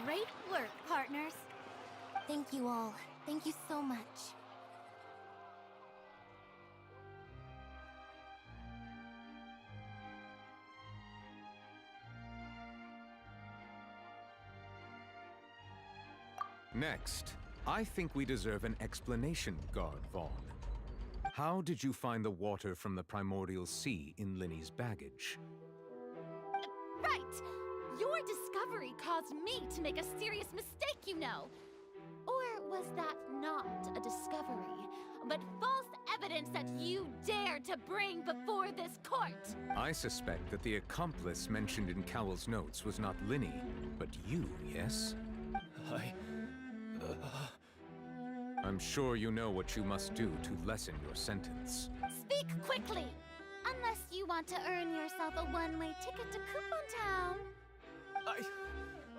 Great work, partners. Thank you all. Thank you so much. Next, I think we deserve an explanation, Guard Vaughn. How did you find the water from the primordial sea in Linny's baggage? Right! Your discovery caused me to make a serious mistake, you know. Or was that not a discovery, but false evidence that you dared to bring before this court? I suspect that the accomplice mentioned in Cowell's notes was not Linny, but you, yes? I'm sure you know what you must do to lessen your sentence. Speak quickly! Unless you want to earn yourself a one-way ticket to Coupon Town.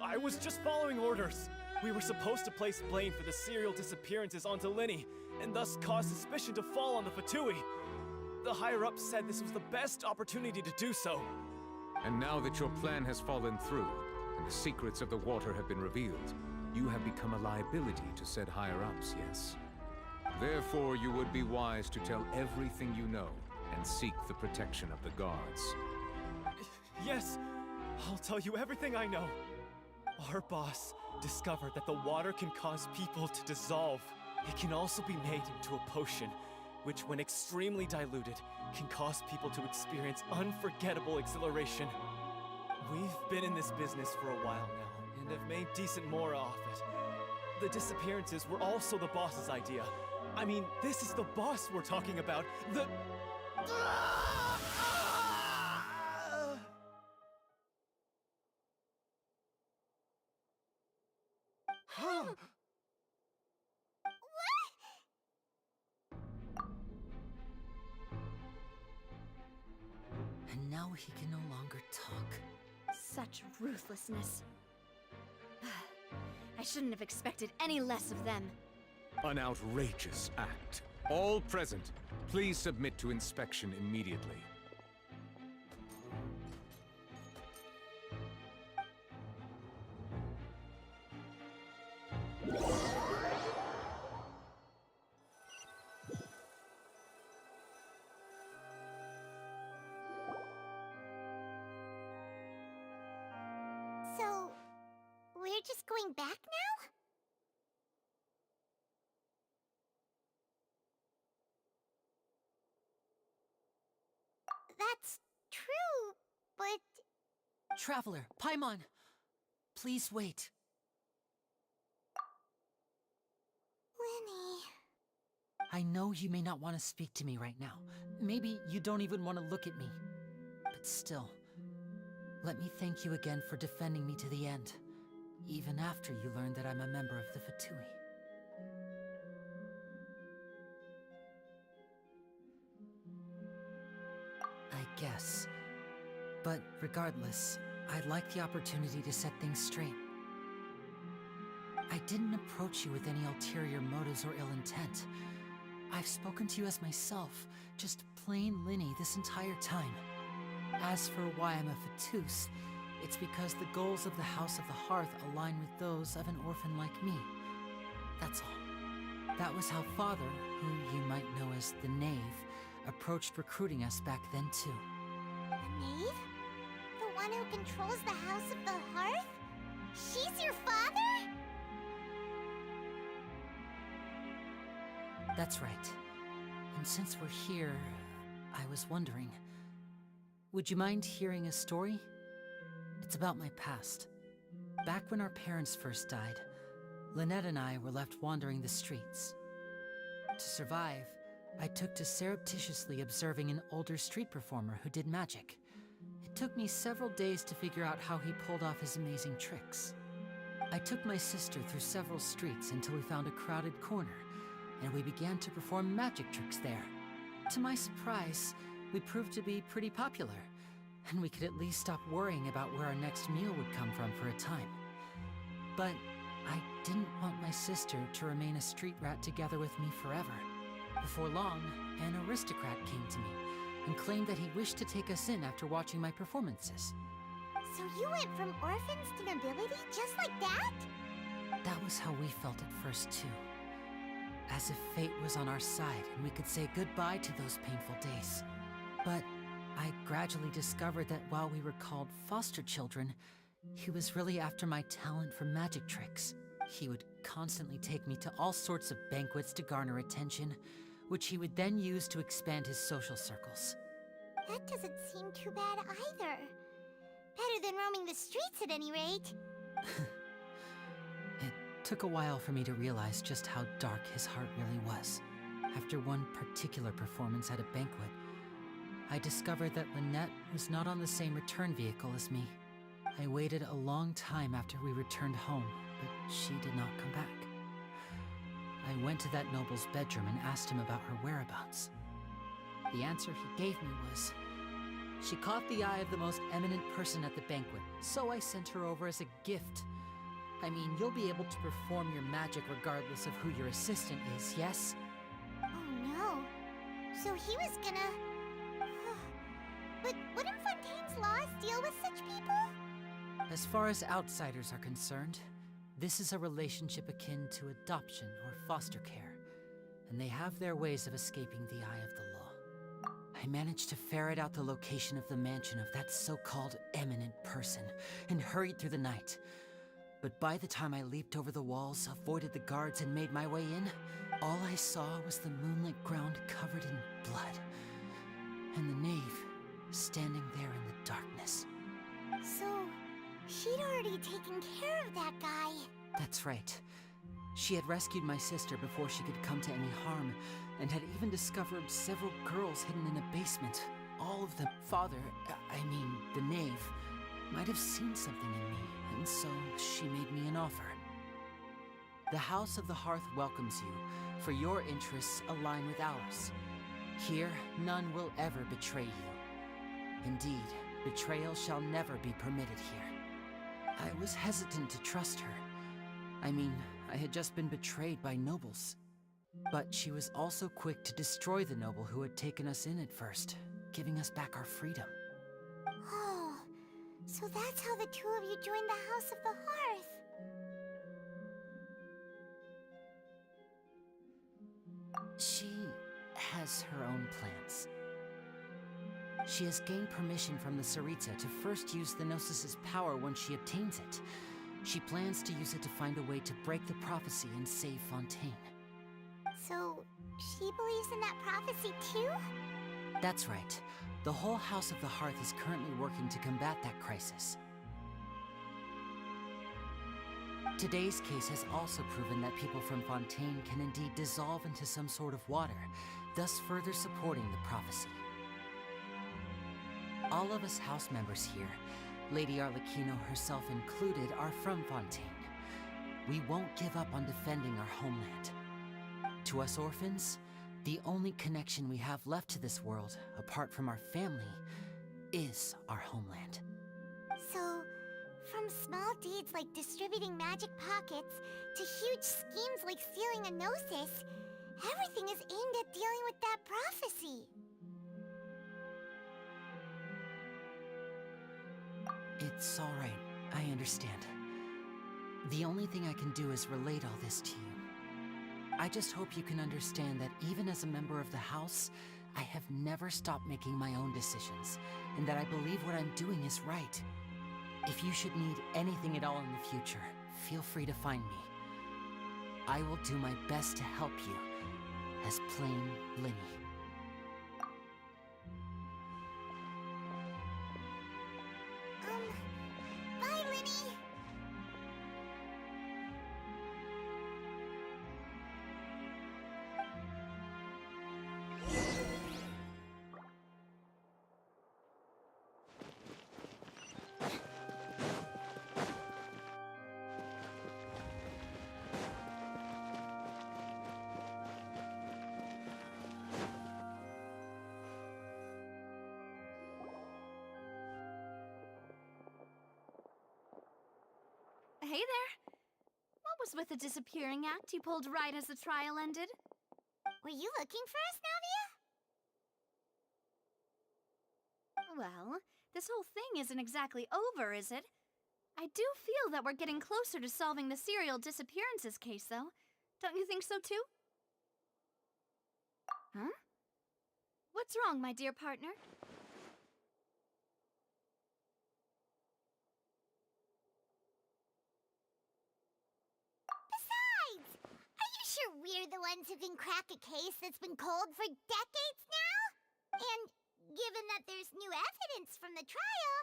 I was just following orders. We were supposed to place blame for the serial disappearances onto Linny, and thus cause suspicion to fall on the Fatui. The higher-ups said this was the best opportunity to do so. And now that your plan has fallen through, and the secrets of the water have been revealed, you have become a liability to said higher-ups, yes? Therefore, you would be wise to tell everything you know and seek the protection of the guards. Yes, I'll tell you everything I know. Our boss discovered that the water can cause people to dissolve. It can also be made into a potion, which when extremely diluted, can cause people to experience unforgettable exhilaration. We've been in this business for a while now, and have made decent more off it. The disappearances were also the boss's idea. I mean, this is the boss we're talking about. The... And now he can no longer talk. Such ruthlessness. I shouldn't have expected any less of them. An outrageous act. All present, please submit to inspection immediately. So, we're just going back now? That's true, but... Traveler, Paimon! Please wait. Linny... I know you may not want to speak to me right now. Maybe you don't even want to look at me. But still, let me thank you again for defending me to the end, even after you learned that I'm a member of the Fatui. I guess. But regardless, I'd like the opportunity to set things straight. I didn't approach you with any ulterior motives or ill intent. I've spoken to you as myself, just plain Linny this entire time. As for why I'm a Fatus, it's because the goals of the House of the Hearth align with those of an orphan like me. That's all. That was how Father, who you might know as the Knave, approached recruiting us back then too. The Knave? The one who controls the House of the Hearth? She's your father? That's right. And since we're here, I was wondering, would you mind hearing a story? It's about my past. Back when our parents first died, Lynette and I were left wandering the streets. To survive, I took to surreptitiously observing an older street performer who did magic. It took me several days to figure out how he pulled off his amazing tricks. I took my sister through several streets until we found a crowded corner, and we began to perform magic tricks there. To my surprise, we proved to be pretty popular, and we could at least stop worrying about where our next meal would come from for a time. But I didn't want my sister to remain a street rat together with me forever. Before long, an aristocrat came to me and claimed that he wished to take us in after watching my performances. So you went from orphans to nobility just like that? That was how we felt at first, too. As if fate was on our side and we could say goodbye to those painful days. But I gradually discovered that while we were called foster children, he was really after my talent for magic tricks. He would constantly take me to all sorts of banquets to garner attention, which he would then use to expand his social circles. That doesn't seem too bad either. Better than roaming the streets at any rate. It took a while for me to realize just how dark his heart really was. After one particular performance at a banquet, I discovered that Lynette was not on the same return vehicle as me. I waited a long time after we returned home, but she did not come back. I went to that noble's bedroom and asked him about her whereabouts. The answer he gave me was, she caught the eye of the most eminent person at the banquet, so I sent her over as a gift. I mean, you'll be able to perform your magic regardless of who your assistant is, yes? Oh no. So he was gonna... But wouldn't Fontaine's laws deal with such people? As far as outsiders are concerned, this is a relationship akin to adoption or foster care, and they have their ways of escaping the eye of the law. I managed to ferret out the location of the mansion of that so-called eminent person and hurried through the night. But by the time I leaped over the walls, avoided the guards, and made my way in, all I saw was the moonlit ground covered in blood, and the knave standing there in the darkness. So, she'd already taken care of that guy. That's right. She had rescued my sister before she could come to any harm, and had even discovered several girls hidden in a basement. All of them, the knave, might have seen something in me, and so she made me an offer. The House of the Hearth welcomes you, for your interests align with ours. Here, none will ever betray you. Indeed, betrayal shall never be permitted here. I was hesitant to trust her. I mean, I had just been betrayed by nobles. But she was also quick to destroy the noble who had taken us in at first, giving us back our freedom. Oh, so that's how the two of you joined the House of the Hearth. She has her own plans. She has gained permission from the Tsaritsa to first use the Gnosis' power when she obtains it. She plans to use it to find a way to break the prophecy and save Fontaine. So, she believes in that prophecy too? That's right. The whole House of the Hearth is currently working to combat that crisis. Today's case has also proven that people from Fontaine can indeed dissolve into some sort of water, thus further supporting the prophecy. All of us house members here, Lady Arlecchino herself included, are from Fontaine. We won't give up on defending our homeland. To us orphans, the only connection we have left to this world, apart from our family, is our homeland. So, from small deeds like distributing magic pockets to huge schemes like stealing a Gnosis, everything is aimed at dealing with that prophecy. It's all right. I understand. The only thing I can do is relate all this to you. I just hope you can understand that even as a member of the House, I have never stopped making my own decisions, and that I believe what I'm doing is right. If you should need anything at all in the future, feel free to find me. I will do my best to help you, as plain Lyney. Bye, Lyney! Hey there. What was with the disappearing act you pulled right as the trial ended. Were you looking for us, Navia? Well, this whole thing isn't exactly over, is it? I do feel that we're getting closer to solving the serial disappearances case, though. Don't you think so, too? Huh? What's wrong, my dear partner? Besides, are you sure we're the ones who can crack a case that's been cold for decades now? And given that there's new evidence from the trial,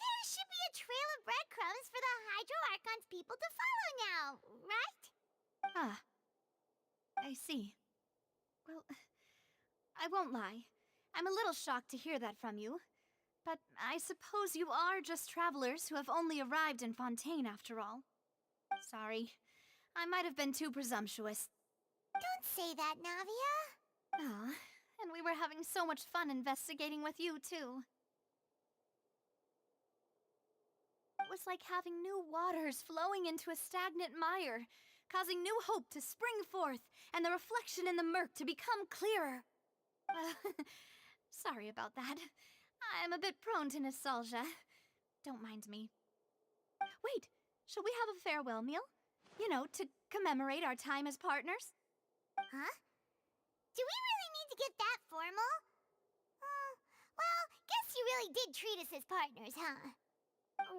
there should be a trail of breadcrumbs for the Hydro Archon's people to follow now, right? Ah. I see. Well, I won't lie. I'm a little shocked to hear that from you. But I suppose you are just travelers who have only arrived in Fontaine after all. Sorry. I might have been too presumptuous. Don't say that, Navia. Ah, and we were having so much fun investigating with you, too. It was like having new waters flowing into a stagnant mire, causing new hope to spring forth, and the reflection in the murk to become clearer. Sorry about that. I'm a bit prone to nostalgia. Don't mind me. Wait, shall we have a farewell meal? You know, to commemorate our time as partners? Huh? Do we really need to get that formal? Well, guess you really did treat us as partners, huh?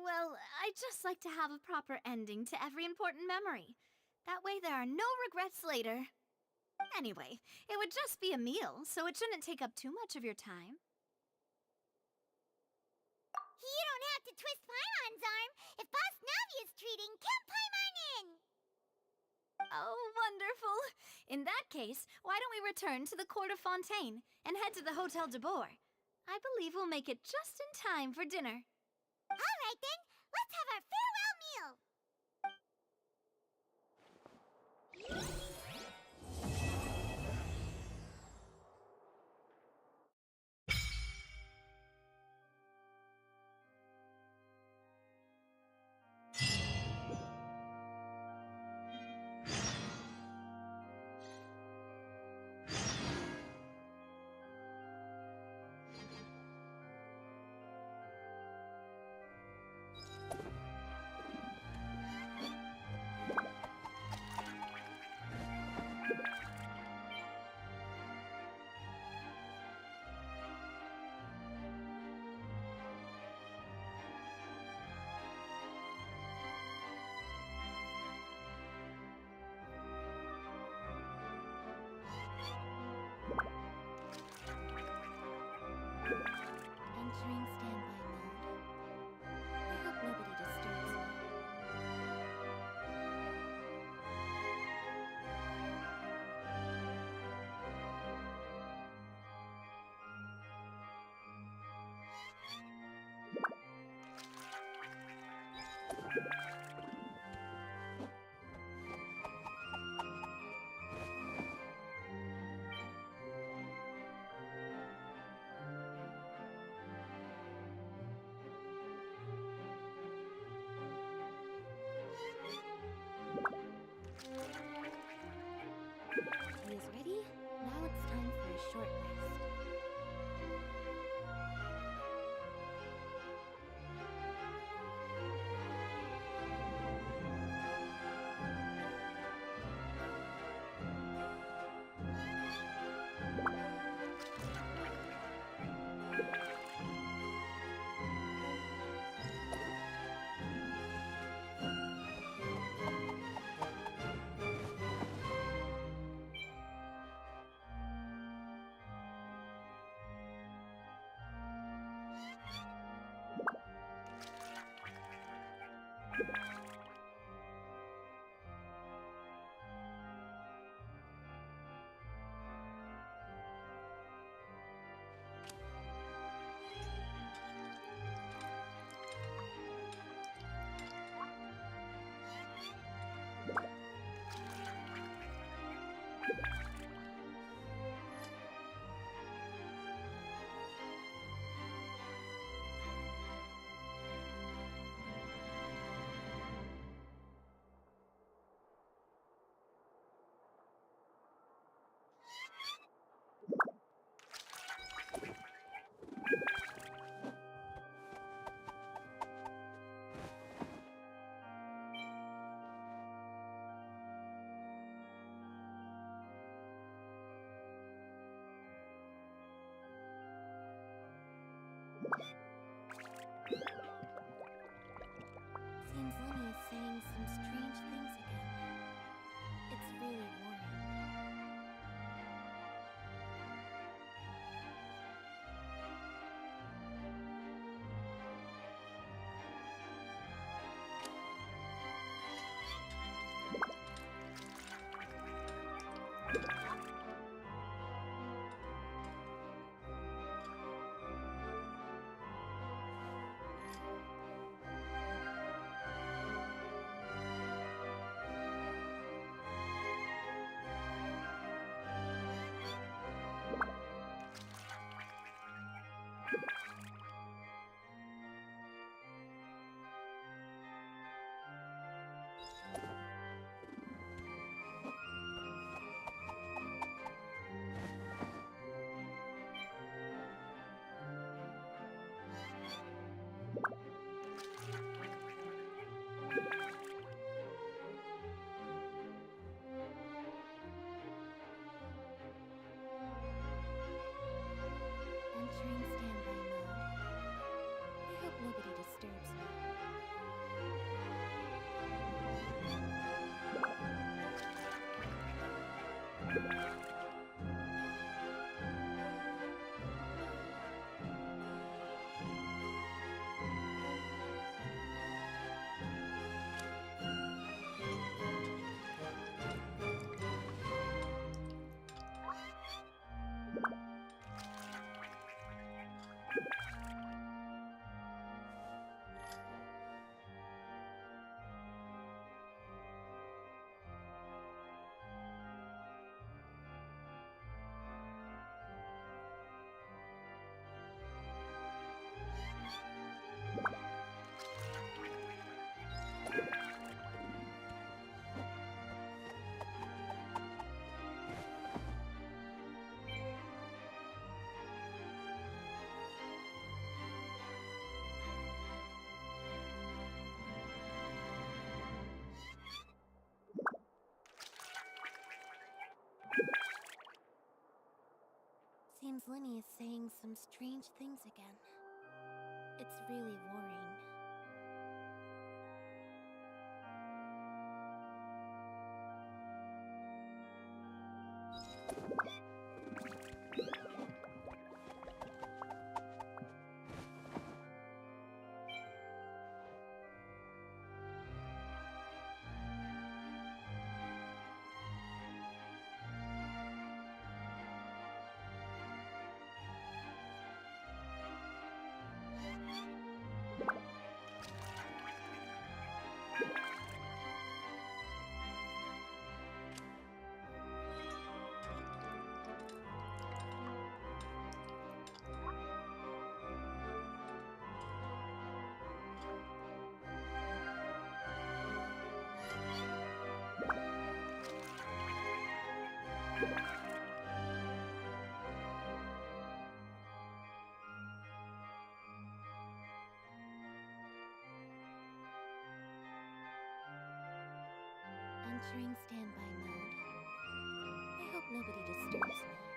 Well, I'd just like to have a proper ending to every important memory. That way there are no regrets later. Anyway, it would just be a meal, so it shouldn't take up too much of your time. You don't have to twist Paimon's arm. If Boss Navia's treating, count Paimon in! Oh, wonderful! In that case, why don't we return to the Court of Fontaine and head to the Hotel de Boer? I believe we'll make it just in time for dinner. All right then, let's have our farewell meal! Entering standby mode. I hope nobody disturbs me. He is ready. Now it's time for a short rest. Linny is saying some strange things again. It's really worrying. Entering standby mode. I hope nobody disturbs me.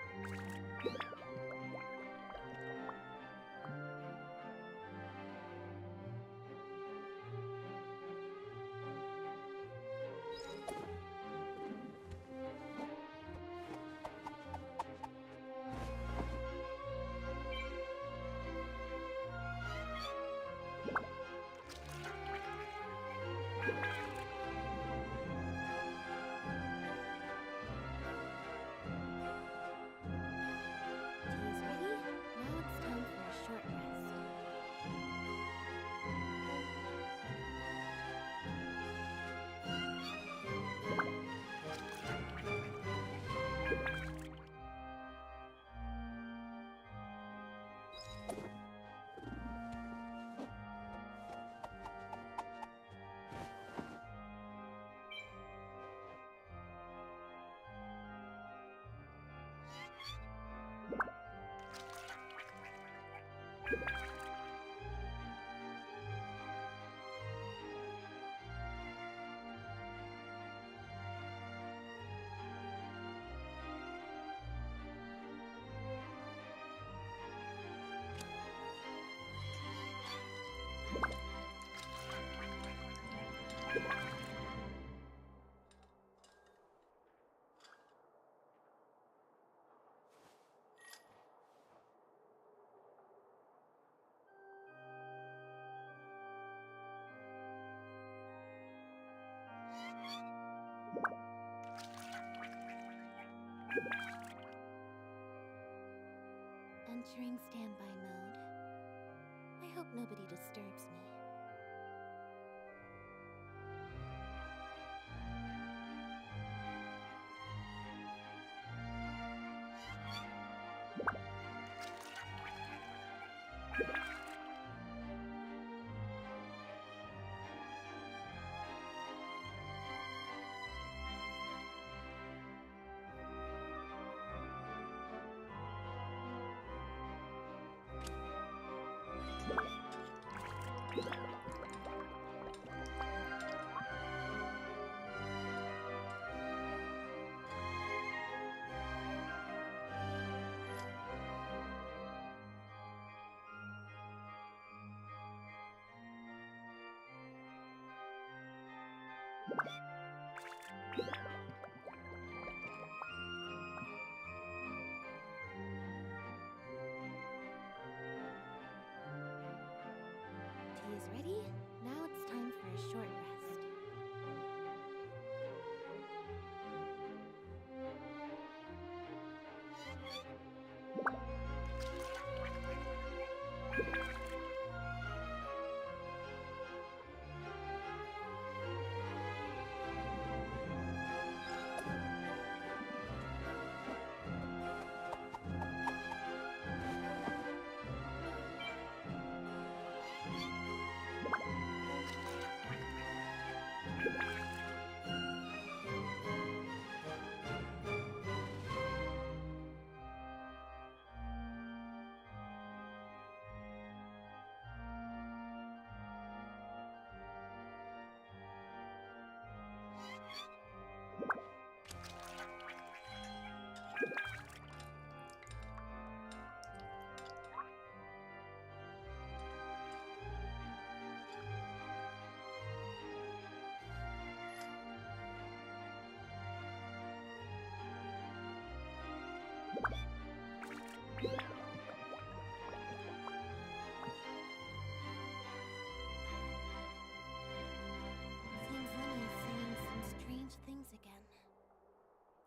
Entering standby mode. I hope nobody disturbs me. Tea is ready. Now it's time for a short rest.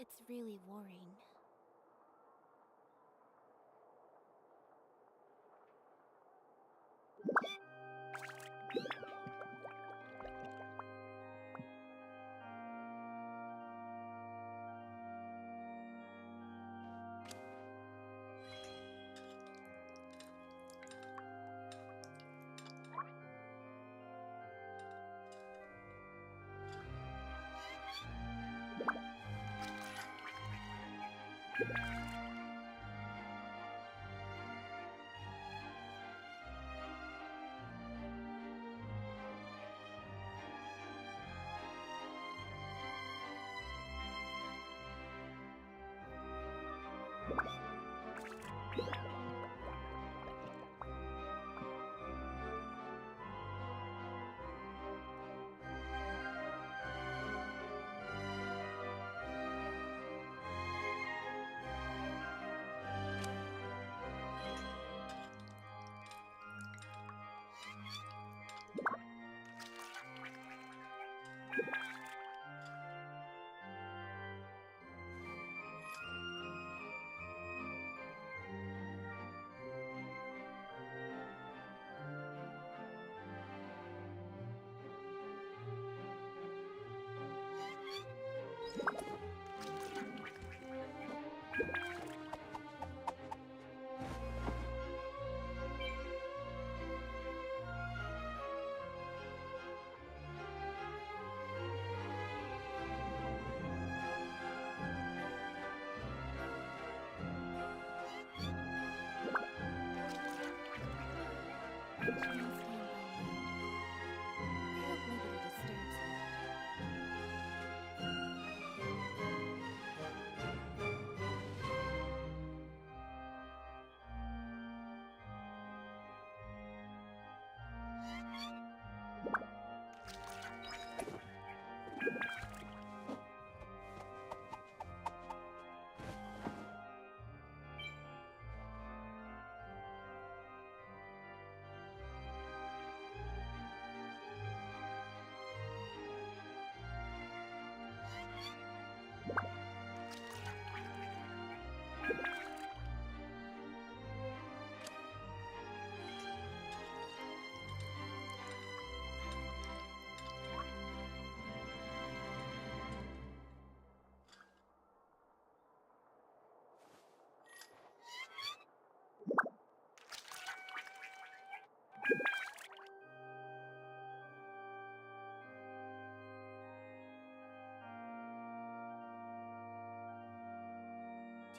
It's really worrying.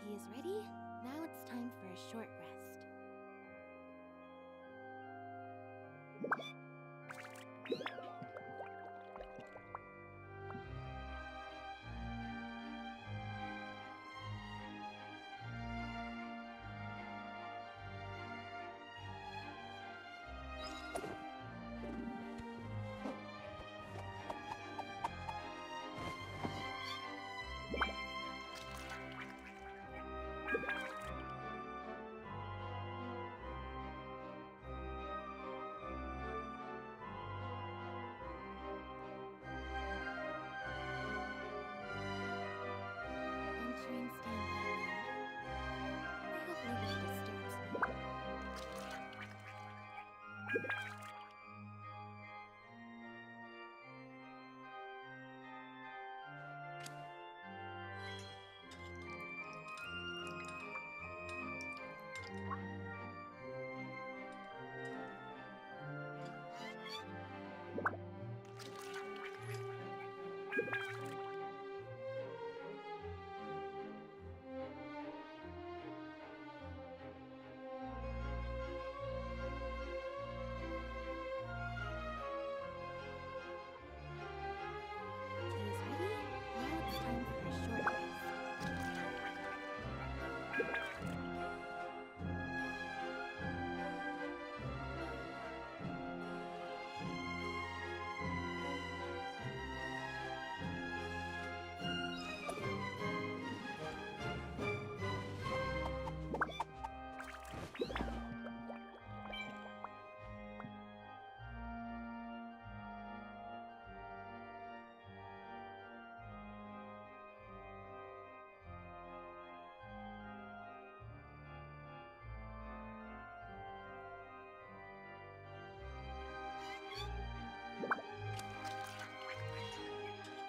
Tea is ready. Now it's time for a short rest. Entering standby mode. I hope nobody disturbs me.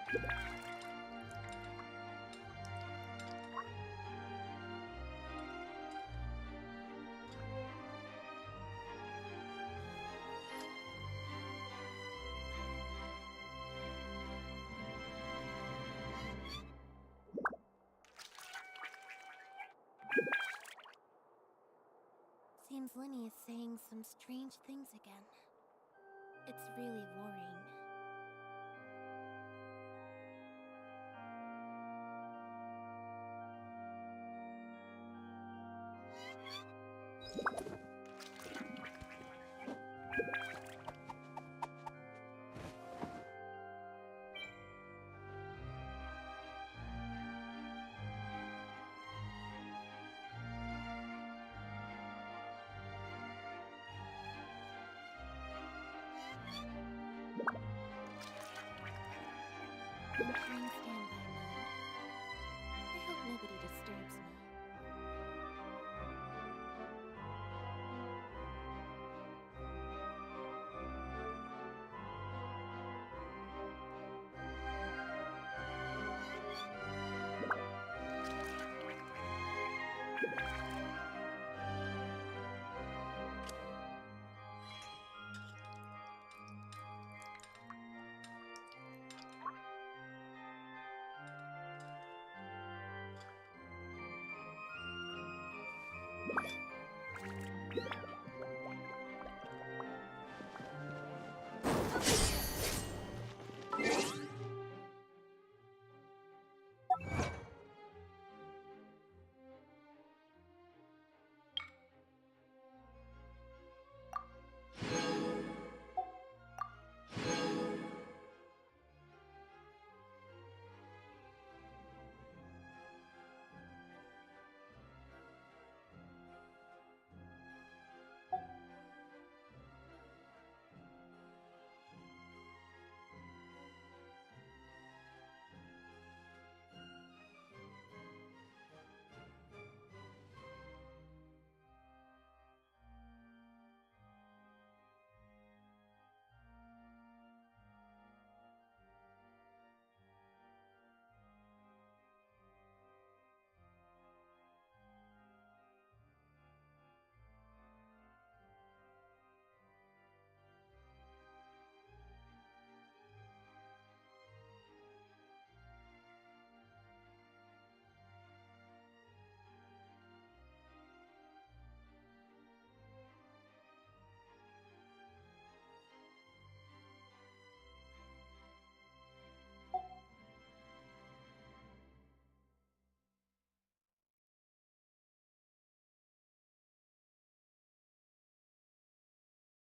Seems Linny is saying some strange things again. It's really worrying. I'm in standby mode. I hope nobody disturbs me.